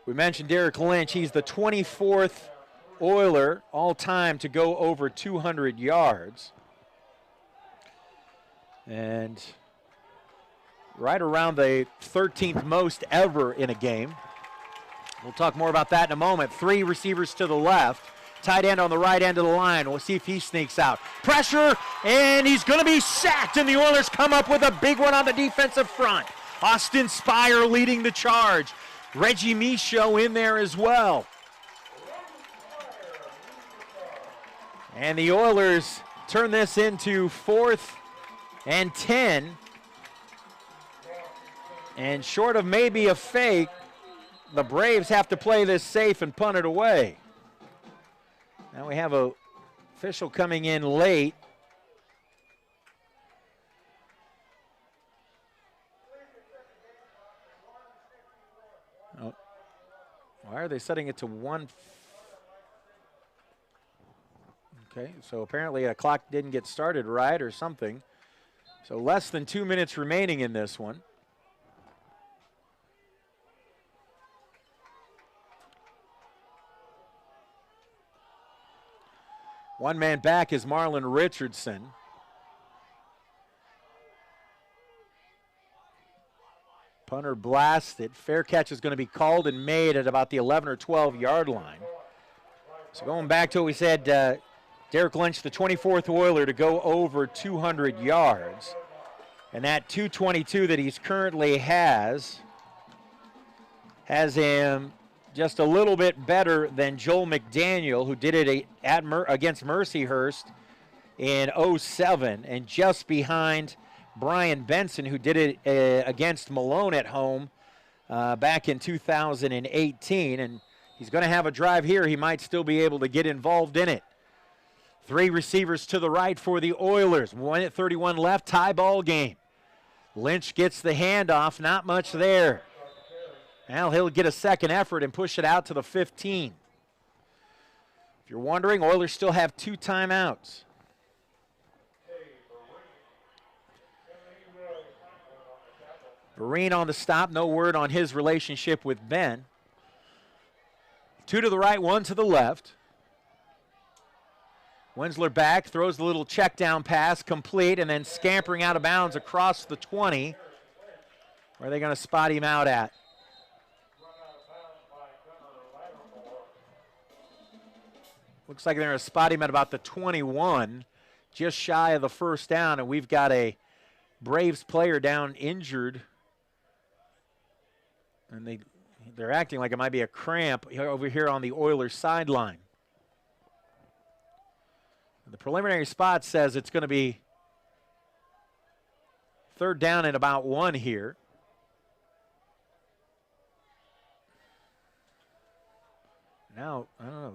Speaker 1: We mentioned Derek Lynch. He's the 24th Oiler all-time to go over 200 yards. And right around the 13th most ever in a game. We'll talk more about that in a moment. 3 receivers to the left. Tight end on the right end of the line. We'll see if he sneaks out. Pressure, and he's going to be sacked, and the Oilers come up with a big one on the defensive front. Austin Spire leading the charge. Reggie Michaud in there as well. And the Oilers turn this into 4th and 10. And short of maybe a fake, the Braves have to play this safe and punt it away. Now we have an official coming in late. Oh. Why are they setting it to 1? Okay, so apparently a clock didn't get started right or something. So less than 2 minutes remaining in this one. One man back is Marlon Richardson. Punter blasted. Fair catch is going to be called and made at about the 11 or 12 yard line. So going back to what we said, Derek Lynch, the 24th Oiler to go over 200 yards. And that 222 that he's currently has him just a little bit better than Joel McDaniel, who did it against Mercyhurst in 07, and just behind Brian Benson, who did it against Malone at home back in 2018. And he's going to have a drive here. He might still be able to get involved in it. 3 receivers to the right for the Oilers. 1:31 left, tie ball game. Lynch gets the handoff, not much there. Well, he'll get a second effort and push it out to the 15. If you're wondering, Oilers still have 2 timeouts. Vereen on the stop, no word on his relationship with Ben. 2 to the right, 1 to the left. Winsler back, throws the little check down pass, complete, and then scampering out of bounds across the 20. Where are they going to spot him out at? Looks like they're going to spot him at about the 21, just shy of the first down, and we've got a Braves player down injured. And they're acting like it might be a cramp over here on the Oilers sideline. The preliminary spot says it's going to be 3rd down and about 1 here. Now, I don't know.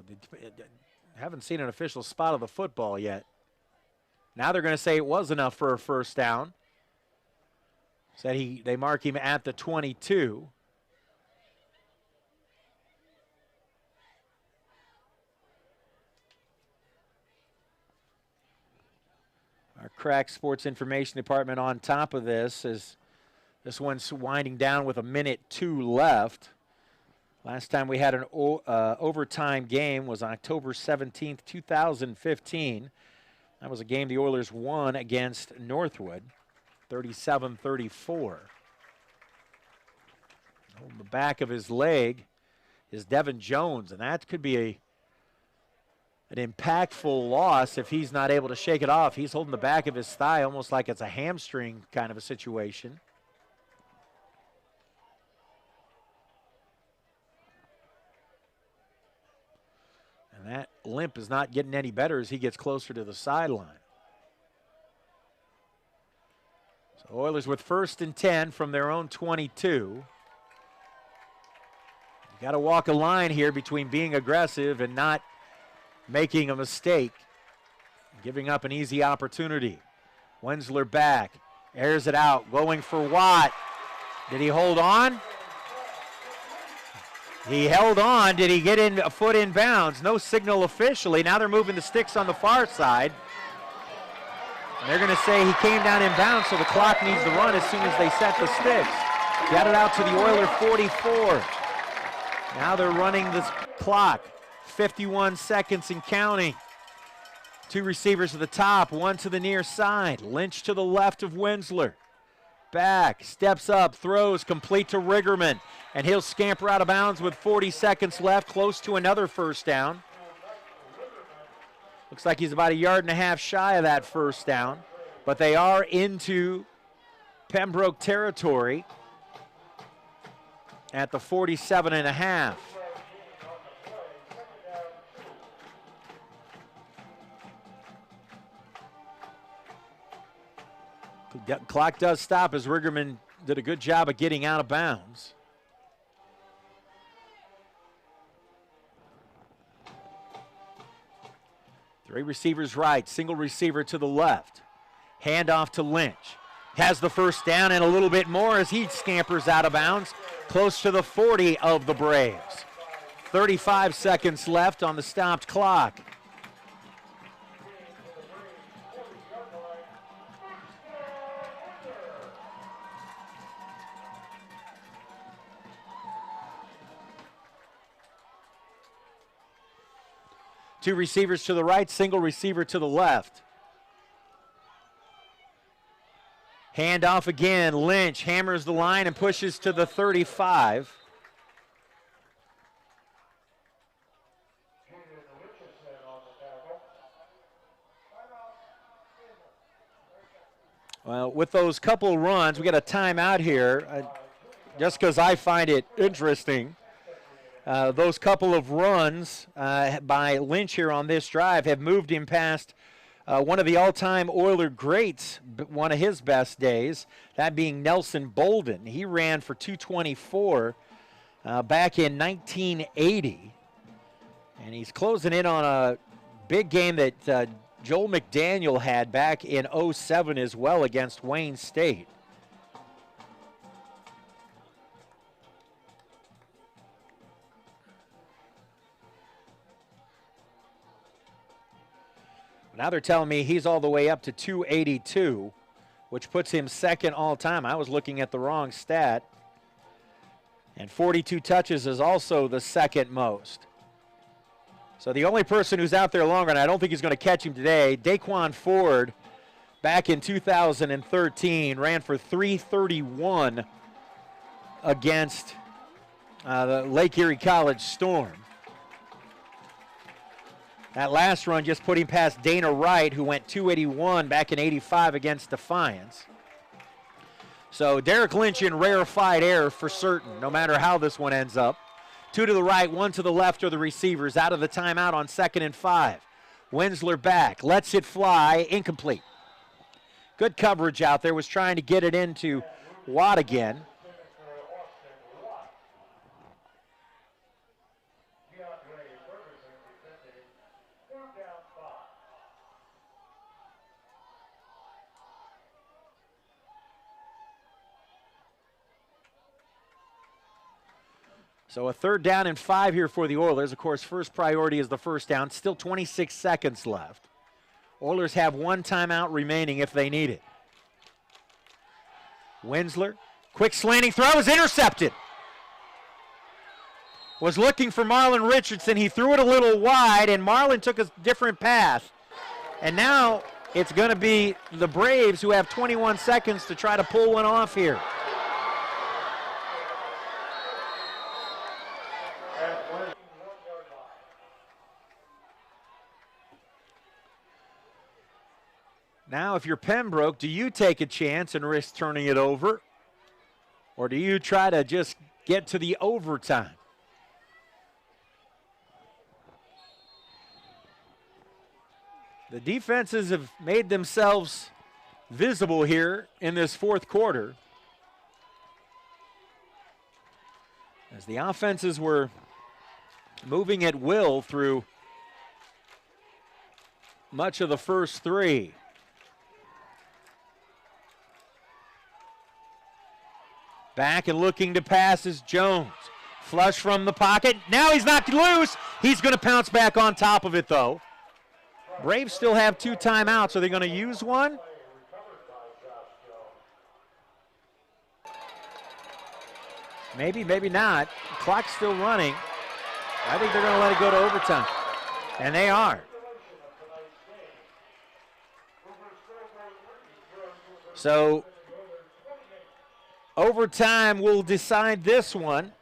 Speaker 1: Haven't seen an official spot of the football yet. Now they're going to say it was enough for a first down. Said they mark him at the 22. Our crack sports information department on top of this is this one's winding down with 1:02 left. Last time we had an overtime game was October 17th, 2015. That was a game the Oilers won against Northwood, 37-34. On the back of his leg is Devin Jones, and that could be an impactful loss if he's not able to shake it off. He's holding the back of his thigh almost like it's a hamstring kind of a situation. And that limp is not getting any better as he gets closer to the sideline. So Oilers with 1st and 10 from their own 22. You got to walk a line here between being aggressive and not making a mistake, giving up an easy opportunity. Winsler back, airs it out, going for Watt. Did he hold on? He held on. Did he get in a foot in bounds? No signal officially. Now they're moving the sticks on the far side. And they're going to say he came down in bounds, so the clock needs to run as soon as they set the sticks. Got it out to the Oiler 44. Now they're running the clock. 51 seconds and counting. Two receivers to the top, one to the near side. Lynch to the left of Winsler. Back, steps up, throws, complete to Riggerman. And he'll scamper out of bounds with 40 seconds left, close to another first down. Looks like he's about 1.5 yards shy of that first down. But they are into Pembroke territory at the 47.5. Clock does stop as Riggerman did a good job of getting out of bounds. Three receivers right, single receiver to the left. Handoff to Lynch. Has the first down and a little bit more as he scampers out of bounds, close to the 40 of the Braves. 35 seconds left on the stopped clock. Two receivers to the right, single receiver to the left. Handoff again. Lynch hammers the line and pushes to the 35. Well, with those couple runs, we got a timeout here, just because I find it interesting. Those couple of runs by Lynch here on this drive have moved him past one of the all-time Oiler greats, one of his best days, that being Nelson Bolden. He ran for 224 back in 1980, and he's closing in on a big game that Joel McDaniel had back in 07 as well against Wayne State. Now they're telling me he's all the way up to 282, which puts him second all-time. I was looking at the wrong stat. And 42 touches is also the second most. So the only person who's out there longer, and I don't think he's going to catch him today, Daquan Ford, back in 2013, ran for 331 against the Lake Erie College Storm. That last run just put him past Dana Wright, who went 281 back in 85 against Defiance. So Derek Lynch in rarefied air for certain, no matter how this one ends up. Two to the right, one to the left are the receivers. Out of the timeout on 2nd and 5. Winsler back, lets it fly, incomplete. Good coverage out there, was trying to get it into Watt again. So a 3rd down and 5 here for the Oilers. Of course, first priority is the first down. Still 26 seconds left. Oilers have one timeout remaining if they need it. Winsler, quick slanting throw is intercepted. Was looking for Marlon Richardson. He threw it a little wide, and Marlon took a different path. And now it's going to be the Braves who have 21 seconds to try to pull one off here. Now, if you're Pembroke, do you take a chance and risk turning it over? Or do you try to just get to the overtime? The defenses have made themselves visible here in this 4th quarter, as the offenses were moving at will through much of the first 3. Back and looking to pass is Jones. Flush from the pocket. Now he's knocked loose. He's going to pounce back on top of it, though. Braves still have 2 timeouts. Are they going to use one? Maybe, maybe not. Clock's still running. I think they're going to let it go to overtime. And they are. So overtime will decide this one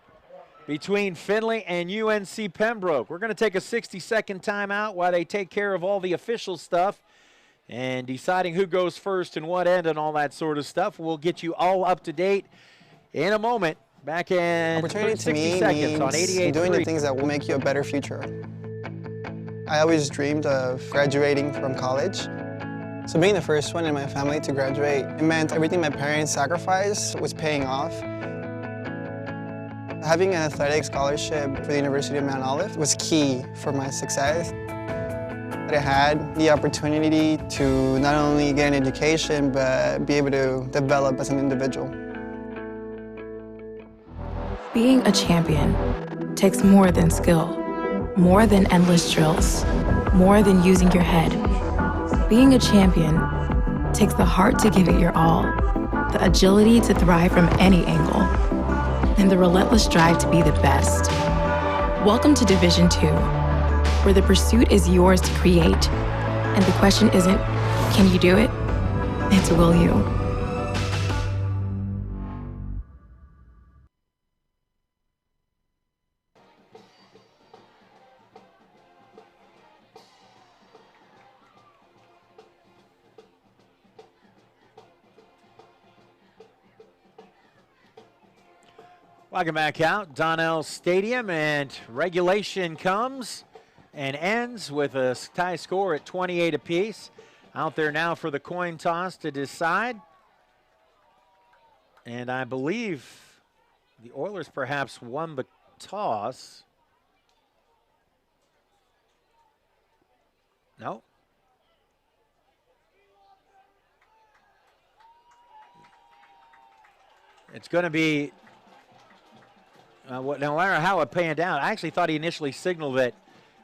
Speaker 1: between Findlay and UNC Pembroke. We're going to take a 60-second timeout while they take care of all the official stuff and deciding who goes first and what end and all that sort of stuff. We'll get you all up to date in a moment. Back in
Speaker 9: Opportunity
Speaker 1: 60
Speaker 9: to me
Speaker 1: seconds on
Speaker 9: means
Speaker 1: 88.3.
Speaker 9: doing the things that will make you a better future. I always dreamed of graduating from college. So being the first one in my family to graduate, it meant everything my parents sacrificed was paying off. Having an athletic scholarship for the University of Mount Olive was key for my success. I had the opportunity to not only get an education, but be able to develop as an individual.
Speaker 3: Being a champion takes more than skill, more than endless drills, more than using your head. Being a champion takes the heart to give it your all, the agility to thrive from any angle, and the relentless drive to be the best. Welcome to Division II, where the pursuit is yours to create, and the question isn't, can you do it? It's will you?
Speaker 1: Welcome back out, Donnell Stadium, and regulation comes and ends with a tie score at 28 apiece. Out there now for the coin toss to decide. And I believe the Oilers perhaps won the toss. No. It's going to be no matter how it panned out. I actually thought he initially signaled that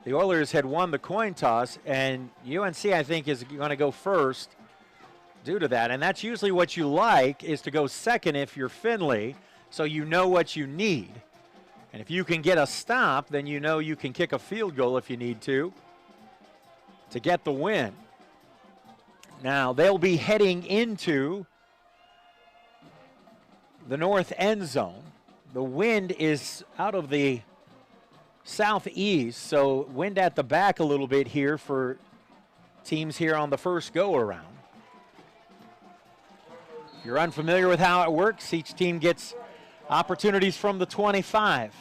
Speaker 1: the Oilers had won the coin toss, and UNC, I think, is going to go first due to that. And that's usually what you like, is to go second if you're Findlay, so you know what you need. And if you can get a stop, then you know you can kick a field goal if you need to get the win. Now, they'll be heading into the north end zone. The wind is out of the southeast, so wind at the back a little bit here for teams here on the first go-around. If you're unfamiliar with how it works, each team gets opportunities from the 25.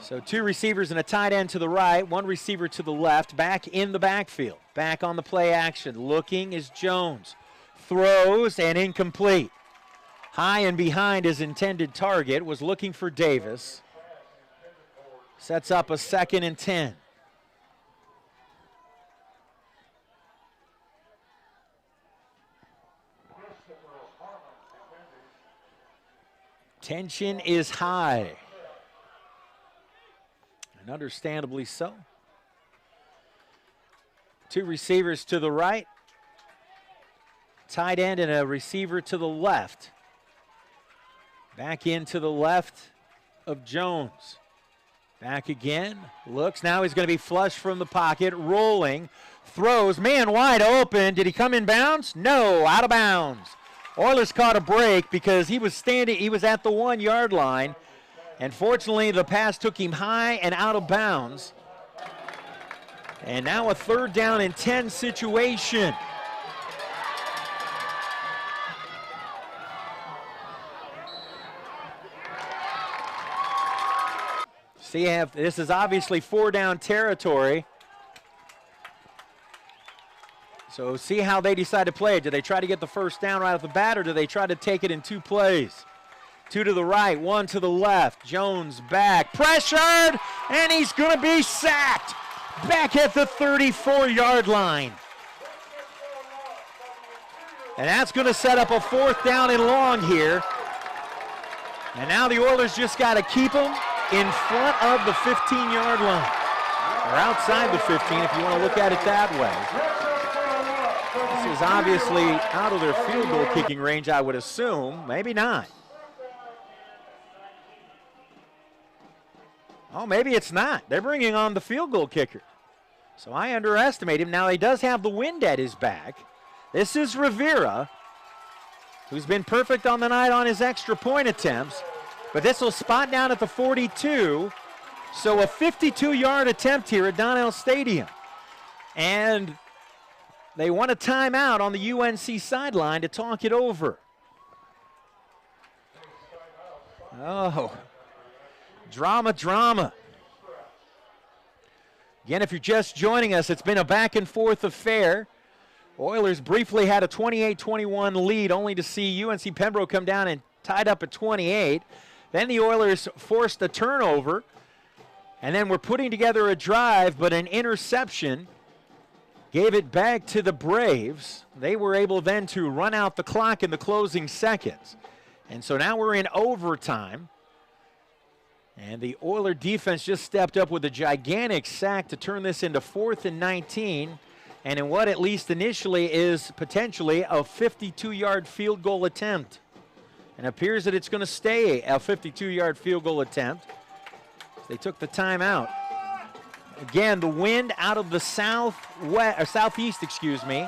Speaker 1: So 2 receivers and a tight end to the right, 1 receiver to the left, back in the backfield. Back on the play action. Looking is Jones. Throws and incomplete. High and behind his intended target, was looking for Davis. Sets up a 2nd and 10. Tension is high. And understandably so. 2 receivers to the right. Tight end and a receiver to the left. Back into the left of Jones. Back again, looks, now he's going to be flush from the pocket, rolling, throws, man wide open. Did he come in bounds? No, out of bounds. Oilers caught a break because he was at the 1-yard line, and fortunately the pass took him high and out of bounds. And now a 3rd down and 10 situation. See, this is obviously 4-down territory. So see how they decide to play it. Do they try to get the first down right off the bat, or do they try to take it in 2 plays? 2 to the right, 1 to the left. Jones back, pressured, and he's going to be sacked. Back at the 34-yard line. And that's going to set up a 4th down and long here. And now the Oilers just got to keep them in front of the 15-yard line. Or outside the 15 if you want to look at it that way. This is obviously out of their field goal kicking range, I would assume. Maybe not. Oh, maybe it's not. They're bringing on the field goal kicker. So I underestimate him. Now he does have the wind at his back. This is Rivera, who's been perfect on the night on his extra point attempts. But this will spot down at the 42. So a 52-yard attempt here at Donnell Stadium. And they want a timeout on the UNC sideline to talk it over. Oh, drama, drama. Again, if you're just joining us, it's been a back-and-forth affair. Oilers briefly had a 28-21 lead, only to see UNC Pembroke come down and tied up at 28. Then the Oilers forced a turnover, and then we're putting together a drive, but an interception gave it back to the Braves. They were able then to run out the clock in the closing seconds. And so now we're in overtime. And the Oiler defense just stepped up with a gigantic sack to turn this into 4th and 19. And in what at least initially is potentially a 52-yard field goal attempt. And it appears that it's going to stay a 52-yard field goal attempt. They took the timeout. Again, the wind out of the southeast, excuse me.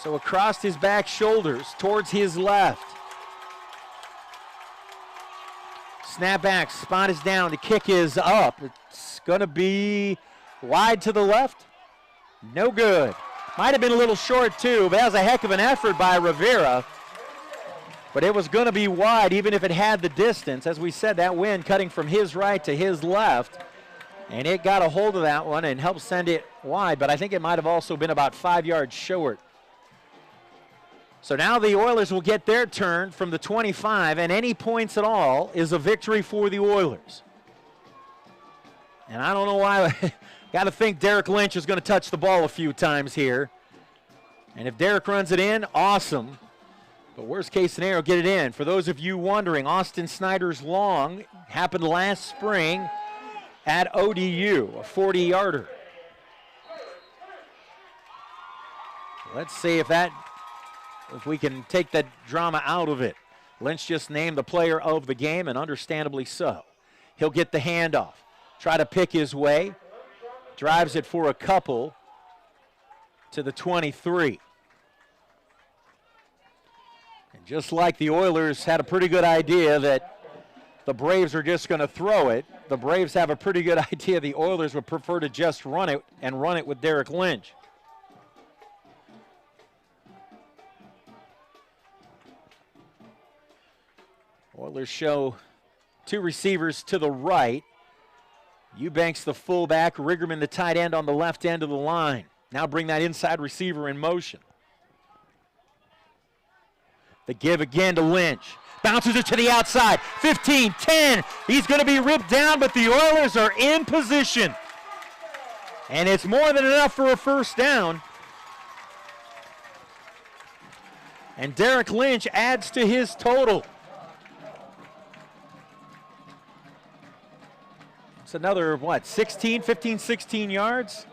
Speaker 1: So across his back shoulders towards his left. Snap back, spot is down, the kick is up. It's going to be wide to the left. No good. Might have been a little short too, but that was a heck of an effort by Rivera. But it was going to be wide even if it had the distance. As we said, that wind cutting from his right to his left. And it got a hold of that one and helped send it wide, but I think it might have also been about 5 yards short. So now the Oilers will get their turn from the 25, and any points at all is a victory for the Oilers. And I don't know why. Got to think Derek Lynch is going to touch the ball a few times here. And if Derek runs it in, awesome. But worst case scenario, get it in. For those of you wondering, Austin Snyder's long happened last spring at ODU, a 40-yarder. Let's see if we can take that drama out of it. Lynch just named the player of the game, and understandably so. He'll get the handoff, try to pick his way, drives it for a couple to the 23. And just like the Oilers had a pretty good idea that the Braves are just going to throw it, the Braves have a pretty good idea the Oilers would prefer to just run it and run it with Derek Lynch. Oilers show two receivers to the right. Eubanks the fullback, Riggerman the tight end on the left end of the line. Now bring that inside receiver in motion. The give again to Lynch. Bounces it to the outside. 15, 10. He's going to be ripped down, but the Oilers are in position. And it's more than enough for a first down. And Derek Lynch adds to his total. It's another, 15, 16 yards?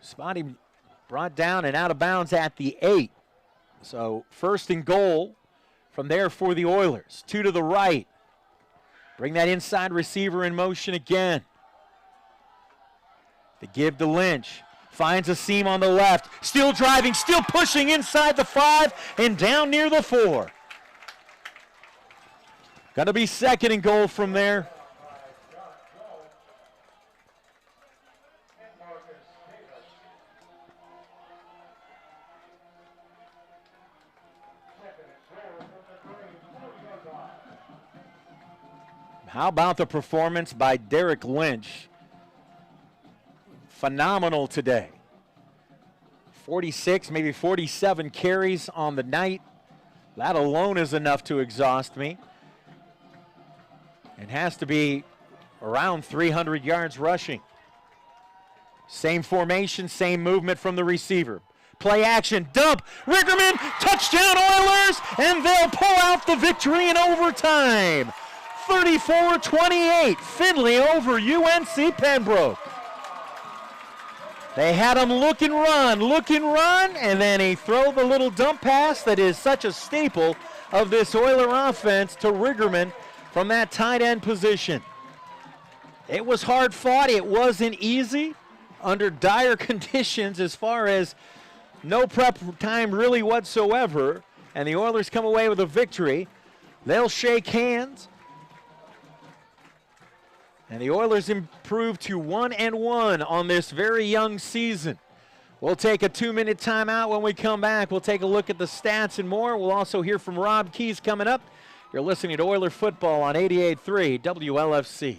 Speaker 1: Spotty brought down and out of bounds at the 8. So 1st and goal from there for the Oilers. 2 to the right. Bring that inside receiver in motion again. The give to Lynch. Finds a seam on the left. Still driving, still pushing inside the 5 and down near the 4. Going to be 2nd and goal from there. How about the performance by Derek Lynch? Phenomenal today. 46, maybe 47 carries on the night. That alone is enough to exhaust me. And has to be around 300 yards rushing. Same formation, same movement from the receiver. Play action, dump, Rigerman, touchdown Oilers, and they'll pull out the victory in overtime. 34-28, Findlay over UNC Pembroke. They had him look and run, and then he throw the little dump pass that is such a staple of this Oiler offense to Rigerman from that tight end position. It was hard fought. It wasn't easy under dire conditions as far as no prep time really whatsoever, and the Oilers come away with a victory. They'll shake hands, and the Oilers improve to 1-1 on this very young season. We'll take a 2-minute timeout. When we come back, we'll take a look at the stats and more. We'll also hear from Rob Keys coming up. You're listening to Oiler Football on 88.3 WLFC.